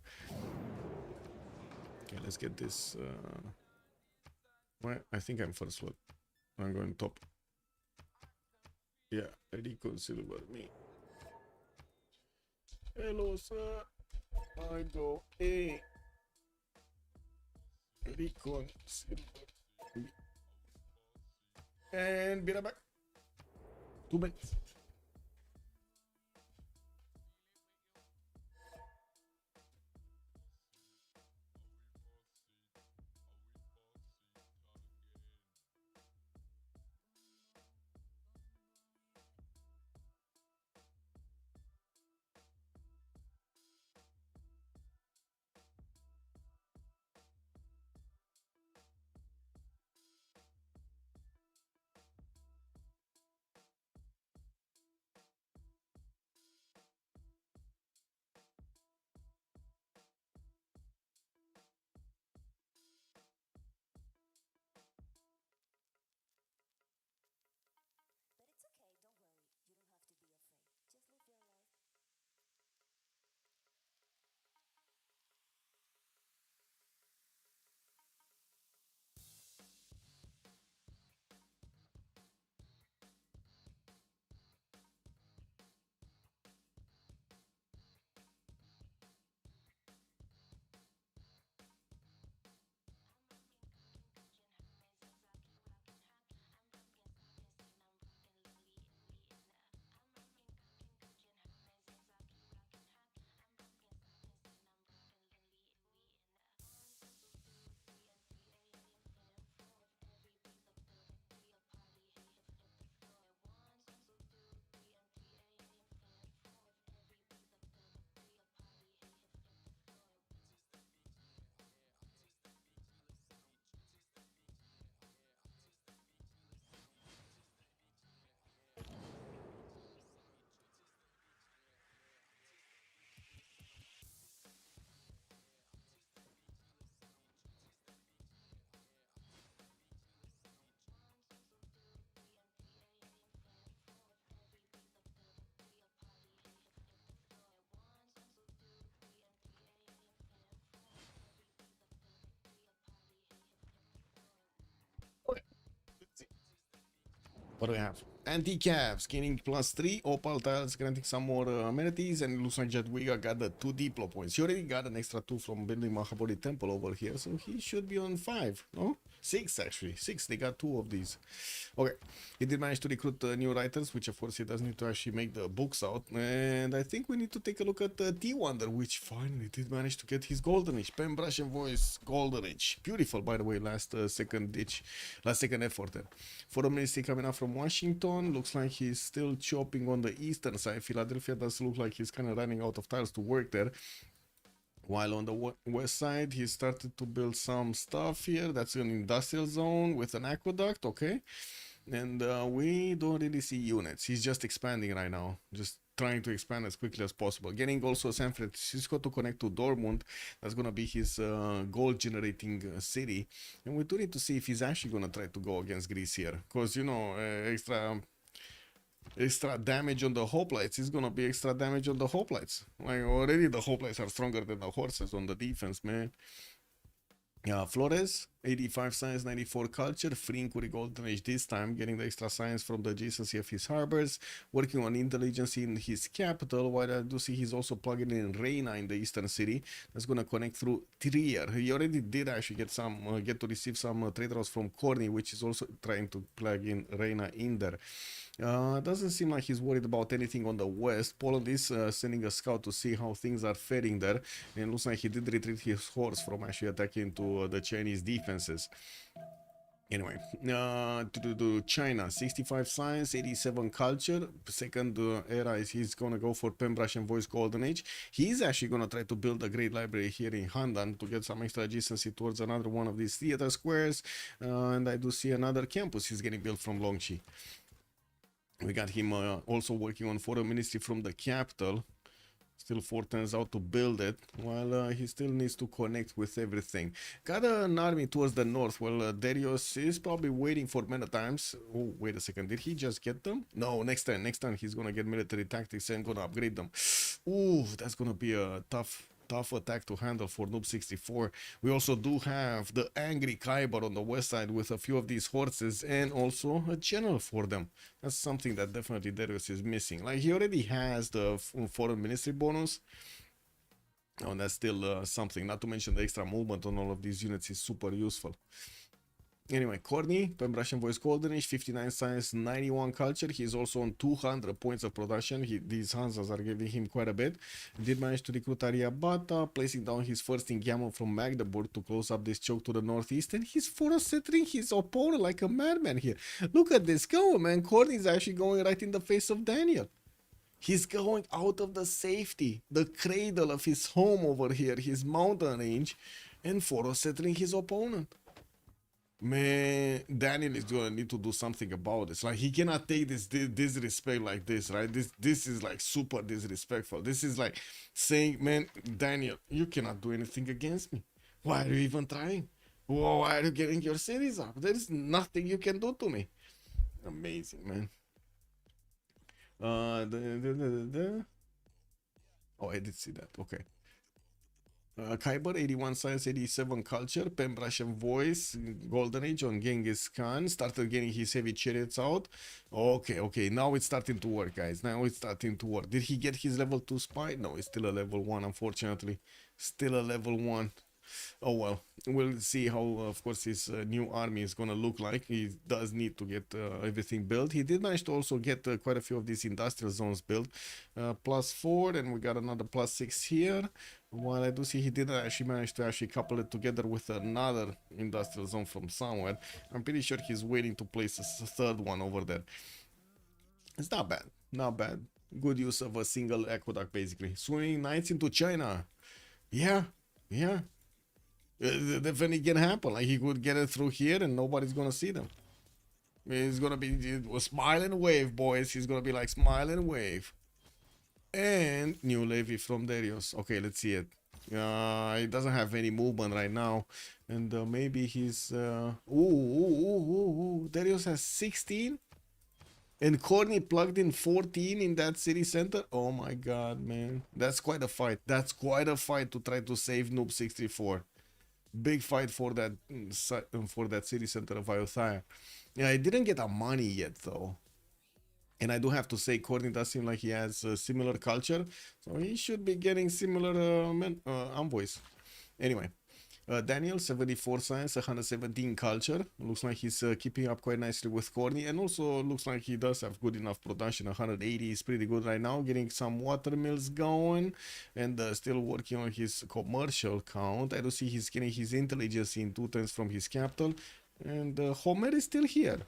Okay, let's get this. Well, I think I'm first slot. I'm going top. Yeah, reconsider me. Hello, sir. I go A. Reconsider me. And be right back. 2 minutes. What do we have? Anti-caps, gaining +3, opal tiles, granting some more amenities, and it looks like Jadwiga got the 2 Diplo points. He already got an extra 2 from building Mahabodhi Temple over here, so he should be on 5, no? 6 actually, 6, they got 2 of these. Okay, he did manage to recruit new writers, which of course he does need to actually make the books out, and I think we need to take a look at T-Wonder, which finally did manage to get his Golden Age, Pen, Brush and Voice, Golden Age. Beautiful, by the way, last second effort there. Foreign Ministry coming up from Washington, looks like he's still chopping on the eastern side. Philadelphia does look like he's kind of running out of tiles to work there. While on the west side, he started to build some stuff here. That's an industrial zone with an aqueduct, okay? And we don't really see units. He's just expanding right now. Just trying to expand as quickly as possible. Getting also San Francisco to connect to Dortmund. That's going to be his gold generating city. And we do need to see if he's actually going to try to go against Greece here. Because, you know, extra damage on the hoplites is gonna be extra damage on the hoplites. Like already the hoplites are stronger than the horses on the defense, man. Flores, 85 science, 94 culture, freeing Kuri Golden Age this time, getting the extra science from the adjacency of his harbors, working on intelligence in his capital, while I do see he's also plugging in Reina in the eastern city. That's gonna connect through Trier. He already did actually get to receive some trade routes from Corny, which is also trying to plug in Reina in there. Doesn't seem like he's worried about anything on the west. Poland is sending a scout to see how things are faring there, and it looks like he did retreat his horse from actually attacking to the Chinese defenses. Anyway, to China, 65 science, 87 culture. Second era is he's gonna go for Pen, Brush and Voice Golden Age. He's actually gonna try to build a great library here in Handan to get some extra adjacency towards another one of these theater squares. And I do see another campus is getting built from Longqi. We got him also working on Foreign Ministry from the capital. Still 4 turns out to build it, while he still needs to connect with everything. Got an army towards the north. Well, Darius is probably waiting for many times. Oh, wait a second. Did he just get them? No, next time he's gonna get military tactics and gonna upgrade them. Ooh, that's gonna be a tough attack to handle for Noob 64. We also do have the angry Khyber on the west side with a few of these horses and also a general for them. That's something that definitely Darius is missing. Like, he already has the foreign ministry bonus. Oh, that's still something. Not to mention the extra movement on all of these units is super useful. Anyway, Corny, Pen, Brush and Voice Golden Age, 59 science, 91 culture. He's also on 200 points of production. These Hansas are giving him quite a bit. Did manage to recruit Aryabhata, placing down his first in Gammon from Magdeburg to close up this choke to the northeast. And he's force-settling his opponent like a madman here. Look at this go, man. Corny is actually going right in the face of Daniel. He's going out of the safety, the cradle of his home over here, his mountain range, and force-settling his opponent. Man, Daniel is gonna need to do something about this. Like, he cannot take this disrespect like this, right? This is like super disrespectful. This is like saying, man, Daniel, you cannot do anything against me. Why are you even trying? Why are you getting your cities up? There is nothing you can do to me. Amazing, man. Oh, I did see that. Okay. Khyber, 81 science, 87 culture, Pen, Brush and Voice, Golden Age on Genghis Khan, started getting his heavy chariots out. Okay, now it's starting to work, guys. Now it's starting to work. Did he get his level 2 spy? No, it's still a level 1, unfortunately. Still a level 1. Oh well, we'll see how, of course, his new army is gonna look like. He does need to get everything built. He did manage to also get quite a few of these industrial zones built. +4, and we got another +6 here. While I do see he didn't actually manage to couple it together with another industrial zone from somewhere. I'm pretty sure he's waiting to place a third one over there. It's not bad, not bad. Good use of a single aqueduct, basically. Swinging knights into China. Yeah. Definitely can happen. Like, he could get it through here and nobody's gonna see them. It's gonna be a smile and wave, boys. He's gonna be like, smile and wave. And new levy from Darius. Okay, let's see it. He doesn't have any movement right now, and maybe he's Darius has 16 and Corny plugged in 14 in that city center. Oh my god, man, that's quite a fight. That's quite a fight to try to save Noob 64. Big fight for that for that city center of Ayutthaya. Yeah, I didn't get a money yet though. And I do have to say, Courtney does seem like he has a similar culture, so he should be getting similar envoys. Anyway, Daniel, 74 science, 117 culture. Looks like he's keeping up quite nicely with Courtney, and also looks like he does have good enough production. 180 is pretty good right now, getting some water mills going, and still working on his commercial count. I do see he's getting his intelligence in 2 turns from his capital, and Homer is still here.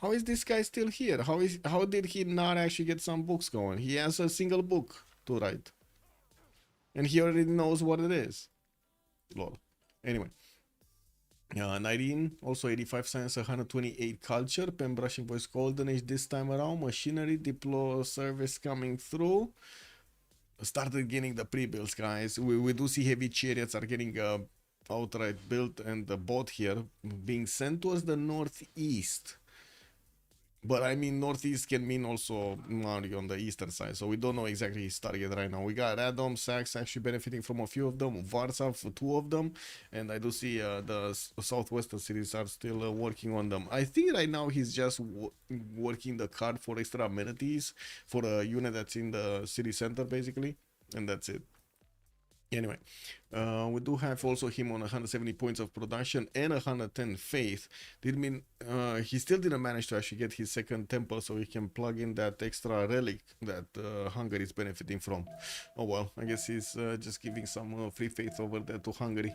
How is this guy still here? How did he not actually get some books going? He has a single book to write, and he already knows what it is. Lol. Anyway, 19, also 85 science, 128 culture. Pen brushing voice golden age this time around. Machinery deploy service coming through. Started getting the pre-builds, guys. We do see heavy chariots are getting outright built, and the boat here being sent towards the northeast. But I mean, northeast can mean also Mario on the eastern side, so we don't know exactly his target right now. We got Radom, Sax actually benefiting from a few of them, Warsaw, 2 of them, and I do see the southwestern cities are still working on them. I think right now he's just working the card for extra amenities for a unit that's in the city center, basically, and that's it. Anyway, we do have also him on 170 points of production and 110 faith. Did mean he still didn't manage to actually get his second temple, so he can plug in that extra relic that Hungary is benefiting from. Oh well, I guess he's just giving some free faith over there to Hungary.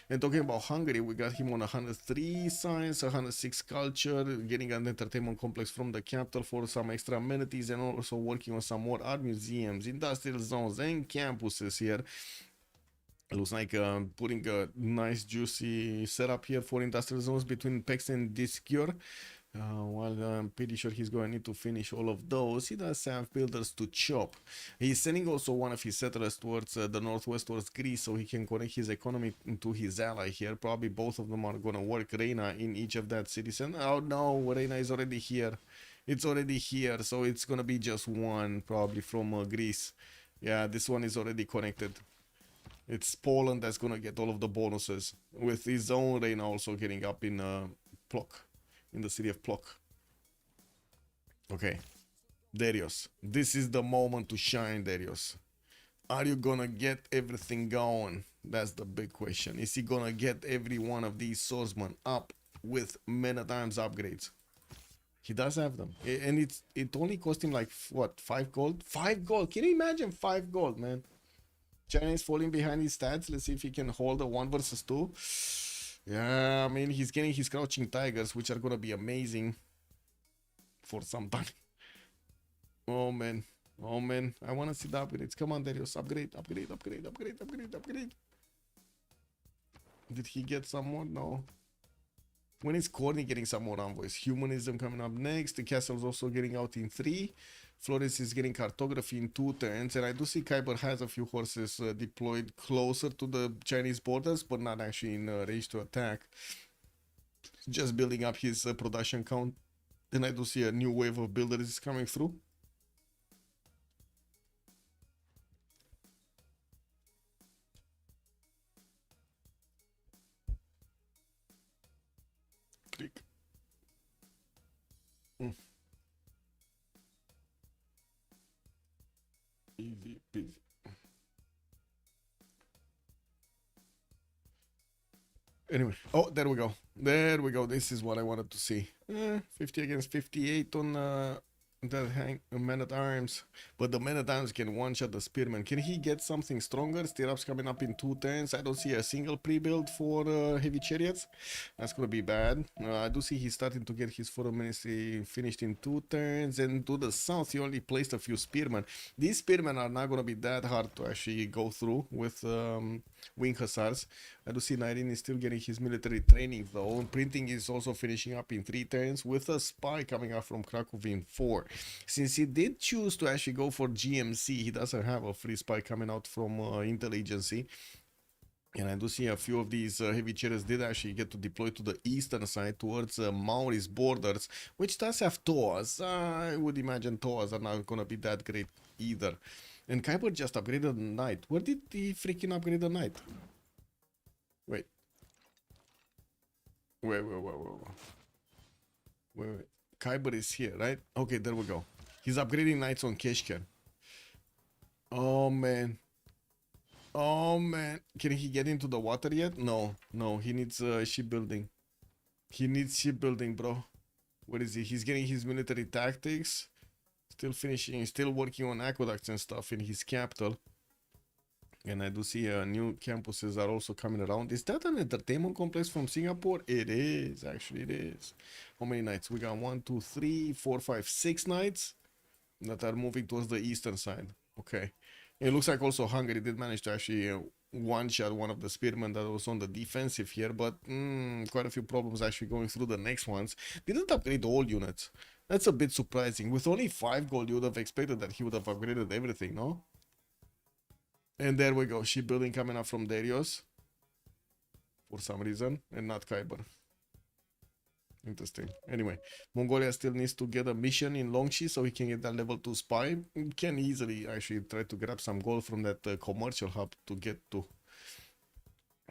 And talking about Hungary, we got him on 103 science, 106 culture, getting an entertainment complex from the capital for some extra amenities, and also working on some more art museums, industrial zones, and campuses here. Looks like putting a nice juicy setup here for industrial zones between Pex and Discure. While I'm pretty sure he's going to need to finish all of those, he does have builders to chop. He's sending also one of his settlers towards the northwest, towards Greece, so he can connect his economy to his ally here. Probably both of them are going to work Reina in each of that cities. And oh no, Reina is already here. It's already here, so it's going to be just one probably from Greece. Yeah, this one is already connected. It's Poland that's gonna get all of the bonuses, with his own Reina also getting up in Plock, in the city of Plock. Okay, Darius, this is the moment to shine, Darius. Are you gonna get everything going? That's the big question. Is he gonna get every one of these swordsmen up with men-at-arms upgrades? He does have them, and it only cost him like what, 5 gold? 5 gold. Can you imagine 5 gold, man? China is falling behind his stats. Let's see if he can hold a 1 versus 2. Yeah, I mean, he's getting his crouching tigers, which are gonna be amazing for some time. Oh man, oh man, I wanna see the upgrades. Come on, Darius, upgrade, upgrade, upgrade, upgrade, upgrade, upgrade. Did he get some more? No. When is Corny getting some more envoys? Humanism coming up next. The castle's also getting out in 3. Flores is getting cartography in 2 turns, and I do see Kyber has a few horses deployed closer to the Chinese borders, but not actually in range to attack. Just building up his production count, and I do see a new wave of builders coming through. Click. Easy peasy. Anyway, oh, there we go. There we go. This is what I wanted to see. 50 against 58 on that man-at-arms. But the man-at-arms can one-shot the spearman. Can he get something stronger? Stirrups coming up in 2 turns. I don't see a single pre-build for heavy chariots. That's going to be bad. I do see he's starting to get his foreign ministry finished in 2 turns. And to the south, he only placed a few spearmen. These spearmen are not going to be that hard to actually go through with wing hussars. I do see 19 is still getting his military training though. Printing is also finishing up in 3 turns with a spy coming up from Krakow in 4. Since he did choose to actually go for GMC, he doesn't have a free spy coming out from Intel Agency. And I do see a few of these heavy chariots did actually get to deploy to the eastern side towards Maori's borders, which does have TOAs. I would imagine TOAs are not going to be that great either. And Kuiper just upgraded the knight. Where did he freaking upgrade the knight? Wait. Wait. Kyber is here, right? Okay, there we go. He's upgrading knights on Keshkan. Oh man. Oh man. Can he get into the water yet? No. He needs shipbuilding. He needs shipbuilding, bro. What is he? He's getting his military tactics. Still working on aqueducts and stuff in his capital. And I do see new campuses are also coming around. Is that an entertainment complex from Singapore? It is, actually, it is. How many nights? We got 1, 2, 3, 4, 5, 6 nights that are moving towards the eastern side. Okay. It looks like also Hungary did manage to actually one-shot one of the spearmen that was on the defensive here, but quite a few problems actually going through the next ones. Didn't upgrade all units. That's a bit surprising. With only 5 gold, you would have expected that he would have upgraded everything, no? And there we go, shipbuilding coming up from Darius for some reason, and not Kyber. Interesting. Anyway, Mongolia still needs to get a mission in Longxi so he can get that level 2 spy. Can easily actually try to grab some gold from that commercial hub to get to.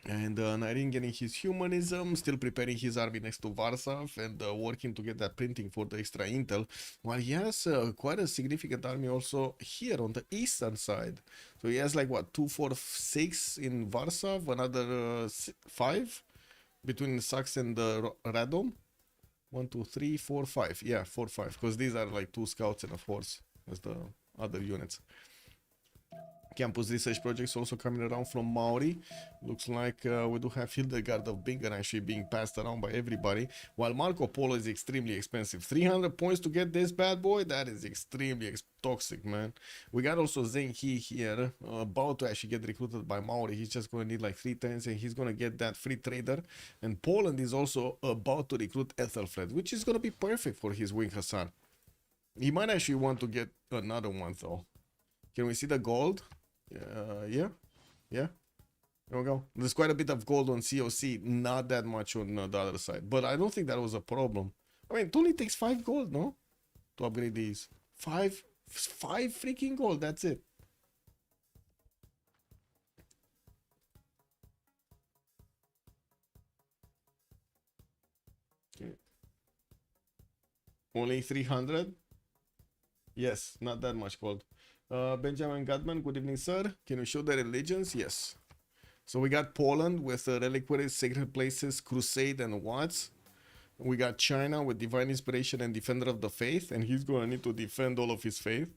And Nairin getting his humanism, still preparing his army next to Warsaw and working to get that printing for the extra intel. While he has quite a significant army also here on the eastern side. So he has like what, 2, 4, 6 in Warsaw, another 5 between Sachs and Radom. 1, 2, 3, 4, 5. Yeah, 4, 5. Because these are like 2 scouts and a horse as the other units. Campus research projects also coming around from Maori. Looks like we do have Hildegard of Bingen actually being passed around by everybody. While Marco Polo is extremely expensive. 300 points to get this bad boy? That is extremely toxic, man. We got also Zheng He here, about to actually get recruited by Maori. He's just going to need like 3 turns and he's going to get that free trader. And Poland is also about to recruit Ethelfred, which is going to be perfect for his Wing Hassan. He might actually want to get another one though. Can we see the gold? Yeah. There we go. There's quite a bit of gold on COC, not that much on the other side. But I don't think that was a problem. I mean, it only takes 5 gold, no? To upgrade these. 5 freaking gold, that's it. Okay. Only 300? Yes, not that much gold. Benjamin Gutman, good evening, sir. Can you show the religions? Yes. So we got Poland with Reliquary, Sacred Places, Crusade, and Watts. We got China with Divine Inspiration and Defender of the Faith, and he's going to need to defend all of his faith.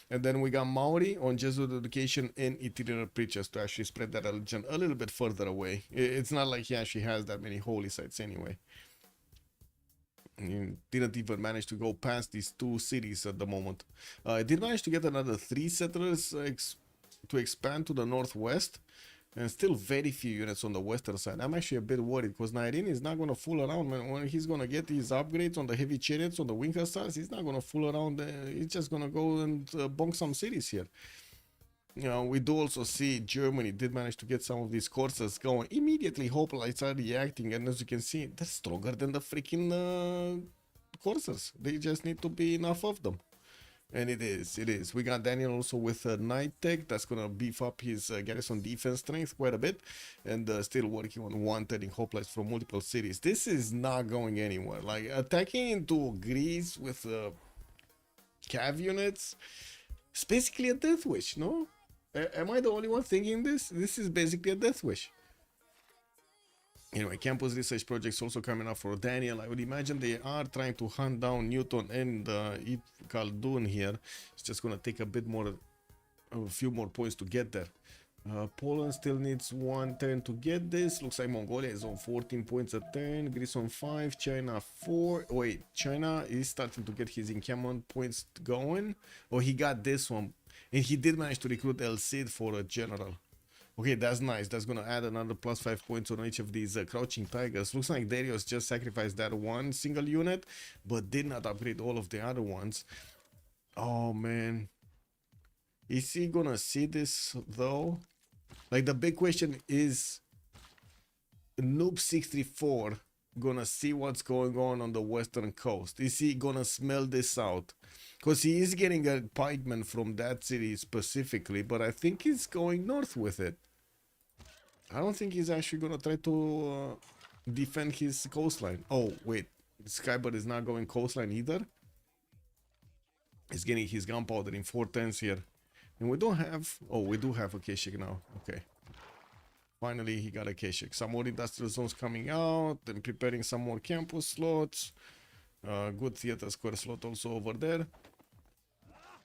And then we got Maori on Jesuit Education and Itinerant Preachers to actually spread that religion a little bit further away. It's not like he actually has that many holy sites anyway. He didn't even manage to go past these 2 cities at the moment. Did manage to get another 3 settlers to expand to the northwest, and still very few units on the western side. I'm actually a bit worried because Nairin is not going to fool around, man. When he's going to get these upgrades on the heavy chariots, on the Wing Hussars, he's not going to fool around. He's just going to go and bonk some cities here. You know, we do also see Germany did manage to get some of these courses going. Immediately, hoplites are reacting, and as you can see, they're stronger than the freaking coursers. They just need to be enough of them. And it is. We got Daniel also with Night Tech. That's going to beef up his garrison defense strength quite a bit. And still working on one-turning hoplites from multiple cities. This is not going anywhere. Like, attacking into Greece with cav units, it's basically a death wish, no? Am I the only one thinking this? This is basically a death wish. Anyway, campus research projects also coming up for Daniel. I would imagine they are trying to hunt down Newton and Khaldun here. It's just going to take a few more points to get there. Poland still needs 1 turn to get this. Looks like Mongolia is on 14 points a turn. Greece on 5. China 4. Wait, China is starting to get his encampment points going. Oh, he got this one. And he did manage to recruit El Cid for a general. Okay, that's nice. That's going to add another +5 points on each of these crouching tigers. Looks like Darius just sacrificed that one single unit, but did not upgrade all of the other ones. Oh, man. Is he going to see this, though? Like, the big question is, Noob64 going to see what's going on the western coast? Is he going to smell this out? Because he is getting a pikeman from that city specifically, but I think he's going north with it. I don't think he's actually going to try to defend his coastline. Oh, wait. Skybird is not going coastline either. He's getting his gunpowder in 4 turns here. And we don't have... Oh, we do have a Keshik now. Okay. Finally, he got a Keshik. Some more industrial zones coming out. And preparing some more campus slots. Good theater square slot also over there.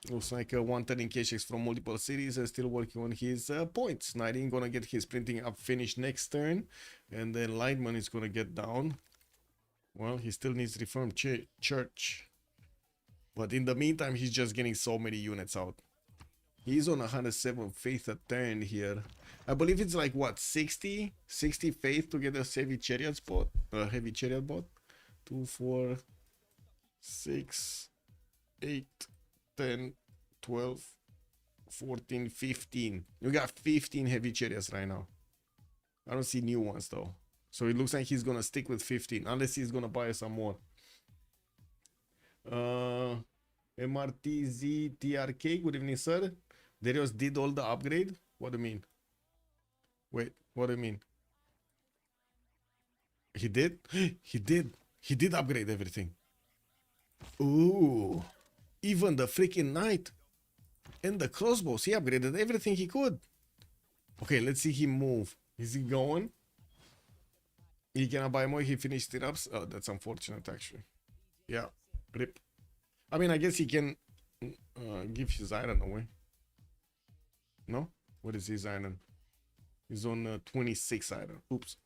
Looks like 130 Keshiks from multiple cities and still working on his points. Nighting gonna get his printing up finished next turn. And then Lightman is gonna get down. Well, he still needs reformed church. But in the meantime, he's just getting so many units out. He's on 107 faith a turn here. I believe it's like what, 60 faith to get a heavy chariot spot, heavy chariot bot. 2, 4, 6, 8, 10, 12, 14, 15. You got 15 heavy chariots right now. I don't see new ones though. So it looks like he's gonna stick with 15 unless he's gonna buy some more. MRTZ TRK, good evening, sir. Darius did all the upgrade? What do you mean? Wait, what do you mean? He did? He did. He did upgrade everything. Ooh. Even the freaking knight and the crossbows. He upgraded everything he could. Okay, let's see him move. Is he going? He cannot buy more. He finished it up. Oh, that's unfortunate, actually. Yeah. Rip. I mean, I guess he can give his iron away. No? What is his iron? He's on 26 iron. Oops.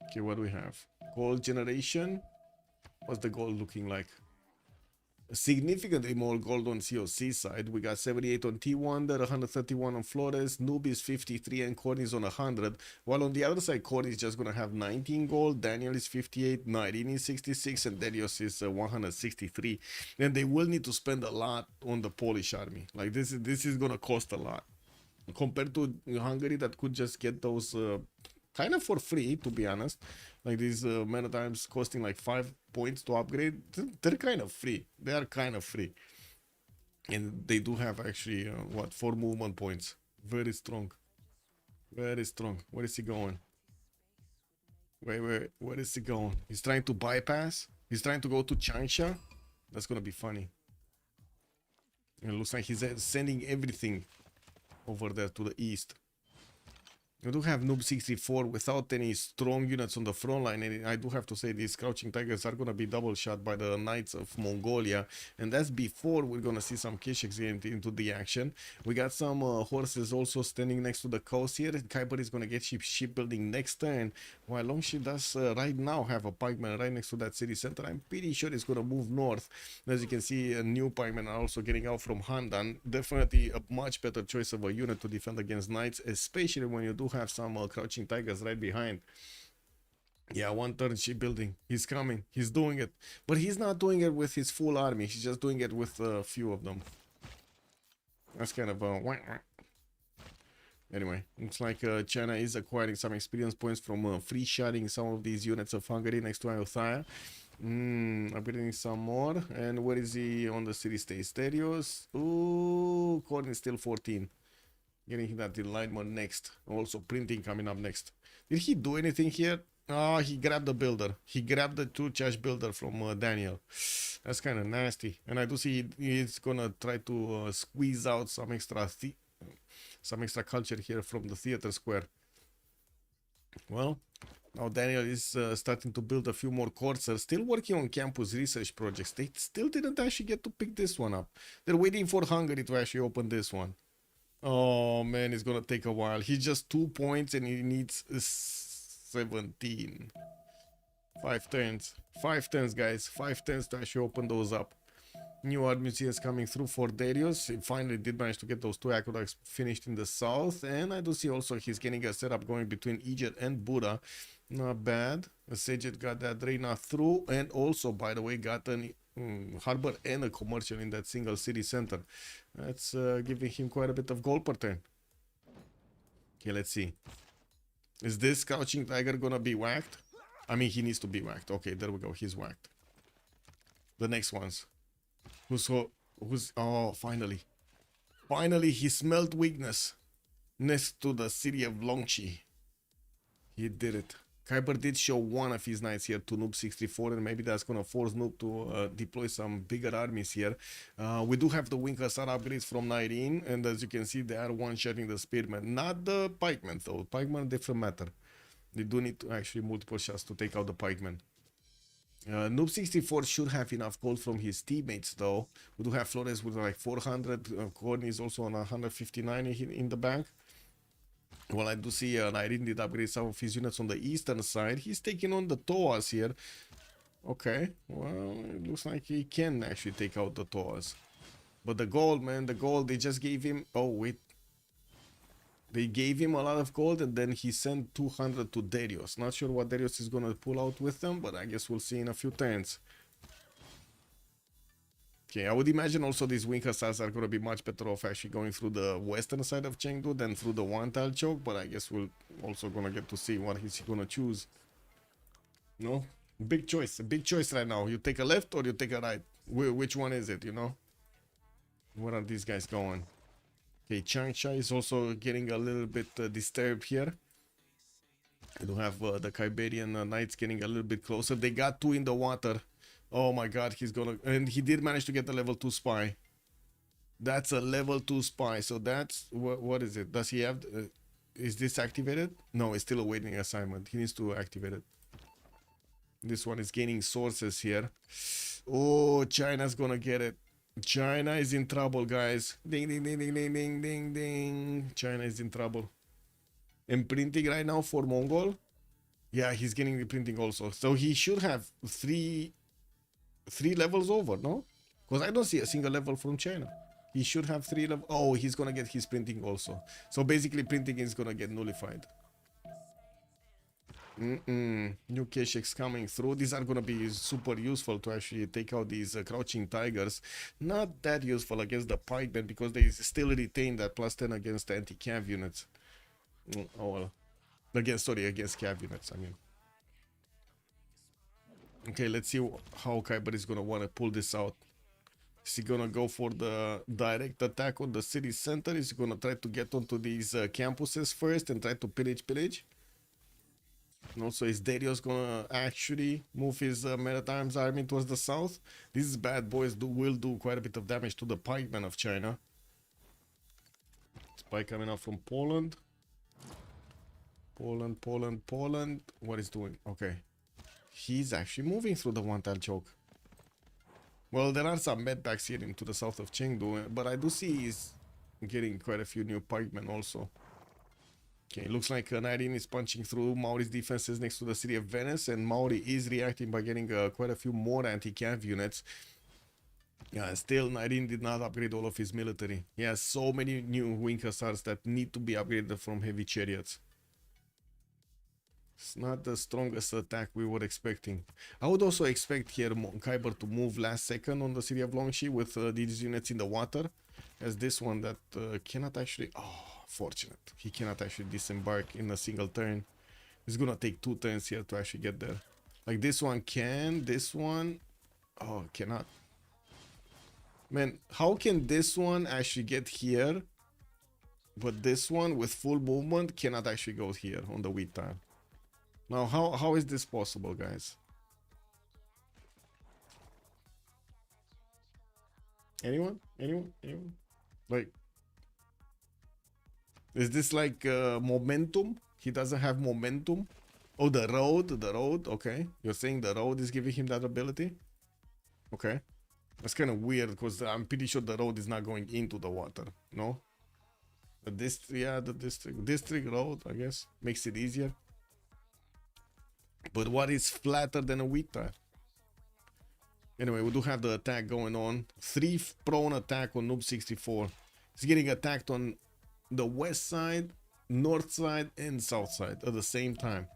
Okay, what do we have? Gold generation. What's the gold looking like? Significantly more gold on COC side. We got 78 on T1, 131 on Flores, Noob is 53 and Corny is on 100. While on the other side, Corny is just gonna have 19 gold, Daniel is 58, 19 is 66, and Darius is 163. And they will need to spend a lot on the Polish army. Like this is gonna cost a lot compared to Hungary that could just get those kind of for free, to be honest. Like these many times costing like 5 points to upgrade. They're kind of free. They are kind of free. And they do have actually, 4 movement points. Very strong. Very strong. Where is he going? Wait. Where is he going? He's trying to bypass. He's trying to go to Changsha. That's going to be funny. It looks like he's sending everything over there to the east. You do have Noob 64 without any strong units on the front line, and I do have to say these Crouching Tigers are gonna be double shot by the Knights of Mongolia, and that's before we're gonna see some Keshiks into the action. We got some horses also standing next to the coast here. Kuiper is gonna get shipbuilding next turn, while Longship does right now have a pikeman right next to that city center. I'm pretty sure it's gonna move north. As you can see, new pikemen are also getting out from Handan. Definitely a much better choice of a unit to defend against Knights, especially when you do have some Crouching Tigers right behind. Yeah, 1 turn shipbuilding. He's coming. He's doing it. But he's not doing it with his full army. He's just doing it with a few of them. That's kind of anyway, looks like China is acquiring some experience points from free shotting some of these units of Hungary next to Ayutthaya. Upgrading some more. And where is he on the city state? Stereos. Ooh, Corn is still 14. Getting that enlightenment next. Also printing coming up next. Did he do anything here? Oh, he grabbed the builder. He grabbed the 2 charge builder from Daniel. That's kind of nasty. And I do see he's gonna try to squeeze out some extra culture here from the theater square. Well, now Daniel is starting to build a few more coursers. Still working on campus research projects. They still didn't actually get to pick this one up. They're waiting for Hungary to actually open this one. Oh man, it's gonna take a while. He's just 2 points and he needs 17. 5 turns. 5 turns, guys. 5 turns to actually open those up. New art museums coming through for Darius. He finally did manage to get those 2 aqueducts finished in the south. And I do see also he's getting a setup going between Egypt and Buddha. Not bad. Sajet got that Reina through. And also, by the way, got an harbor and a commercial in that single city center. That's giving him quite a bit of gold per turn. Okay, let's see. Is this Crouching Tiger gonna be whacked? I mean, he needs to be whacked. Okay, there we go. He's whacked. The next ones. Who's oh, finally. Finally, he smelled weakness. next to the city of Longchi. He did it. Kyber did show one of his knights here to Noob 64, and maybe that's gonna force Noob to deploy some bigger armies here. We do have the Wing Hussar upgrades from 19, and as you can see, they are one-shotting the Spearmen. Not the Pikemen though. Pikemen different matter. They do need to actually multiple shots to take out the Pikemen. Noob 64 should have enough gold from his teammates though. We do have Flores with like 400. Corny is also on 159 in the bank. Well, I do see Nairin did upgrade some of his units on the eastern side. He's taking on the Toas here. Okay, well, it looks like he can actually take out the Toas. But the gold, man, the gold, they just gave him... Oh, wait. They gave him a lot of gold and then he sent 200 to Darius. Not sure what Darius is going to pull out with them, but I guess we'll see in a few turns. Okay, I would imagine also these Wing Hussars are going to be much better off actually going through the western side of Chengdu than through the one-tile choke, but I guess we'll also going to get to see what he's going to choose. No? A big choice right now. You take a left or you take a right? Which one is it, you know? Where are these guys going? Okay, Changsha is also getting a little bit disturbed here. I do have the Kyberian Knights getting a little bit closer. They got two in the water. Oh my god, he's gonna... And he did manage to get a level 2 spy. That's a level 2 spy. So that's... What is it? Does he have... is this activated? No, it's still awaiting assignment. He needs to activate it. This one is gaining sources here. Oh, China's gonna get it. China is in trouble, guys. Ding, ding, ding, ding, ding, ding, ding, ding. China is in trouble. Imprinting right now for Mongol. Yeah, he's getting the printing also. So he should have three levels over, no? Because I don't see a single level from China. He should have 3 levels. Oh, he's gonna get his printing also. So basically printing is gonna get nullified. New Kesheks coming through. These are gonna be super useful to actually take out these crouching tigers. Not that useful against the pikemen because they still retain that +10 against anti-cav units. Oh well. Against cav units, I mean. Okay, let's see how Kyber is gonna want to pull this out. Is he gonna go for the direct attack on the city center? Is he gonna try to get onto these campuses first and try to pillage? And also, is Darius gonna actually move his Maritimes army towards the south? These bad boys will do quite a bit of damage to the pikemen of China. Spy coming out from Poland. Poland. What is doing? Okay. He's actually moving through the one-tile choke. Well, there are some medbacks here into the south of Chengdu, but I do see he's getting quite a few new pikemen also. Okay, looks like Nairin is punching through Maori's defenses next to the city of Venice, and Maori is reacting by getting quite a few more anti-cav units. Yeah, still Nairin did not upgrade all of his military. He has so many new Wing Hussars that need to be upgraded from heavy chariots. It's not the strongest attack we were expecting. I would also expect here Kyber to move last second on the city of Longxi with these units in the water. As this one that cannot actually... Oh, fortunate. He cannot actually disembark in a single turn. It's gonna take 2 turns here to actually get there. Like this one can, this one... Oh, cannot. Man, how can this one actually get here? But this one with full movement cannot actually go here on the wheat tile. Now, how is this possible, guys? Anyone? Like, is this like momentum? He doesn't have momentum? Oh, the road, okay. You're saying the road is giving him that ability? Okay. That's kind of weird because I'm pretty sure the road is not going into the water, no? The district road, I guess, makes it easier. But what is flatter than a wheat tile? Anyway, we do have the attack going on. 3 prone attack on Noob 64. He's getting attacked on the west side, north side, and south side at the same time.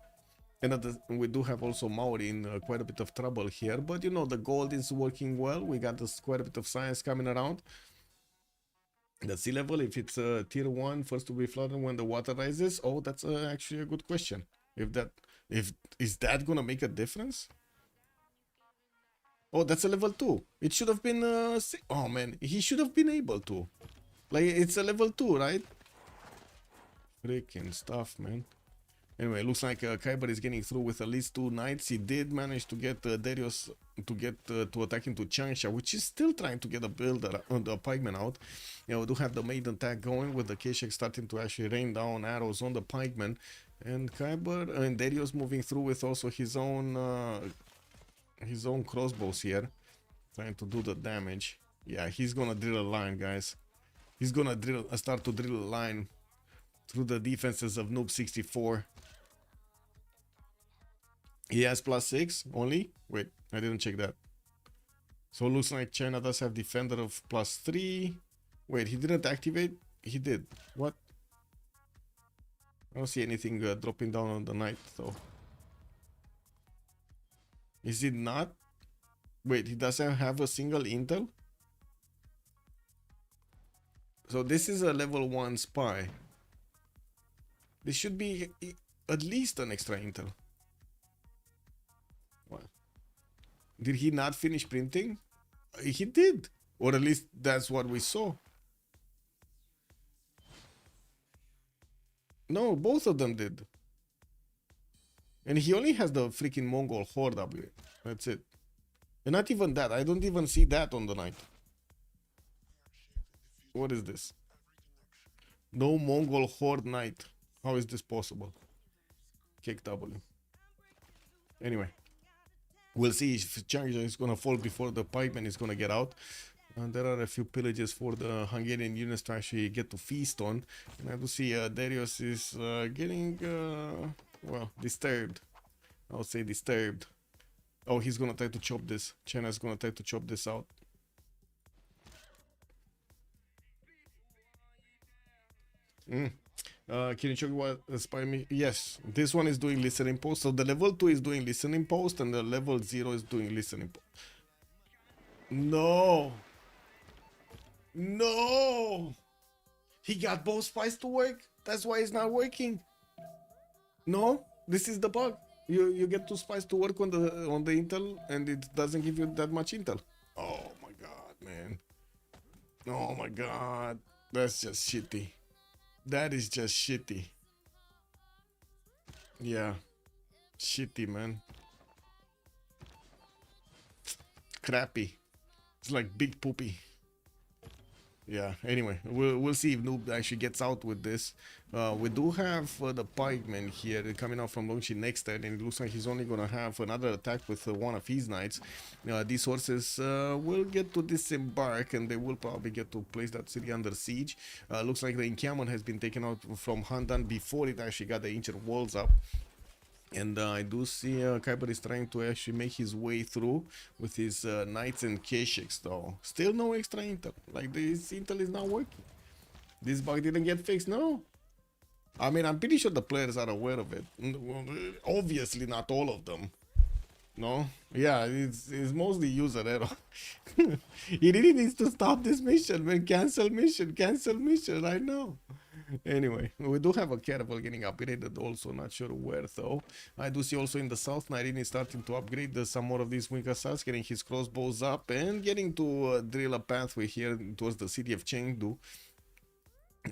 And we do have also Maori in quite a bit of trouble here. But you know, the gold is working well. We got this quite a bit of science coming around. The sea level, if it's tier 1, first to be flooded when the water rises. Oh, that's actually a good question. Is that gonna make a difference? Oh, that's a level 2. It should have been oh man, he should have been able to. Like, it's a level 2, right? Freaking stuff, man. Anyway, looks like Kyber is getting through with at least 2 knights. He did manage to get Darius to get to attack into Changsha, which is still trying to get a builder on the pikeman out. Yeah, we do have the maiden attack going with the Keshek starting to actually rain down arrows on the pikeman, and Kyber and Darius moving through with also his own crossbows here, trying to do the damage. Yeah, he's gonna drill a line, guys. He's gonna start to drill a line through the defenses of Noob 64. He has +6 only. Wait, I didn't check that. So it looks like China does have defender of +3. Wait, he didn't activate? He did. What? I don't see anything dropping down on the knight though. Is it not? Wait, he doesn't have a single intel? So this is a level 1 spy. This should be at least an extra intel. What? Did he not finish printing? He did. Or at least that's what we saw. No, both of them did. And he only has the freaking Mongol Horde upgrade. That's it. And not even that. I don't even see that on the knight. What is this? No Mongol Horde knight. How is this possible? Kick W. Anyway. We'll see if Changsha is going to fall before the pikeman is going to get out. And there are a few pillages for the Hungarian units to actually get to feast on. And I do see Darius is getting, well, disturbed. I would say disturbed. Oh, he's going to try to chop this. China's going to try to chop this out. Can you show me what spy me? Yes, this one is doing listening post. So the level 2 is doing listening post and the level 0 is doing listening post. No. No. He got both spies to work. That's why it's not working. No, this is the bug. You get 2 spies to work on the intel and it doesn't give you that much intel. Oh my god, man. Oh my god. That's just shitty. That is just shitty. Yeah. Shitty, man. Crappy. It's like big poopy. Yeah, anyway, we'll see if Noob actually gets out with this. We do have the pikeman here coming out from Longshi next turn, and it looks like he's only gonna have another attack with one of his knights. These horses will get to disembark, and they will probably get to place that city under siege. Looks like the encampment has been taken out from Handan before it actually got the ancient walls up. And I do see Kyber is trying to actually make his way through with his knights and Kesheks though. Still no extra intel. Like this intel is not working. This bug didn't get fixed, no. I mean, I'm pretty sure the players are aware of it. Obviously not all of them. No? Yeah, it's mostly user error. He really needs to stop this mission, man. Cancel mission, I know. Anyway, we do have a caravel getting upgraded also, not sure where though. I do see also in the south, Nairin is starting to upgrade some more of these wing assaults, getting his crossbows up and getting to drill a pathway here towards the city of Chengdu.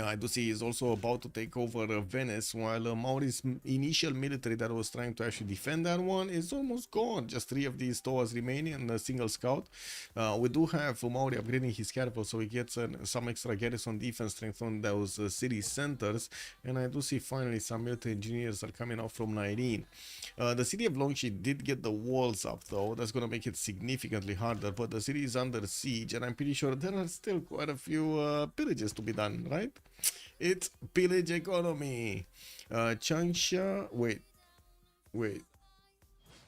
I do see he's also about to take over Venice, while Maori's initial military that was trying to actually defend that one is almost gone. Just 3 of these towers remaining and a single scout. We do have Maori upgrading his caravel, so he gets some extra garrison defense strength on those city centers. And I do see finally some military engineers are coming out from Nairin. The city of Longshi did get the walls up though. That's going to make it significantly harder, but the city is under siege, and I'm pretty sure there are still quite a few pillages to be done, right? It's pillage economy. Changsha, wait.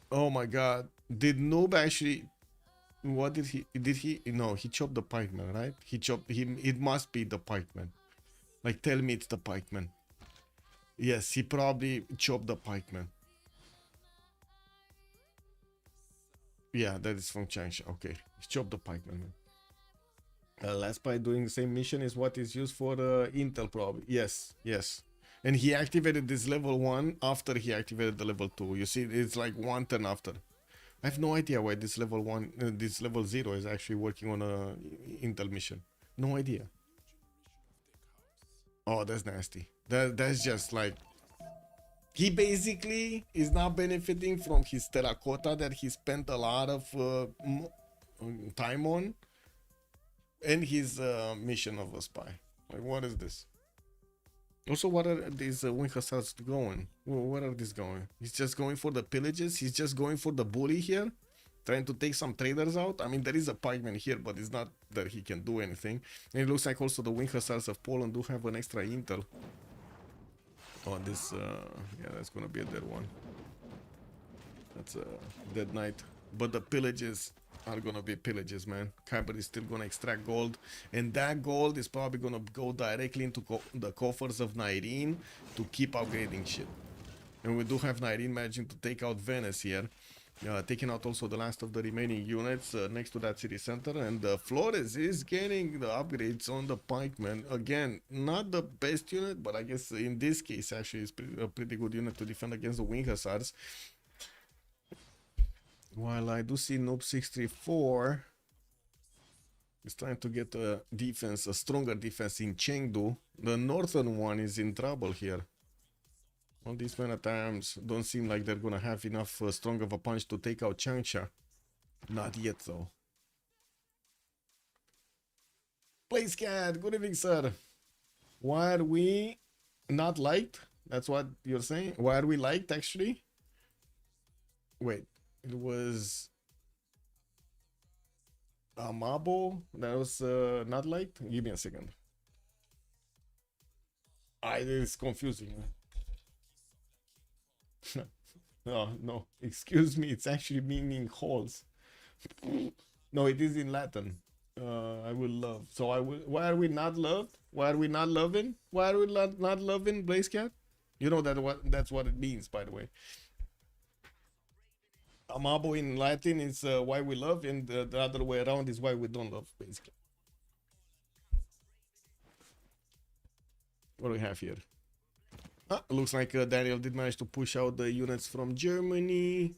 Oh my god. Did Noob actually, what did he, no, he chopped the pikeman, right? He chopped him, it must be the pikeman. Like, tell me it's the pikeman. Yes, he probably chopped the pikeman. Yeah, that is from Changsha. Okay, he chopped the pikeman, man. Last by doing the same mission is what is used for intel probably. Yes. And he activated this level 1 after he activated the level 2. You see, it's like 1 turn after. I have no idea why this level 1, this level 0 is actually working on a intel mission. No idea. Oh, that's nasty. That's just like he basically is not benefiting from his terracotta that he spent a lot of time on, and his mission of a spy. Like, what is this? Also, what are these wing hussars going? Where are these going? He's just going for the pillages. He's just going for the bully here, trying to take some traders out. I mean, there is a pikeman here, but it's not that he can do anything. And it looks like also the wing hussars of Poland do have an extra intel. Oh, this, yeah, that's gonna be a dead one. That's a dead knight. But the pillages are gonna be pillages, man. Kyber is still gonna extract gold, and that gold is probably gonna go directly into the coffers of Nairine to keep upgrading shit. And we do have Nairine managing to take out Venice here, taking out also the last of the remaining units next to that city center, and Flores is getting the upgrades on the pikemen. Again, not the best unit, but I guess in this case actually is a pretty good unit to defend against the wing hussars. While I do see Noob 634 is trying to get a defense, a stronger defense in Chengdu. The northern one is in trouble here. All these men at arms don't seem like they're gonna have enough strong of a punch to take out Changsha. Not yet though. Placecat, good evening, sir. Why are we not liked? That's what you're saying? Why are we liked actually? Wait. It was Amabo that was not liked. Give me a second. It's confusing. No, excuse me. It's actually meaning halls. No, it is in Latin. I will love. So I will. Why are we not loved? Why are we not loving? Why are we not loving Blazecat? You know that's what it means, by the way. Amabo in Latin is why we love, and the other way around is why we don't love, basically. What do we have here? Looks like Daniel did manage to push out the units from Germany.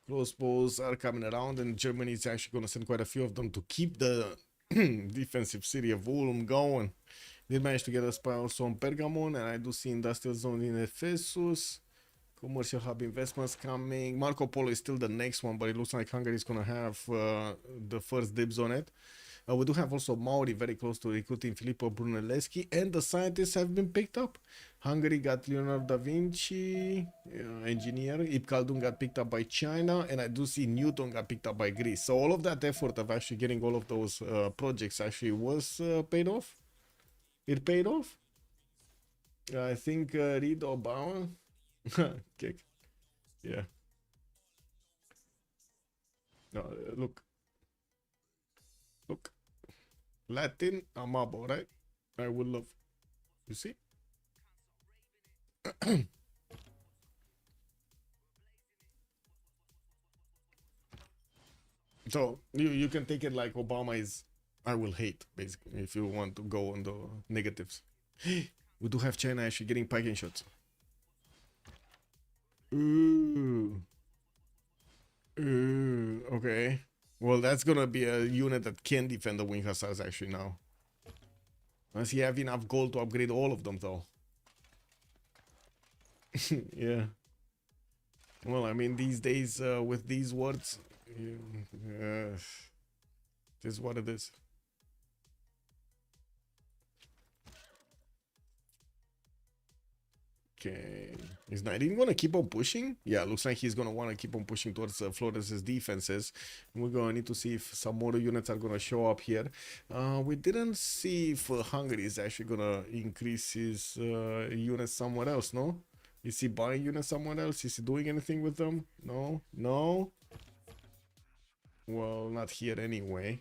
Crossbows are coming around, and Germany is actually going to send quite a few of them to keep the defensive city of Ulm going. Did manage to get a spy also on Pergamon, and I do see industrial zone in Ephesus. Commercial hub investments coming. Marco Polo is still the next one, but it looks like Hungary is going to have the first dibs on it. We do have also Mauri very close to recruiting Filippo Brunelleschi, and the scientists have been picked up. Hungary got Leonardo da Vinci, engineer. Ibn Khaldun got picked up by China, and I do see Newton got picked up by Greece. So all of that effort of actually getting all of those projects actually was paid off. It paid off. I think Reed Obama. Kick. Yeah. No, look. Latin Amabo, right? I would love. You see? So you can take it like Obama is I will hate, basically, if you want to go on the negatives. We do have China actually getting picking shots. Ooh. Okay. Well, that's gonna be a unit that can defend the wing hussars actually now. Does he have enough gold to upgrade all of them though? Yeah. Well, I mean, these days with these words, this is what it is. Okay, is Nairine gonna keep on pushing? Yeah, looks like he's gonna want to keep on pushing towards Flores' defenses. We're gonna need to see if some more units are gonna show up here. We didn't see if Hungary is actually gonna increase his units somewhere else, no? Is he buying units somewhere else? Is he doing anything with them? No? No? Well, not here anyway.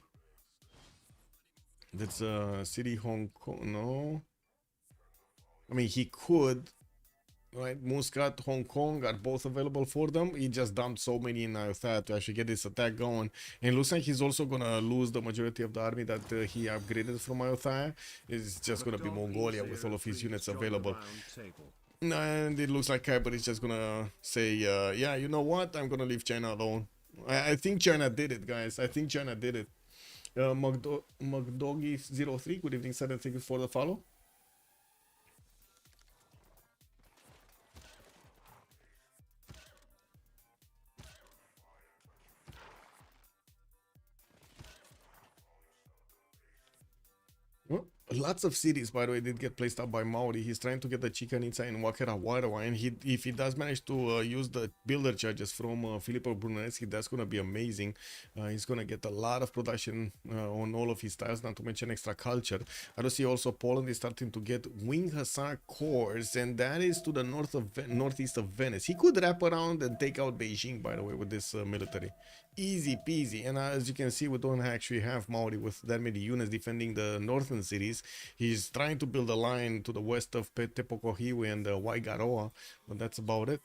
That's City Hong Kong, no? I mean, he could. Right, Muscat, Hong Kong are both available for them. He just dumped so many in Ayutthaya to actually get this attack going. And it looks like he's also gonna lose the majority of the army that he upgraded from Ayutthaya. It's just gonna be Mongolia with all of his units available. And it looks like Khyber is just gonna say, yeah, you know what? I'm gonna leave China alone. I think China did it, guys. I think China did it. McDoggy03, good evening, sir, and thank you for the follow. Lots of cities, by the way, did get placed up by Maori. He's trying to get the Chichen Itza in Wakera Warawa, and if he does manage to use the builder charges from Filippo Brunelleschi, that's going to be amazing. He's going to get a lot of production on all of his tiles, not to mention extra culture. I do see also Poland is starting to get Wing Hussar Corps, and that is to the northeast of Venice. He could wrap around and take out Beijing, by the way, with this military. Easy peasy. And as you can see, we don't actually have Maori with that many units defending the northern cities. He's trying to build a line to the west of Tepokohiwe and Waigaroa, but that's about it.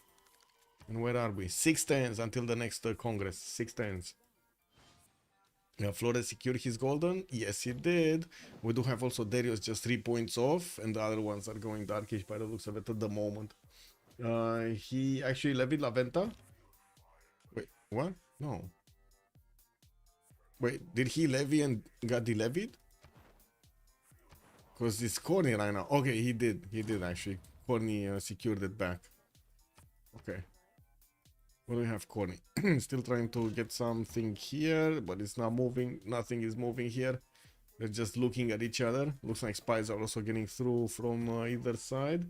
And where are we? 6 turns until the next Congress. 6 turns. Flores secured his golden. Yes, he did. We do have also Darius just 3 points off, and the other ones are going darkish by the looks of it at the moment. He actually levied La Venta. Wait, what? No. Wait, did he levy and got delevied? Because it's Corny right now. Okay, he did. He did actually. Corny secured it back. Okay. What do we have, Corny? Still trying to get something here, but it's not moving. Nothing is moving here. They're just looking at each other. Looks like spies are also getting through from either side.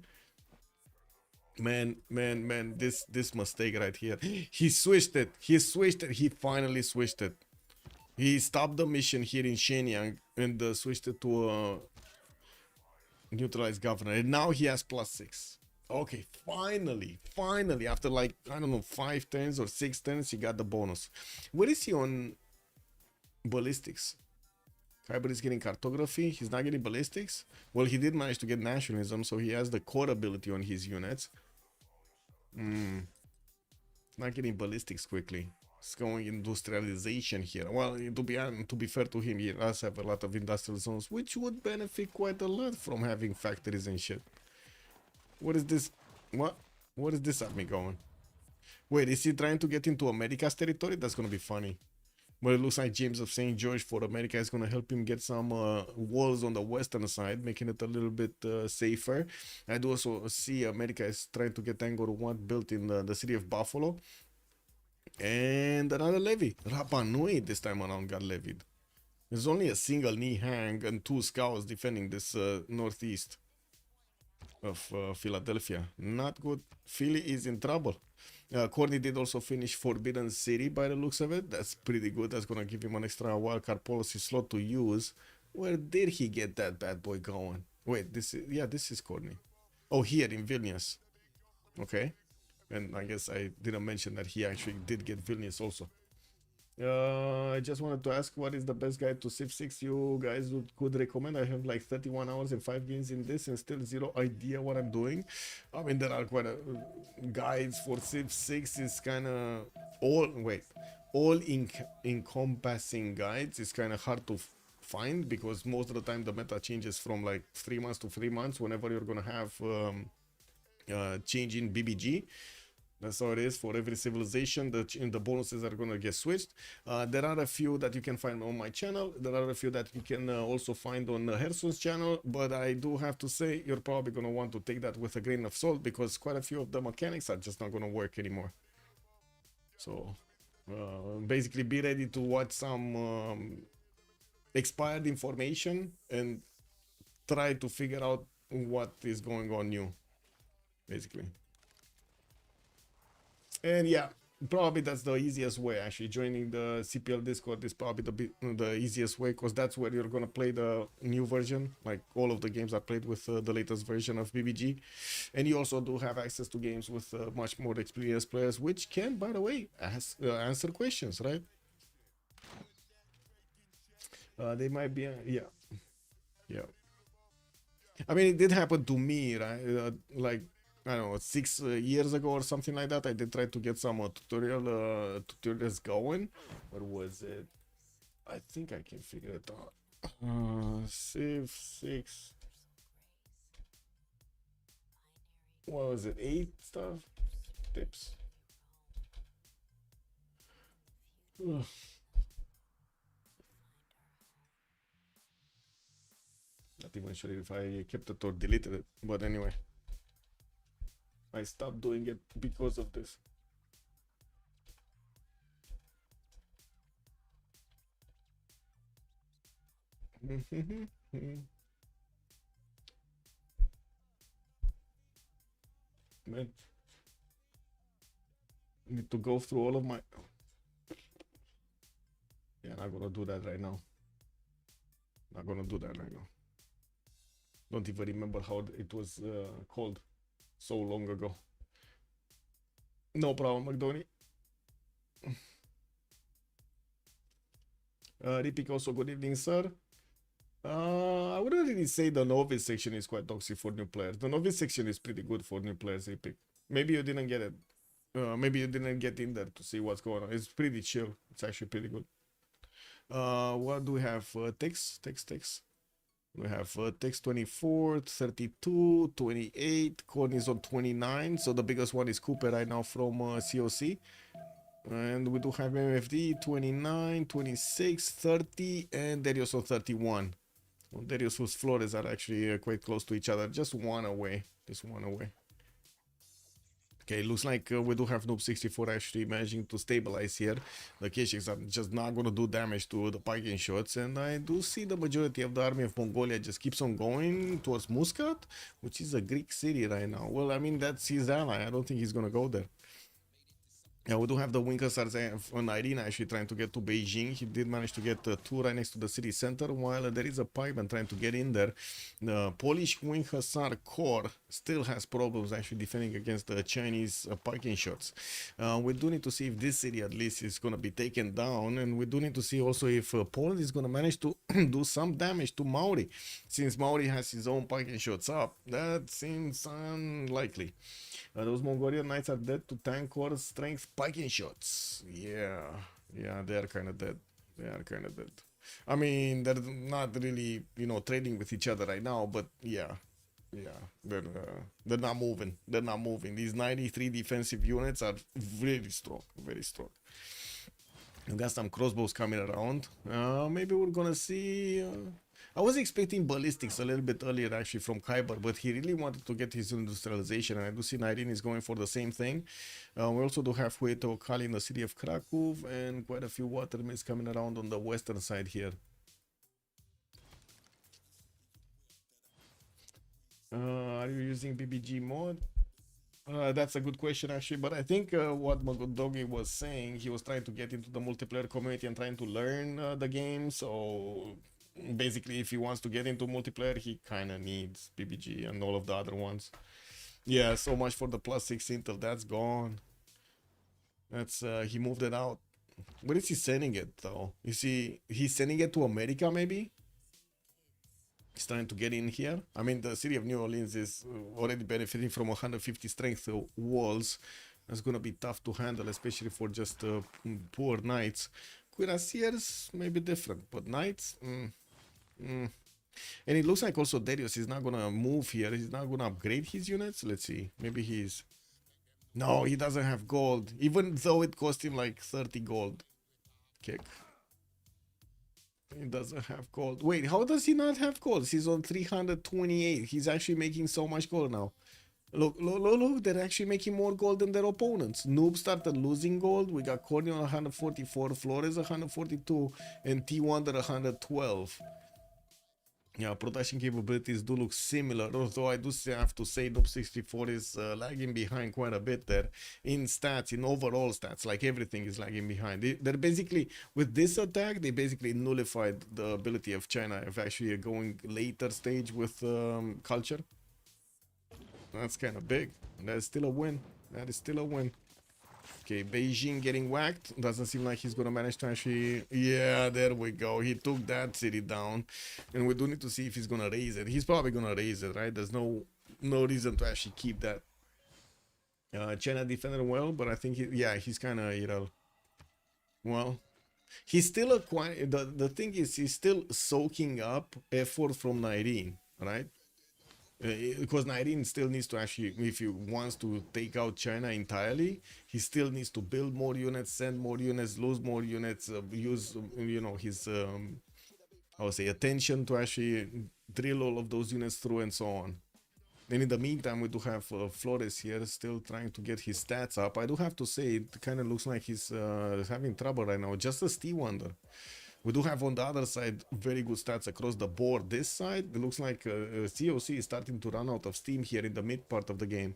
Man, this mistake right here. He switched it. He finally switched it. He stopped the mission here in Shenyang and switched it to neutralized governor. And now he has +6. Okay, finally, after like, I don't know, 5 turns or 6 turns, he got the bonus. Where is he on ballistics? Kyber is getting cartography. He's not getting ballistics. Well, he did manage to get nationalism, so he has the core ability on his units. Not getting ballistics quickly. It's going industrialization here. Well, to be fair to him, he does have a lot of industrial zones, which would benefit quite a lot from having factories and shit. What is this? What is this army going? Wait, is he trying to get into America's territory? That's gonna be funny. But it looks like James of St. George for America is gonna help him get some walls on the western side, making it a little bit safer. I do also see America is trying to get Angkor Wat built in the city of Buffalo. And another levy. Rapa Nui this time around got levied. There's only a single knee hang and 2 scouts defending this northeast of Philadelphia. Not good. Philly is in trouble. Corny did also finish Forbidden City by the looks of it. That's pretty good. That's going to give him an extra wildcard policy slot to use. Where did he get that bad boy going? Wait, this is Corny. Oh, here in Vilnius. Okay. And I guess I didn't mention that he actually did get Vilnius also. I just wanted to ask, what is the best guide to Civ6 you guys could recommend? I have like 31 hours and 5 games in this and still zero idea what I'm doing. I mean, there are quite a guides for Civ6. Is kind of all encompassing guides. It's kind of hard to find because most of the time the meta changes from like 3 months to 3 months whenever you're gonna have change in BBG. That's how it is for every civilization. The bonuses are going to get switched. There are a few that you can find on my channel. There are a few that you can also find on Herson's channel. But I do have to say, you're probably going to want to take that with a grain of salt because quite a few of the mechanics are just not going to work anymore. So basically be ready to watch some expired information and try to figure out what is going on new, basically. And yeah, probably that's the easiest way. Actually, joining the CPL Discord is probably the easiest way because that's where you're gonna play the new version. Like all of the games are played with the latest version of BBG, and you also do have access to games with much more experienced players, which can, by the way, answer questions, right? They might be, yeah. I mean, it did happen to me, right? Like, I don't know, 6 years ago or something like that. I did try to get some tutorials going. What was it? I think I can figure it out. Civ6. What was it? 8 stuff? Tips. Ugh. Not even sure if I kept it or deleted it, but anyway. I stopped doing it because of this. man. Need to go through all of my... Yeah, not gonna do that right now. Not gonna do that right now. Don't even remember how it was called so long ago. No problem, McDonnie. Ripik also, good evening, sir. I wouldn't really say the novice section is quite toxic for new players. The novice section is pretty good for new players, Ripik. Maybe you didn't get it. Maybe you didn't get in there to see what's going on. It's pretty chill. It's actually pretty good. What do we have? Text. We have text 24, 32, 28. Corn is on 29. So the biggest one is Cooper right now from COC. And we do have MFD 29, 26, 30, and Darius on 31. Well, Darius whose Flores are actually quite close to each other. Just one away. Okay, looks like we do have Noob 64 actually managing to stabilize here. The Kesheks are just not going to do damage to the Piking shots, and I do see the majority of the army of Mongolia just keeps on going towards Muscat, which is a Greek city right now. Well, I mean, that's his ally. I don't think he's going to go there. Yeah, we do have the Winkers on Irene actually trying to get to Beijing. He did manage to get 2 right next to the city center, while there is a pipeman trying to get in there. The Polish Wing Hussar Corps still has problems actually defending against the Chinese Piking shots. We do need to see if this city at least is going to be taken down, and we do need to see also if Poland is going to manage to do some damage to Maori, since Maori has his own Piking shots up. That seems unlikely. Those Mongolian knights are dead to tank or strength Piking shots. Yeah, they are kind of dead. I mean, they're not really, trading with each other right now, but yeah, they're not moving. These 93 defensive units are very strong. We got some crossbows coming around. Maybe we're gonna see... I was expecting ballistics a little bit earlier actually from Kyber, but he really wanted to get his industrialization, and I do see Nairin is going for the same thing. We also do have Hueto Kali in the city of Krakow, and quite a few watermills coming around on the western side here. Are you using BBG mod? That's a good question actually, but I think what Magodogi was saying, he was trying to get into the multiplayer community and trying to learn the game, so basically if he wants to get into multiplayer, he kind of needs BBG and all of the other ones. Yeah, so much for the +6 Intel, that's gone. That's he moved it out. Where is he sending it though? You see, he's sending it to America maybe? He's trying to get in here. I mean, the city of New Orleans is already benefiting from 150 strength walls. That's gonna be tough to handle, especially for just poor knights. Cuirassiers may be different, but knights, And it looks like also Darius is not gonna move here. He's not gonna upgrade his units. Let's see. Maybe he's... No, he doesn't have gold, even though it cost him like 30 gold. Kick. He doesn't have gold. Wait, how does he not have gold? He's on 328. He's actually making so much gold now. Look, they're actually making more gold than their opponents. Noob started losing gold. We got Corny on 144, Flores 142, and T1 at 112. Yeah, production capabilities do look similar, although I do have to say Noob 64 is lagging behind quite a bit there in stats, in overall stats, like everything is lagging behind. They're basically, with this attack, they basically nullified the ability of China of actually going later stage with culture. That's kind of big. That's still a win. That is still a win. Okay, Beijing getting whacked. Doesn't seem like he's gonna manage to actually... Yeah, there we go. He took that city down. And we do need to see if he's gonna raise it. He's probably gonna raise it, right? There's no reason to actually keep that. China defended well, but I think, he's kind of, well... He's still acquiring... The thing is, he's still soaking up effort from Nairin, right? Because Nairin still needs to actually, if he wants to take out China entirely, he still needs to build more units, send more units, lose more units, use, his, I would say, attention to actually drill all of those units through and so on. And in the meantime, we do have Flores here still trying to get his stats up. I do have to say, it kind of looks like he's having trouble right now, just as T-Wonder. We do have on the other side very good stats across the board. This side, it looks like COC is starting to run out of steam here in the mid part of the game.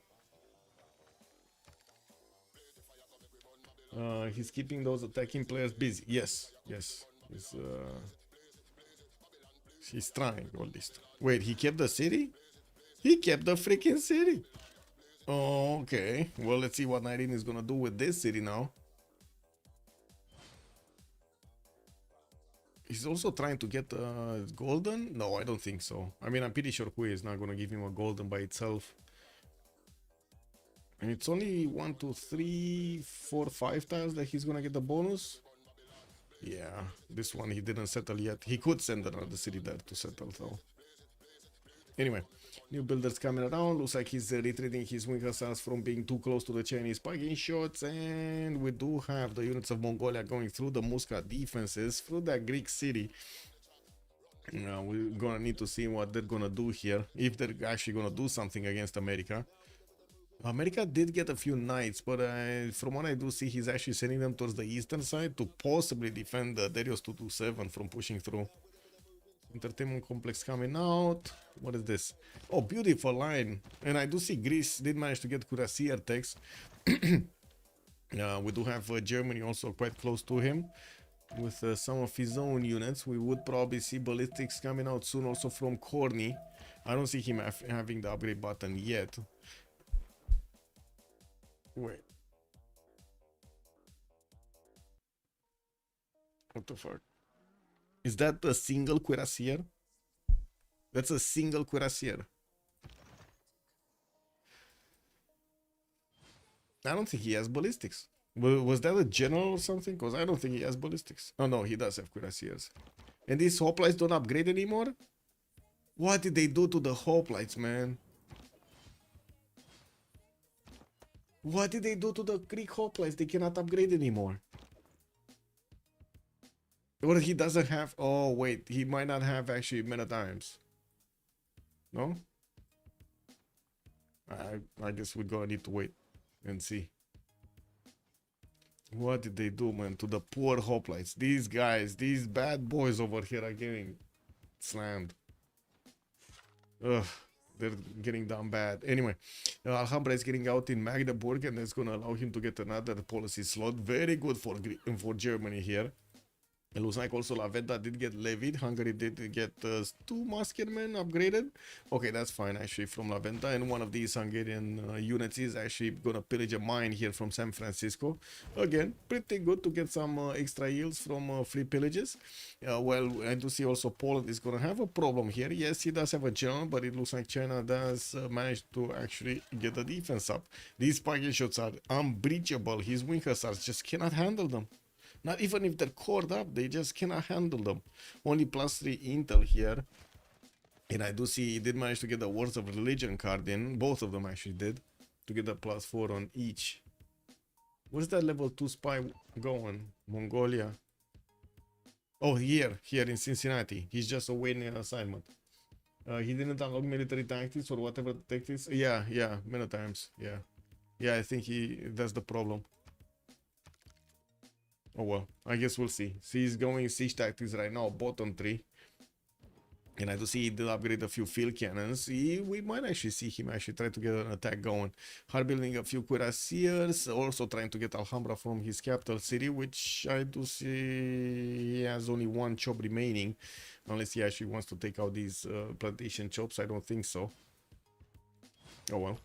He's keeping those attacking players busy. Yes, yes. He's trying all this. Wait, he kept the city? He kept the freaking city. Oh, okay. Well, let's see what 19 is gonna do with this city now. He's also trying to get golden? No, I don't think so. I mean, I'm pretty sure Hui is not gonna give him a golden by itself. And it's only 1, 2, 3, 4, 5 tiles that he's gonna get the bonus. Yeah, this one he didn't settle yet. He could send another city there to settle though. Anyway, new builders coming around. Looks like he's retreating his wing hussars from being too close to the Chinese parking shots. And we do have the units of Mongolia going through the Muscat defenses, through that Greek city. We're gonna need to see what they're gonna do here, if they're actually gonna do something against America. America did get a few knights, but from what I do see, he's actually sending them towards the eastern side to possibly defend the Darius 227 from pushing through. Entertainment complex coming out. What is this? Oh, beautiful line. And I do see Greece did manage to get Cuirassier techs. We do have Germany also quite close to him with some of his own units. We would probably see ballistics coming out soon also from Corny. I don't see him having the upgrade button yet. Wait. What the fuck? Is that a single cuirassier? That's a single cuirassier. I don't think he has ballistics. Was that a general or something? Because I don't think he has ballistics. Oh no, he does have cuirassiers. And these hoplites don't upgrade anymore? What did they do to the hoplites, man? What did they do to the Greek hoplites? They cannot upgrade anymore. Or he doesn't have... Oh, wait. He might not have actually men at arms. No? I guess we're gonna need to wait and see. What did they do, man, to the poor hoplites? These guys, these bad boys over here are getting slammed. Ugh. They're getting down bad. Anyway, Alhambra is getting out in Magdeburg, and that's going to allow him to get another policy slot. Very good for Germany here. It looks like also La Venta did get levied. Hungary did get 2 musketemen upgraded. Okay, that's fine actually from La Venta. And one of these Hungarian units is actually going to pillage a mine here from San Francisco. Again, pretty good to get some extra yields from free pillages. Well, I do see also Poland is going to have a problem here. Yes, he does have a general, but it looks like China does manage to actually get the defense up. These parking shots are unbreachable. His wing hussars just cannot handle them. Not even if they're cored up, they just cannot handle them. Only +3 intel here. And I do see he did manage to get the Wars of Religion card in. Both of them actually did. To get the +4 on each. Where's that level 2 spy going? Mongolia. Oh, here in Cincinnati. He's just awaiting an assignment. He didn't unlock military tactics or whatever tactics. Yeah, many times. Yeah, I think that's the problem. Oh well, I guess we'll see. He's going siege tactics right now, bottom 3. And I do see he did upgrade a few field cannons. We might actually see him actually try to get an attack going. Hard building a few cuirassiers, also trying to get Alhambra from his capital city, which I do see he has only 1 chop remaining. Unless he actually wants to take out these plantation chops, I don't think so. Oh well.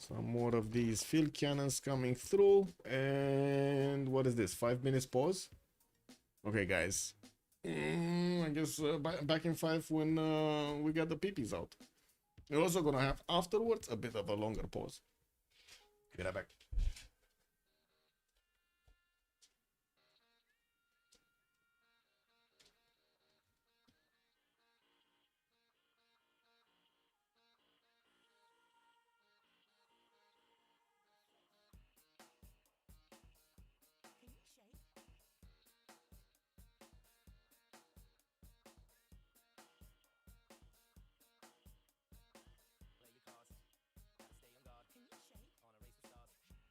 Some more of these field cannons coming through. And what is this? 5 minutes pause? Okay, guys. I guess back in 5 when we got the peepees out. We're also gonna have afterwards a bit of a longer pause. Be right back. Play your cards. Gotta stay on guard. On a race with stars.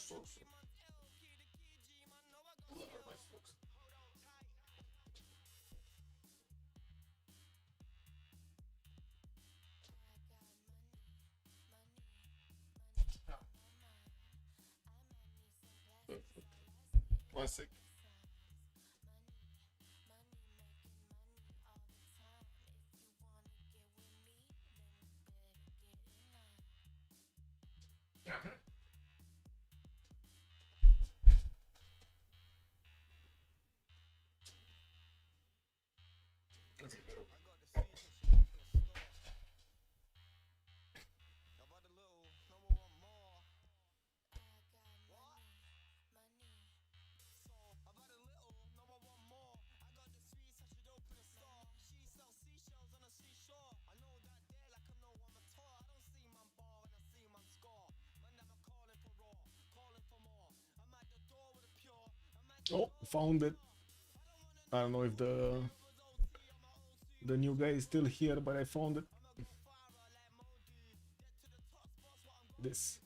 socks. Where are my socks? One sec. Oh, found it. I don't know if the new guy is still here, but I found it. This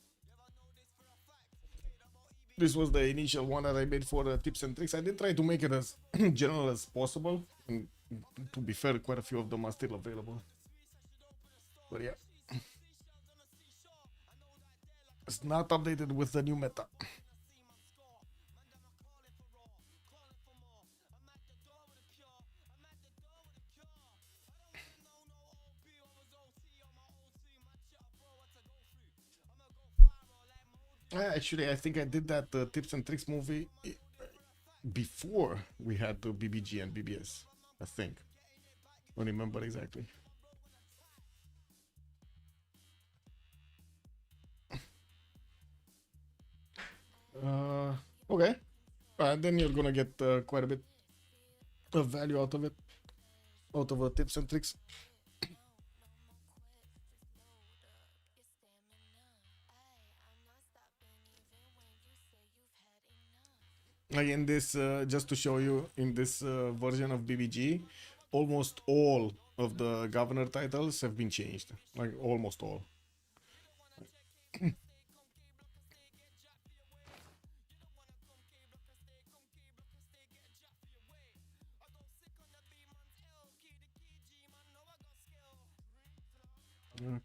was the initial one that I made for the tips and tricks. I did try to make it as general as possible, and to be fair, quite a few of them are still available. But yeah, it's not updated with the new meta. Actually, I think I did that tips and tricks movie before we had the BBG and BBS. I think. Don't remember exactly. Okay. Then you're gonna get quite a bit of value out of it, out of tips and tricks. Like in this, just to show you, in this version of BBG, almost all of the governor titles have been changed. Like almost all.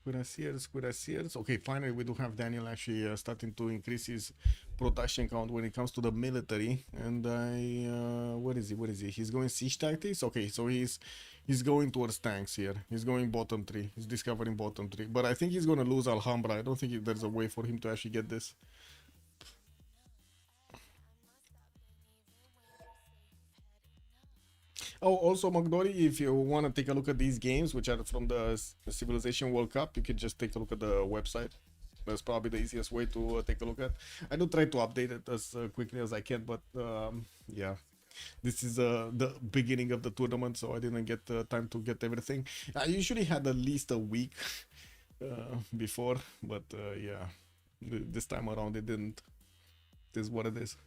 Cuirassiers. Okay, finally we do have Daniel actually starting to increase his production count when it comes to the military. And where is he? Where is he? He's going siege tactics. Okay, so he's going towards tanks here. He's going bottom 3. He's discovering bottom 3. But I think he's gonna lose Alhambra. I don't think there's a way for him to actually get this. Oh, also, Magdori, if you want to take a look at these games, which are from the Civilization World Cup, you can just take a look at the website. That's probably the easiest way to take a look at. I do try to update it as quickly as I can, but yeah, this is the beginning of the tournament, so I didn't get time to get everything. I usually had at least a week before, but yeah, this time around it didn't. It is what it is.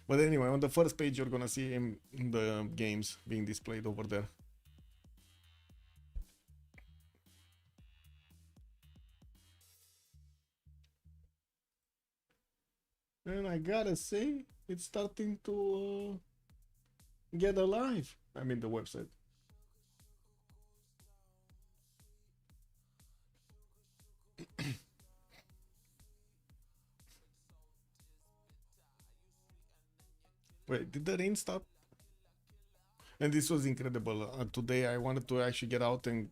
But anyway, on the first page, you're gonna see the games being displayed over there. And I gotta say, it's starting to get alive. I mean, the website. Wait, did the rain stop? And this was incredible. Today I wanted to actually get out and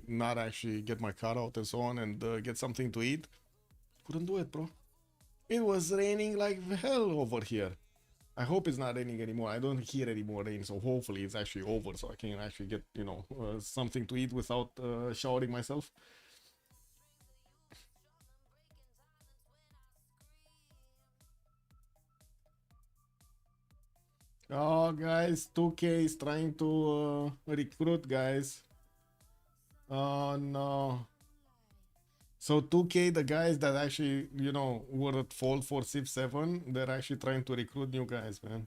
not actually get my car out and so on and get something to eat. Couldn't do it, bro. It was raining like hell over here. I hope it's not raining anymore. I don't hear any more rain, so hopefully it's actually over so I can actually get, you know, something to eat without showering myself. Oh, guys, 2K is trying to recruit, guys. Oh, no. So 2K, the guys that actually, you know, were at fault for Civ 7, they're actually trying to recruit new guys, man.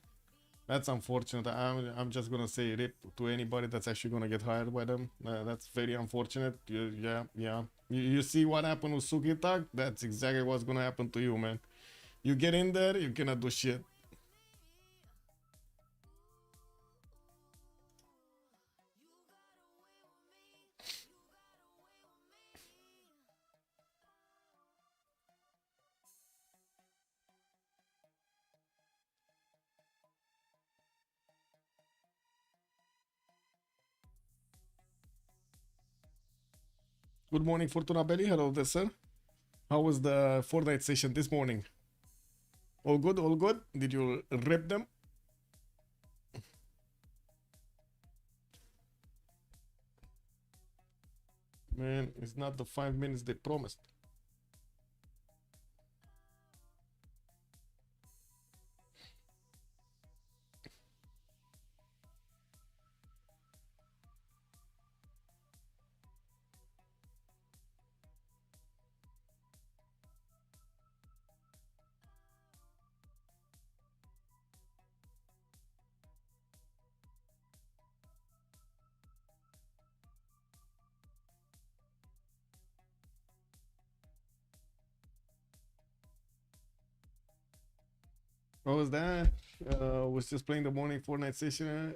That's unfortunate. I'm just gonna say rip to anybody that's actually gonna get hired by them. That's very unfortunate. Yeah. You see what happened with Sukitak? That's exactly what's gonna happen to you, man. You get in there, you cannot do shit. Good morning, Fortuna Belly. Hello there, sir. How was the Fortnite session this morning? All good, all good. Did you rip them? Man, it's not the 5 minutes they promised. What was that? Was just playing the morning Fortnite session.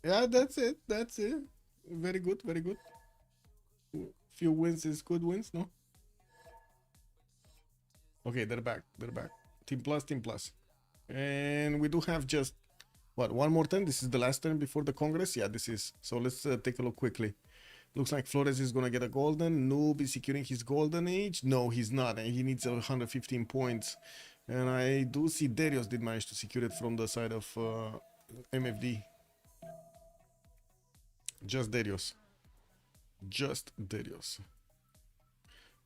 Yeah, that's it. That's it. Very good, very good. Few wins is good wins, no? Okay, they're back. They're back. Team plus, team plus. And we do have just, what, one more turn? This is the last turn before the Congress? Yeah, this is. So let's take a look quickly. Looks like Flores is going to get a golden. Noob is securing his golden age. No, he's not. And he needs 115 points. And I do see Darius did manage to secure it from the side of MFD. Just Darius. Just Darius.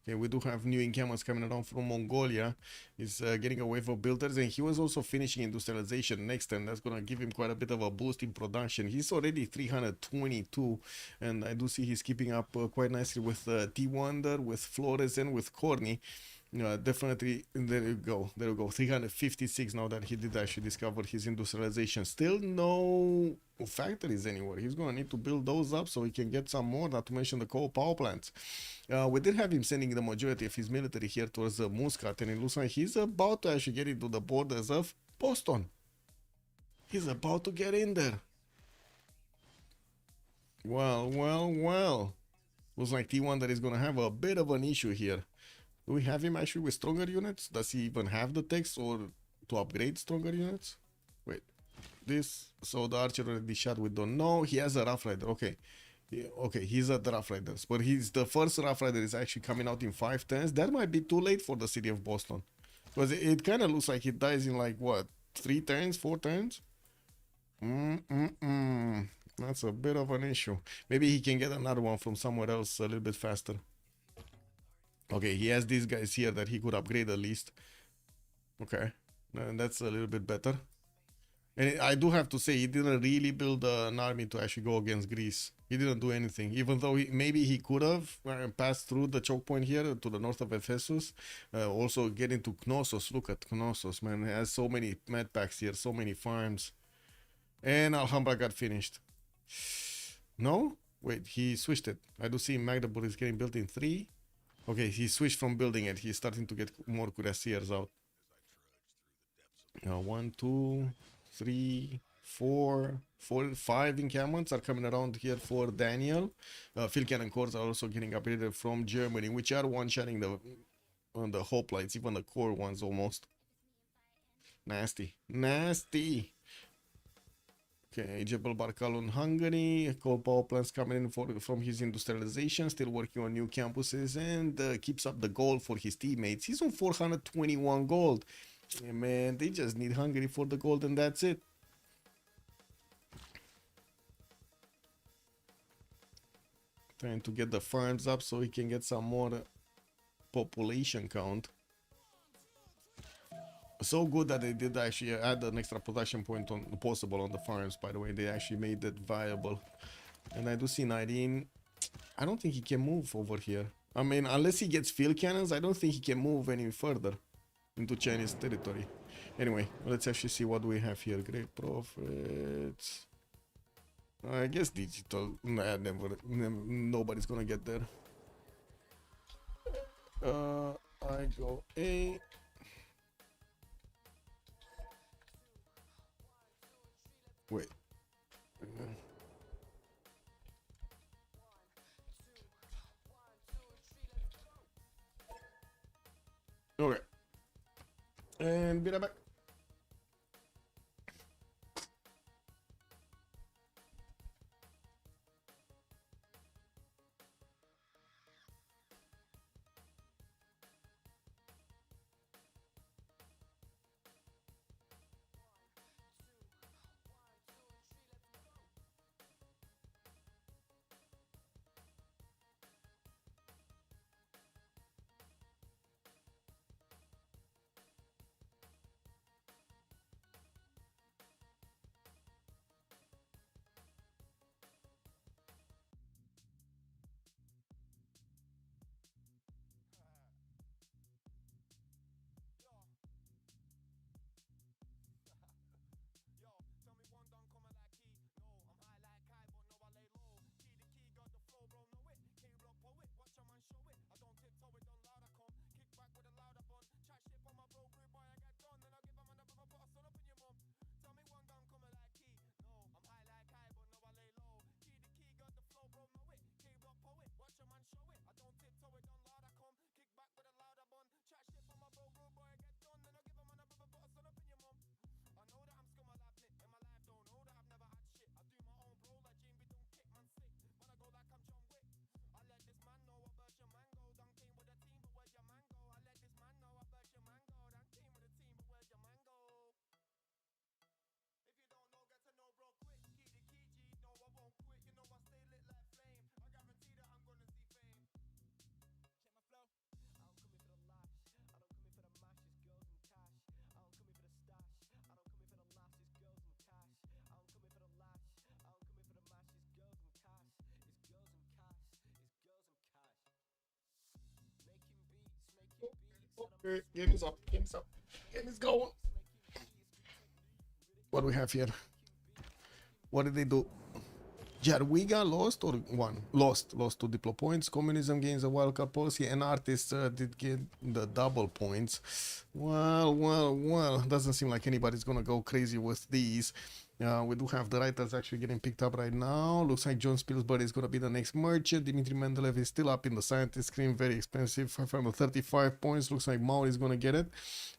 Okay, we do have new encampments coming around from Mongolia. He's getting a wave of builders, and he was also finishing industrialization next turn. That's going to give him quite a bit of a boost in production. He's already 322, and I do see he's keeping up quite nicely with T Wonder, with Flores, and with Corny. Definitely, there you go. 356 now that he did actually discover his industrialization. Still no factories anywhere. He's going to need to build those up so he can get some more, not to mention the coal power plants. We did have him sending the majority of his military here towards Muscat, and it looks like he's about to actually get into the borders of Boston. He's about to get in there. Well. Looks like T1 is going to have a bit of an issue here. Do we have him actually with stronger units? Does he even have the text or to upgrade stronger units? Wait, this, so the archer already shot with don't know. He has a rough rider. Okay. Okay, he's at the rough riders, but he's the first rough rider is actually coming out in 5 turns. That might be too late for the city of Boston, because it kind of looks like he dies in like what, 3 turns, 4 turns. That's a bit of an issue. Maybe he can get another one from somewhere else a little bit faster. Okay, he has these guys here that he could upgrade at least. Okay, and that's a little bit better. And I do have to say, he didn't really build an army to actually go against Greece. He didn't do anything, even though maybe he could have passed through the choke point here to the north of Ephesus. Also getting to Knossos. Look at Knossos, man. He has so many med packs here, so many farms. And Alhambra got finished. No? Wait, he switched it. I do see Magdeburg is getting built in 3. Okay, he switched from building it. He's starting to get more cuirassiers out. 1, 2, 3, 4, 5 encampments are coming around here for Daniel. Field cannon cores are also getting upgraded from Germany, which are one-shotting the hoplites, even the core ones almost. Nasty. Okay, Jebel Barkalon, Hungary. Coal power plants coming in from his industrialization, still working on new campuses, and keeps up the gold for his teammates. He's on 421 gold. Man, they just need Hungary for the gold, and that's it. Trying to get the farms up so he can get some more population count. So good that they did actually add an extra production point possible on the farms. By the way, they actually made that viable. And I do see 19. I don't think he can move over here. I mean, unless he gets field cannons, I don't think he can move any further into Chinese territory. Anyway, let's actually see what we have here. Great profits. I guess digital. Nah, nobody's gonna get there. I go A. Wait. Okay. And be right back. Okay, game is up. Game is up. Game is going. What do we have here? What did they do? Jadwiga lost or won? Lost 2 Diplo points. Communism gains a wildcard policy, and artists did get the double points. Well. Doesn't seem like anybody's gonna go crazy with these. We do have the writers actually getting picked up right now. Looks like John Spilsbury is gonna be the next merchant. Dimitri Mendeleev is still up in the scientist screen, very expensive, 535 points. Looks like Meow is gonna get it,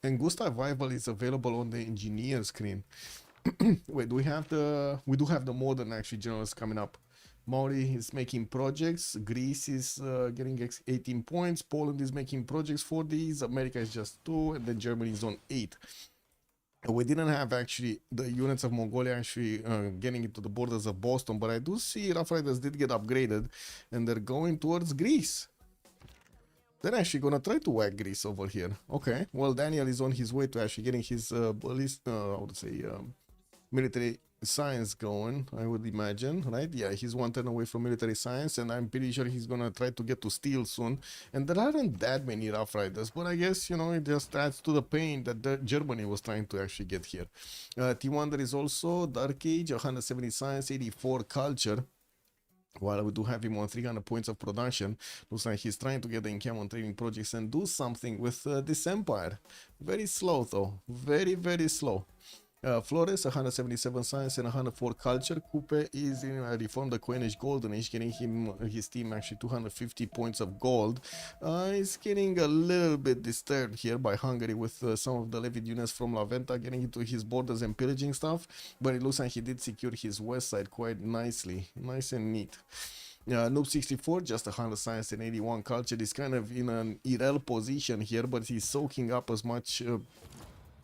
and Gustav Weivel is available on the engineer screen. Wait, we do have the modern actually generals coming up. Maori is making projects. Greece is getting 18 points. Poland is making projects for these. America is just 2, and then Germany is on 8. We didn't have actually the units of Mongolia actually getting into the borders of Boston, but I do see Rough Riders did get upgraded, and they're going towards Greece. They're actually gonna try to whack Greece over here. Okay, well, Daniel is on his way to actually getting his military science going, I would imagine, right? Yeah, he's 1 turn away from military science, and I'm pretty sure he's gonna try to get to steel soon. And there aren't that many Rough Riders, but I guess, you know, it just adds to the pain that Germany was trying to actually get here. T1, there is also Dark Age, 170 science, 84 culture. While we do have him on 300 points of production, looks like he's trying to get the income on training projects and do something with this empire. Very slow though, very slow. Flores, 177 science and 104 culture. Coupe is in reform the Coin Age Golden Age, getting his team actually 250 points of gold. He's getting a little bit disturbed here by Hungary with some of the levied units from La Venta getting into his borders and pillaging stuff, but it looks like he did secure his west side quite nicely, nice and neat. Noob 64, just 100 science and 81 culture, is kind of in an IRL position here, but he's soaking up as much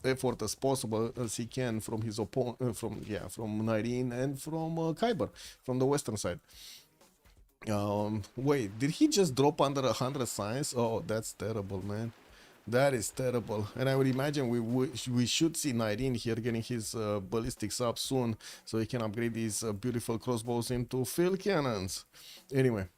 effort as possible as he can from his opponent, from Nyreen and from Khyber, from the western side. Wait, did he just drop under 100 science? Oh, that's terrible, man. That is terrible. And I would imagine we should see Nyreen here getting his ballistics up soon, so he can upgrade these beautiful crossbows into field cannons. Anyway,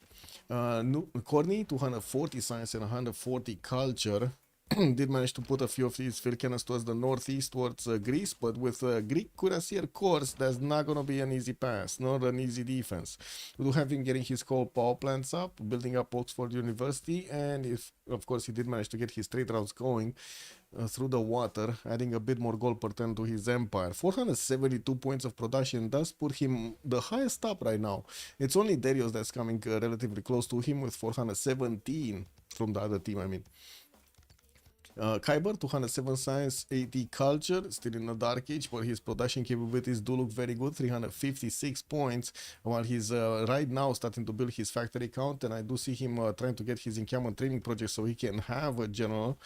Corny, 240 science and 140 culture. did manage to put a few of these field cannons towards the northeast, towards Greece, but with Greek cuirassier corps, that's not gonna be an easy pass, not an easy defense. We do have him getting his coal power plants up, building up Oxford University, and if, of course, he did manage to get his trade routes going through the water, adding a bit more gold per turn to his empire. 472 points of production does put him the highest up right now. It's only Darius that's coming relatively close to him with 417 from the other team, I mean. Kyber, 207 science, 80 culture, still in the dark age, but his production capabilities do look very good, 356 points, while he's right now starting to build his factory count, and I do see him trying to get his encampment training project so he can have a general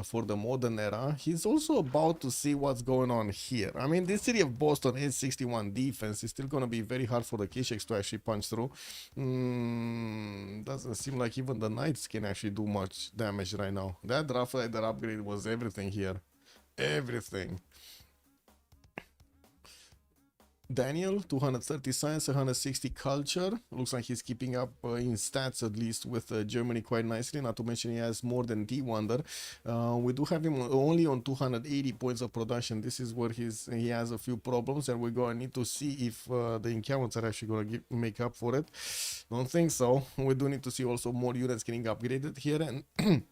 for the modern era. He's also about to see what's going on here. I mean, this city of Boston is 61 defense. It's still going to be very hard for the Kisheks to actually punch through. Doesn't seem like even the Knights can actually do much damage right now. That Rough Rider upgrade was everything here. Everything. Daniel, 230 science, 160 culture. Looks like he's keeping up in stats, at least, with Germany quite nicely. Not to mention he has more than D-Wonder. We do have him only on 280 points of production. This is where he has a few problems, and we're going to need to see if the encampments are actually going to make up for it. Don't think so. We do need to see also more units getting upgraded here, and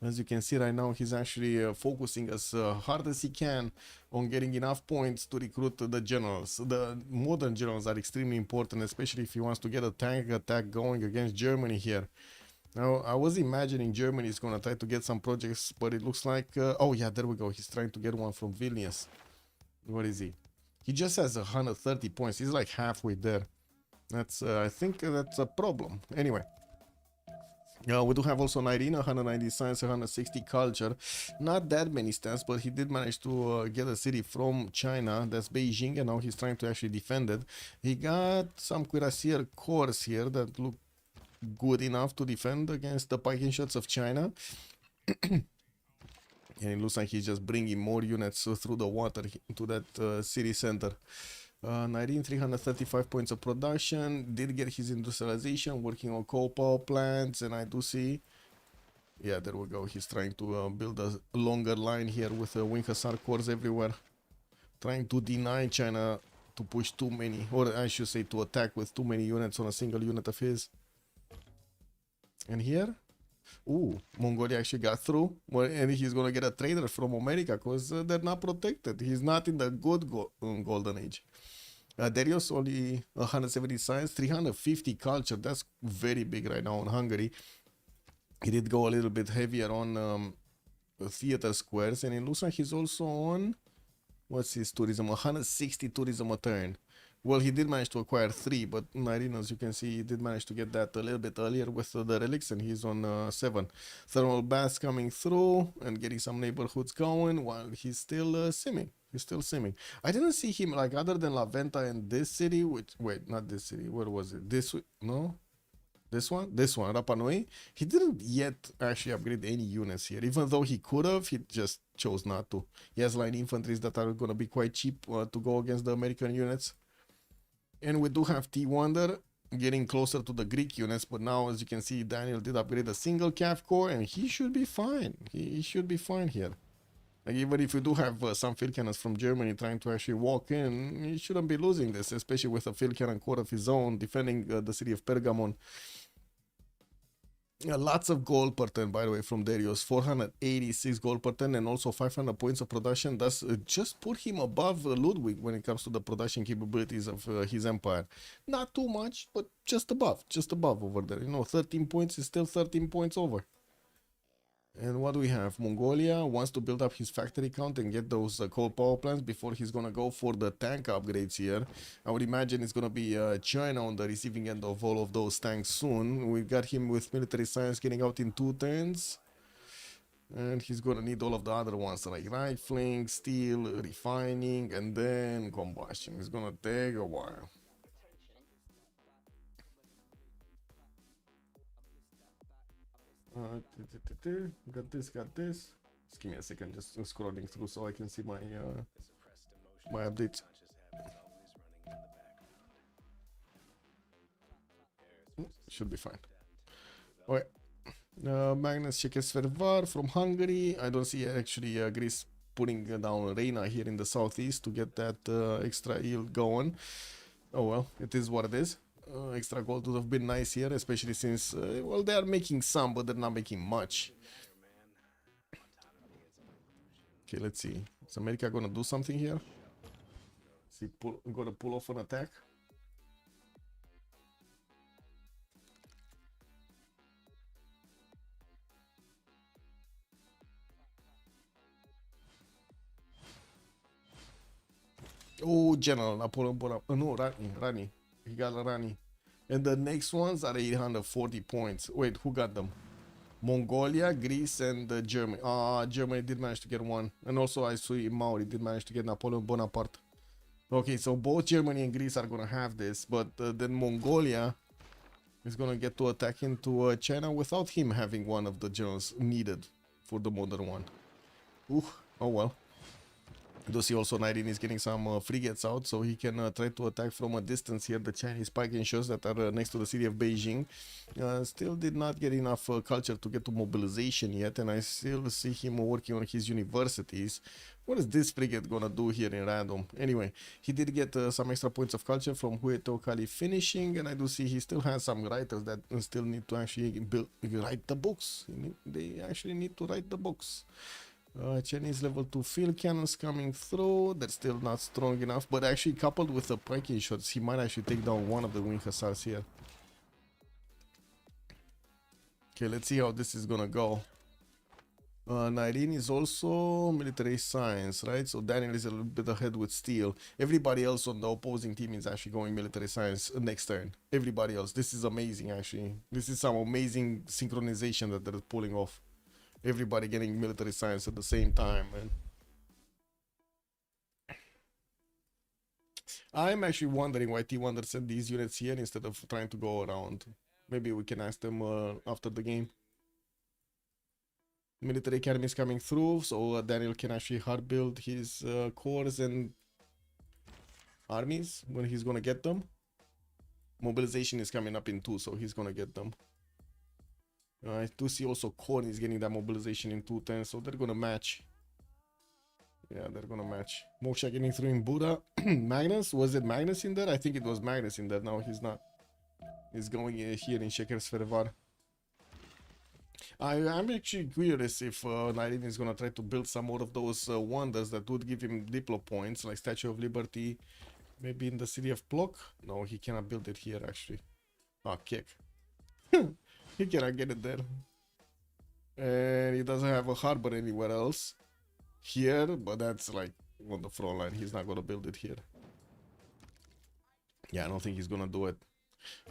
as you can see right now, he's actually focusing as hard as he can on getting enough points to recruit the generals. The modern generals are extremely important, especially if he wants to get a tank attack going against Germany here. Now, I was imagining Germany is going to try to get some projects, but it looks like... oh, yeah, there we go. He's trying to get one from Vilnius. What is he? He just has 130 points. He's like halfway there. That's, I think that's a problem. Anyway. We do have also Irina, 190 science, 160 culture. Not that many stats, but he did manage to get a city from China. That's Beijing, and now he's trying to actually defend it. He got some cuirassier corps here that look good enough to defend against the Viking shots of China. And it looks like he's just bringing more units through the water to that city center. 335 points of production, did get his industrialization, working on coal power plants, and I do see, yeah, there we go, he's trying to build a longer line here with wing hussar corps everywhere, trying to deny China to push too many, or I should say to attack with too many units on a single unit of his. And here, ooh, Mongolia actually got through, and he's gonna get a trader from America because they're not protected. He's not in the good golden age. Darius only 170 science, 350 culture. That's very big right now in Hungary. He did go a little bit heavier on theater squares, and it looks like he's also on, what's his tourism? 160 tourism a turn. Well, he did manage to acquire 3, but Irina, as you can see, he did manage to get that a little bit earlier with the relics, and he's on 7. Thermal baths coming through and getting some neighborhoods going while he's still simming. He's still simming. I didn't see him, like, other than La Venta in this city, which, wait, not this city, where was it? This, no? This one, Rapa Nui. He didn't yet actually upgrade any units here, even though he could have. He just chose not to. He has line infantries that are going to be quite cheap to go against the American units. And we do have T-Wonder getting closer to the Greek units, but now, as you can see, Daniel did upgrade a single calf core, and he should be fine. He should be fine here. Like, even if you do have some field cannons from Germany trying to actually walk in, he shouldn't be losing this, especially with a field cannon corps of his own defending the city of Pergamon. Lots of gold per turn, by the way, from Darius. 486 gold per turn and also 500 points of production. That's just put him above Ludwig when it comes to the production capabilities of his empire. Not too much, but just above over there. You know, 13 points is still 13 points over. And what do we have? Mongolia wants to build up his factory count and get those coal power plants before he's gonna go for the tank upgrades here. I would imagine it's gonna be China on the receiving end of all of those tanks soon. We've got him with military science getting out in 2 turns. And he's gonna need all of the other ones like rifling, steel, refining, and then combustion. It's gonna take a while. Got this. Just give me a second, just scrolling through so I can see my my updates. Should be fine. Okay, Magnus Shekesvervar from Hungary. I don't see actually Greece putting down Reina here in the southeast to get that extra yield going. Oh well, it is what it is. Extra gold would have been nice here, especially since, well, they are making some, but they're not making much. Okay, let's see. Is America gonna do something here? Is he gonna pull off an attack? Oh, General Napoleon Bonaparte. No, Rani. He got Rani. And the next ones are 840 points. Wait, who got them? Mongolia, Greece, and Germany. Germany did manage to get one. And also I see Maori did manage to get Napoleon Bonaparte. Okay, so both Germany and Greece are gonna have this, but then Mongolia is gonna get to attack into China without him having one of the generals needed for the modern one. Ooh, oh well. Do see also Nairin is getting some frigates out, so he can try to attack from a distance here the Chinese spiking shots that are next to the city of Beijing. Still did not get enough culture to get to mobilization yet, and I still see him working on his universities. What is this frigate gonna do here in random? Anyway, he did get some extra points of culture from Hueto Kali finishing, and I do see he still has some writers that still need to actually write the books. They actually need to write the books. Chinese level 2 field cannons coming through. They're still not strong enough, but actually coupled with the piking shots, he might actually take down one of the wing hussars here. Okay, let's see how this is gonna go. Nairin is also military science, right? So Daniel is a little bit ahead with steel. Everybody else on the opposing team is actually going military science next turn. Everybody else. This is amazing, actually. This is some amazing synchronization that they're pulling off. Everybody getting military science at the same time, man. I'm actually wondering why T1 sent these units here instead of trying to go around. Maybe we can ask them after the game. Military academy is coming through, so Daniel can actually hard build his corps and armies when he's gonna get them. Mobilization is coming up in 2, so he's gonna get them. I do see also Korn is getting that mobilization in 210, so they're gonna match. Yeah, they're gonna match. Moksha getting through in Buddha. Magnus, was it Magnus in there? I think it was Magnus in there. No, he's not. He's going here in Shekesvervar. I'm actually curious if Nairin is gonna try to build some more of those wonders that would give him Diplo points, like Statue of Liberty. Maybe in the city of Plok? No, he cannot build it here actually. Ah, kick. He cannot get it there. And he doesn't have a harbor anywhere else. Here, but that's like on the front line. He's not gonna build it here. Yeah, I don't think he's gonna do it.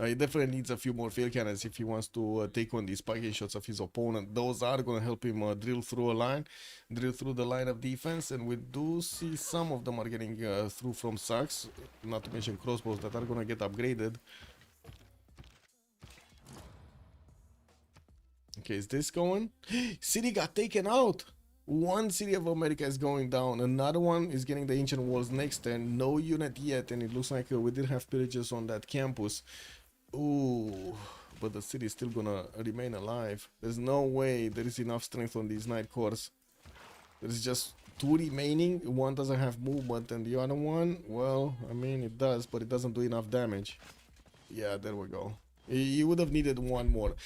He definitely needs a few more field cannons if he wants to take on these spiking shots of his opponent. Those are gonna help him drill through a line, drill through the line of defense, and we do see some of them are getting through from Sax, not to mention crossbows that are gonna get upgraded. Okay, is this going? City got taken out. One city of America is going down. Another one is getting the ancient walls next turn. No unit yet, and it looks like we did have pillages on that campus. Ooh, but the city is still gonna remain alive. There's no way there is enough strength on these night cores. There's just 2 remaining. One doesn't have movement, and the other one, well, I mean, it does, but it doesn't do enough damage. Yeah, there we go. You would have needed one more.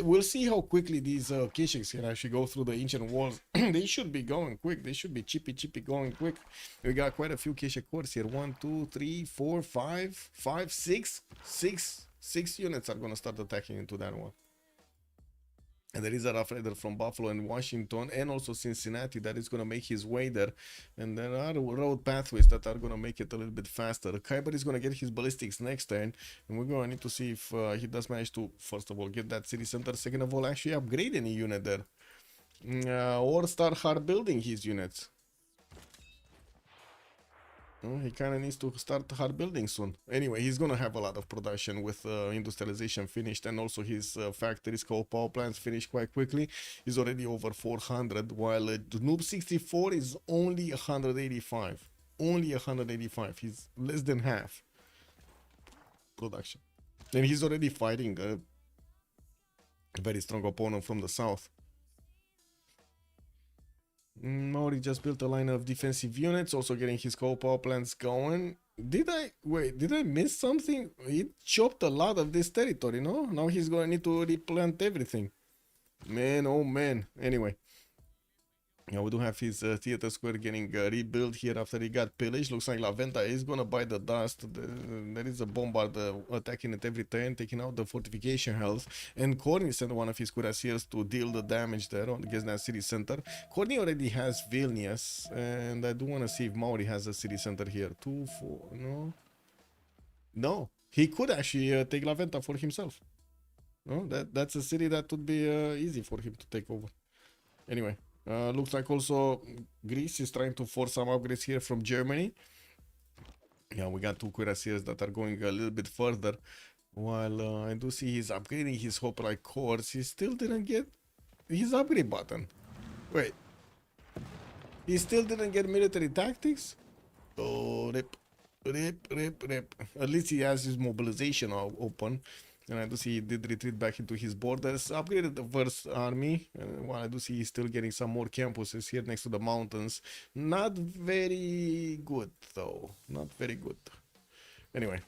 We'll see how quickly these Kishaks can actually go through the ancient walls. They should be going quick. They should be chippy going quick. We got quite a few Kishak cores here. 1, 2, 3, 4, 5, 6. 6 units are gonna start attacking into that one. And there is a Rough Rider from Buffalo and Washington and also Cincinnati that is going to make his way there. And there are road pathways that are going to make it a little bit faster. Kyber is going to get his ballistics next turn. And we're going to need to see if he does manage to, first of all, get that city center. Second of all, actually upgrade any unit there. Or start hard building his units. He kind of needs to start hard building soon. Anyway, he's gonna have a lot of production with industrialization finished, and also his factories, coal power plants finished quite quickly. He's already over 400, while the Noob 64 is only 185. Only 185. He's less than half production, and he's already fighting Very strong opponent from the south. Maori just built a line of defensive units, also getting his co-power plants going. Did I miss something? He chopped a lot of this territory, no? Now he's gonna need to replant everything. Man, oh man. Anyway. Yeah, we do have his theater square getting rebuilt here after he got pillaged. Looks like La Venta is gonna bite the dust. There is a bombard attacking it every turn, taking out the fortification health. And Corny sent one of his cuirassiers to deal the damage there against that city center. Corny already has Vilnius, and I do want to see if Maori has a city center here. 2, 4, no? No, he could actually take La Venta for himself. No, that's a city that would be easy for him to take over. Anyway. Looks like also Greece is trying to force some upgrades here from Germany. Yeah, we got 2 cuirassiers that are going a little bit further. While I do see he's upgrading his hoplite cores, he still didn't get his upgrade button. Wait. He still didn't get military tactics? Oh, rip. At least he has his mobilization open. And I do see he did retreat back into his borders, upgraded the first army, and while I do see he's still getting some more campuses here next to the mountains. Not very good, though. Not very good. Anyway.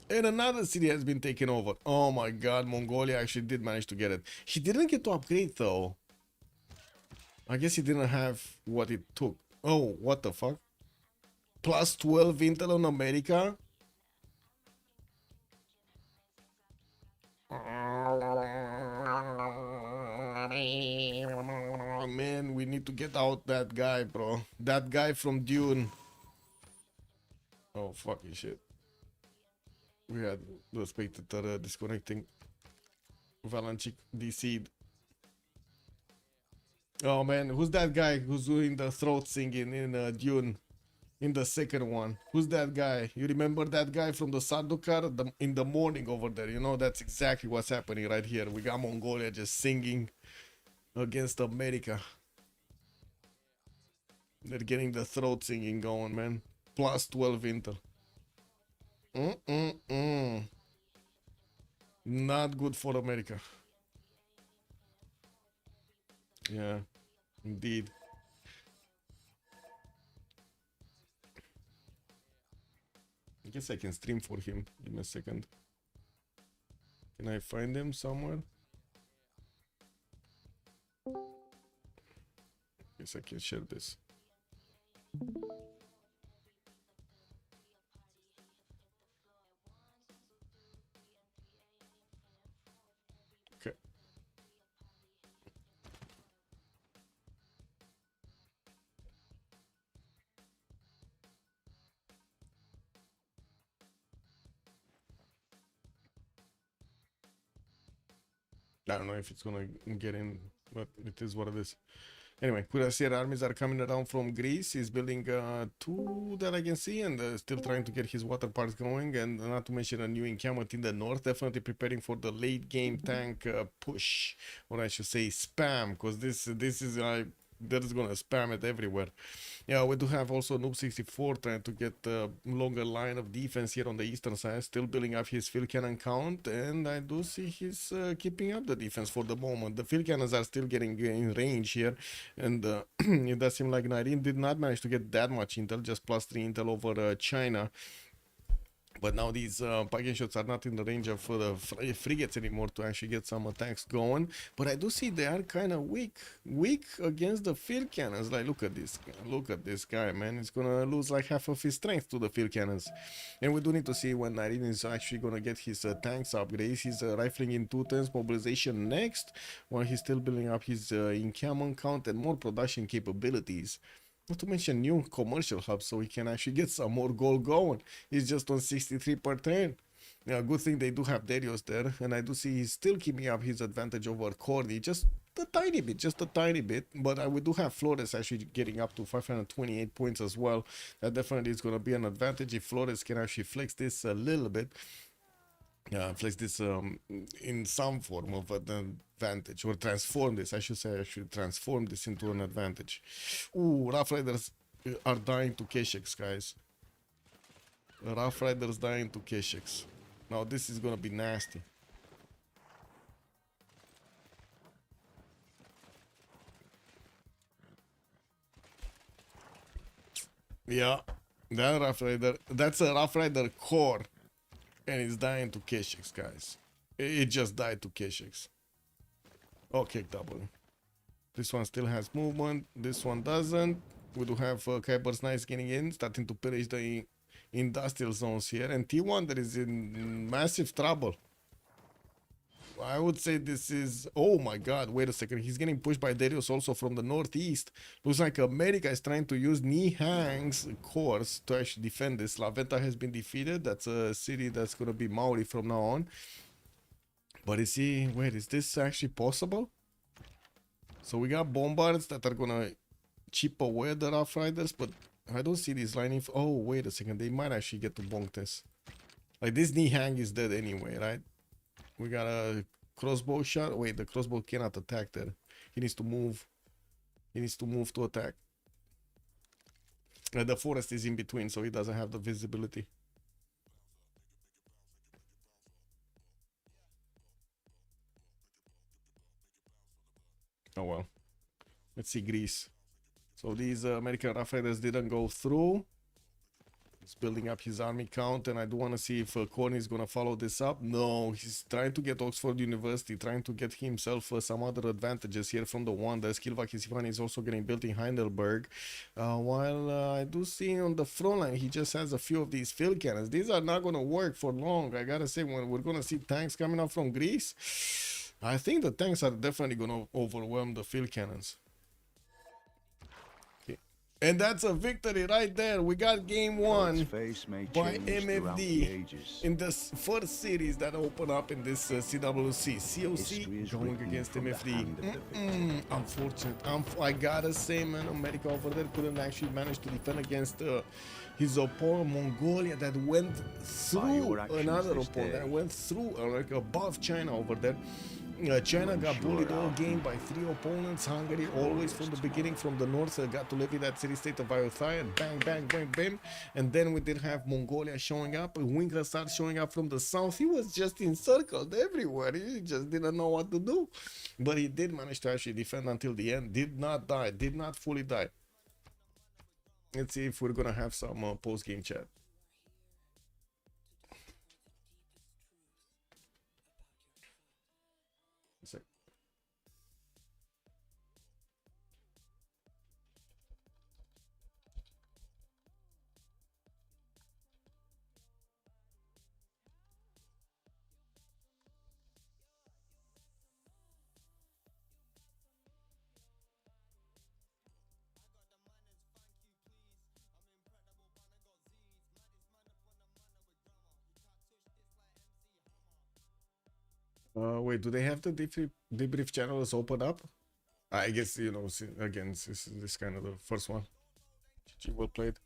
And another city has been taken over. Oh my god, Mongolia actually did manage to get it. He didn't get to upgrade, though. I guess he didn't have what it took. Oh, what the fuck? Plus 12 intel on America. Man, we need to get out that guy, bro. That guy from Dune. Oh, fucking shit. We had the spectator disconnecting. Valanchik DC'd. Oh man, who's that guy who's doing the throat singing in Dune? In the second one, who's that guy? You remember that guy from the Sardukar in the morning over there? You know, that's exactly what's happening right here. We got Mongolia just singing against America. They're getting the throat singing going, man. Plus 12 intel. Not good for America. Yeah, indeed. I guess I can stream for him. Give me a second. Can I find him somewhere? Guess I can share this. Okay. I don't know if it's gonna get in, but it is what it is. Anyway, Cuirassier armies are coming around from Greece. He's building 2 that I can see, and still trying to get his water parks going, and not to mention a new encampment in the north. Definitely preparing for the late game tank push, or I should say spam, because this is they're just gonna spam it everywhere. Yeah, we do have also Noob 64 trying to get a longer line of defense here on the eastern side, still building up his field cannon count, and I do see he's keeping up the defense for the moment. The field cannons are still getting in range here, and it does seem like Nairin did not manage to get that much intel, just plus 3 intel over China. But now these packet shots are not in the range of the frigates anymore to actually get some attacks going. But I do see they are kind of weak against the field cannons. Like, look at this guy, man. He's gonna lose like half of his strength to the field cannons. And we do need to see when Nairin is actually gonna get his tanks upgrades. He's rifling in 2 turns mobilization next, while he's still building up his encampment count and more production capabilities. Not to mention new commercial hubs, so he can actually get some more gold going. He's just on 63 per turn. Yeah, good thing they do have Darius there, and I do see he's still keeping up his advantage over Cordy, just a tiny bit. But we do have Flores actually getting up to 528 points as well. That definitely is going to be an advantage if Flores can actually flex this a little bit. Flex this in some form of an advantage, or transform this. I should say, I should transform this into an advantage. Ooh, Rough Riders are dying to Keshex, guys. Rough Riders dying to Keshex. Now this is gonna be nasty. Yeah, that Rough Rider, that's a Rough Rider core, and it's dying to K6, guys. It just died to K6. Okay, double. This one still has movement. This one doesn't. We do have Kyber's Nice getting in, starting to pillage the industrial zones here. And T1 that is in massive trouble. I would say this is... Oh my god, wait a second. He's getting pushed by Darius also from the northeast. Looks like America is trying to use Nihang's cores to actually defend this. La Venta has been defeated. That's a city that's going to be Maori from now on. But is he... Wait, is this actually possible? So we got bombards that are gonna chip away the Rough Riders, but I don't see these lining. Oh, wait a second. They might actually get to bonk this. Like, this Nihang is dead anyway, right? We got a crossbow shot. Wait, the crossbow cannot attack there. He needs to move. He needs to move to attack. The forest is in between, so he doesn't have the visibility. Oh well. Let's see Greece. So these American Rough Riders didn't go through. He's building up his army count, and I do want to see if Corny is going to follow this up. No, he's trying to get Oxford University, trying to get himself some other advantages here from the one. The Skilvak Isivani is also getting built in Heidelberg. While I do see on the front line, he just has a few of these field cannons. These are not going to work for long. I got to say, when we're going to see tanks coming up from Greece, I think the tanks are definitely going to overwhelm the field cannons. And that's a victory right there. We got game one by MFD in this first series that opened up in this CWC. COC going against MFD. Unfortunate. I gotta say, man, America over there couldn't actually manage to defend against his opponent, Mongolia, that went through another opponent, that went through like above China over there. China got bullied all game by 3 opponents. Hungary always from the beginning from the north got to levy that city-state of Ayutthaya and bang, bang, bang, bam. And then we did have Mongolia showing up. Winkler started showing up from the south. He was just encircled everywhere. He just didn't know what to do. But he did manage to actually defend until the end. Did not die. Did not fully die. Let's see if we're going to have some post-game chat. Wait, do they have the debrief channels open up? I guess, you know, again, this kind of the first one. GG, well played.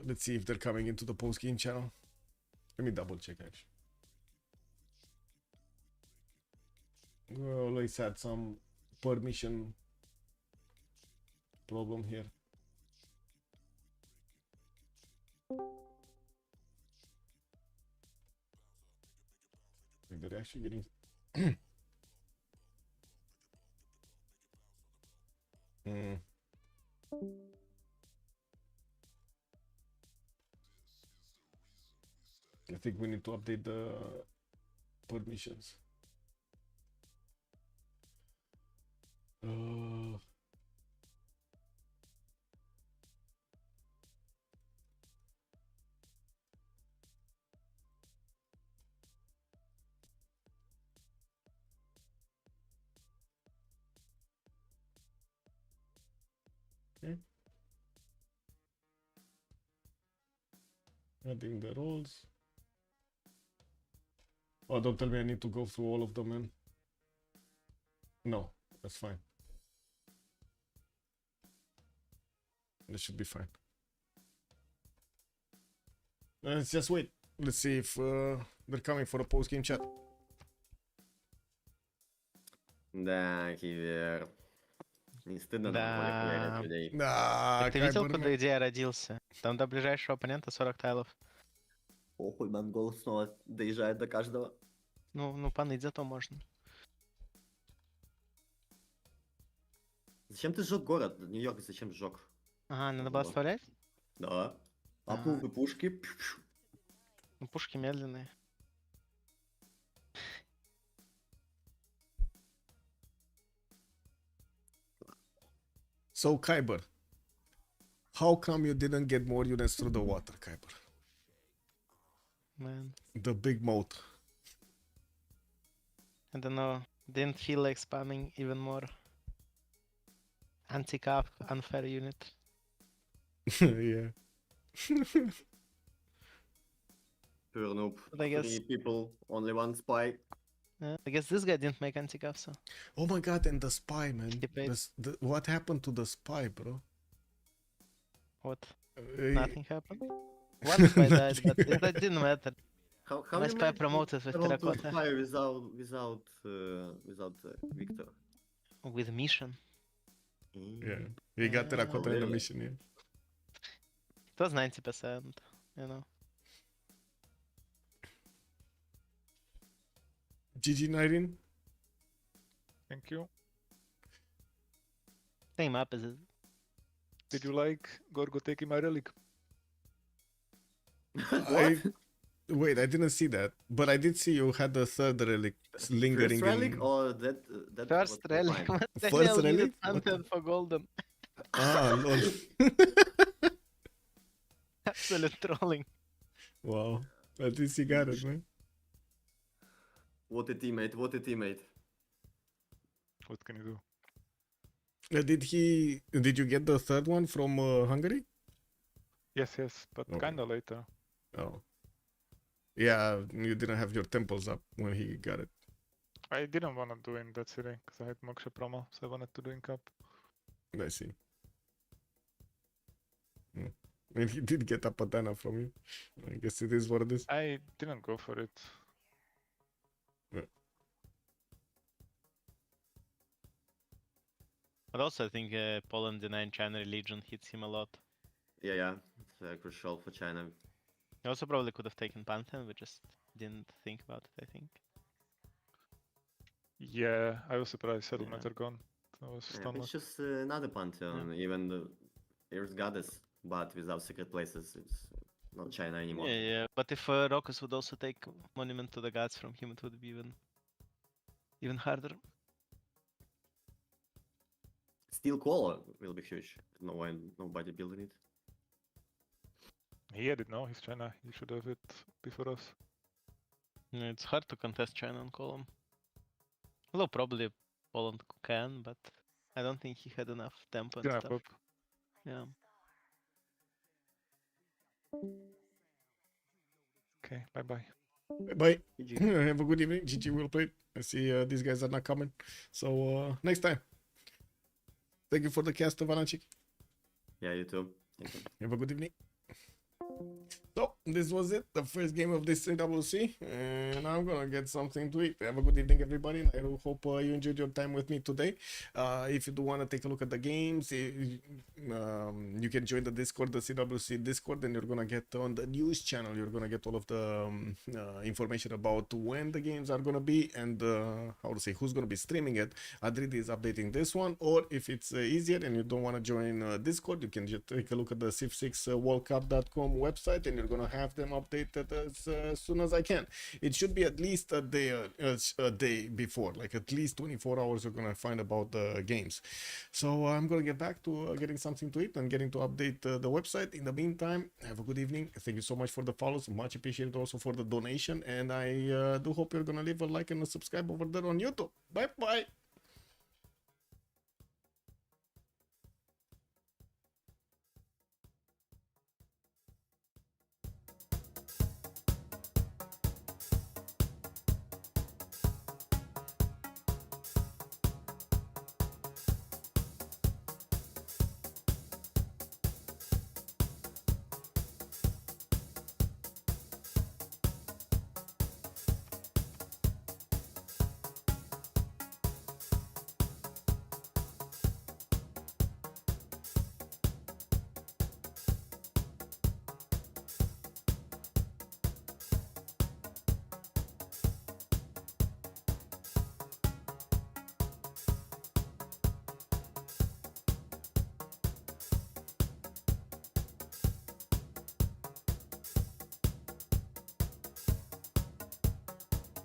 Let's see if they're coming into the post-game channel. Let me double check, actually. We always had some permission problem here. They're actually getting... I think we need to update the permissions. Okay. Adding the roles. Oh, don't tell me I need to go through all of them, man. No, that's fine. That should be fine. Let's just wait. Let's see if they're coming for a post-game chat. Да, Кивер. Не стыдно Да. людей. Да, Ты видел, куда идея родился? Там до ближайшего оппонента 40 тайлов. Похуй, монгол снова доезжает до каждого. Ну, поныть зато можно. Зачем ты сжег город? Нью-Йорк зачем сжег? Ага, надо было оставлять? Да. Апнул бы пушки. Ну, пушки медленные. So, Kyber, how come you didn't get more units through the water, Kyber? Man, The big moat. I don't know. Didn't feel like spamming even more. Anti-cap, unfair unit. Yeah. Pure noob. But I guess- 3 people, only 1 spy. I guess this guy didn't make anti-cap, so. Oh my god, and the spy, man. He paid. What happened to the spy, bro? What? Uh, Nothing happened? One spy died, but that didn't matter. How My you spy managed promoted with to travel to terracotta. spy without Victor? With mission. Yeah, he got terracotta in the really? mission, yeah. It was 90%, you know. GG, Nirene. Thank you. Same map as it. Did you like Gorgo taking my relic? Wait, I didn't see that, but I did see you had the third relic lingering. First relic in... or that First was relic. fine? What the First hell relic? needed content for golden? Ah, lol. Absolute trolling. Wow, at least you got it, man. What a teammate, what a teammate. What can you do? Did you get the third one from Hungary? Yes, but Okay. kinda later. Oh. Yeah, you didn't have your temples up when he got it. I didn't want to do in that city because I had Moksha promo, so I wanted to do in Cup. I see. And he did get a patana from you. I guess it is what it is. I didn't go for it. Yeah. But also, I think Poland denying China religion hits him a lot. Yeah, it's crucial for China. He also probably could have taken Pantheon, we just didn't think about it, I think. Yeah, I was surprised settlement Yeah. are gone. I was Yeah, stunned. it's just another pantheon. Even there's goddess, but without secret places, it's not China anymore. Yeah. But if Rokus would also take Monument to the Gods from him, it would be even harder. Steel Koala will be huge. Nobody building it. He had it now, he's China. He should have it before us. Yeah, it's hard to contest China on column. Although probably Poland can, but I don't think he had enough tempo and Didn't stuff. have up. Yeah. Okay, bye. Bye. Have a good evening. GG, well played. I see these guys are not coming. So next time. Thank you for the cast, Vanachik. Yeah, you too. Thank you. Have a good evening. So this was it, the first game of this CWC, and I'm gonna get something to eat. Have a good evening, everybody. I hope you enjoyed your time with me today. If you do want to take a look at the games, you can join the Discord, the CWC Discord, and you're gonna get on the news channel. You're gonna get all of the information about when the games are gonna be and how to say who's gonna be streaming it. Adrid is updating this one, or if it's easier and you don't want to join Discord, you can just take a look at the Civ6 worldcup.com website, and you're gonna have them updated as soon as I can. It should be at least a day before, like at least 24 hours you're gonna find about the games. So I'm gonna get back to getting something to eat and getting to update the website. In the meantime, have a good evening. Thank you so much for the follows, much appreciated also for the donation, and I do hope you're gonna leave a like and a subscribe over there on YouTube. Bye bye.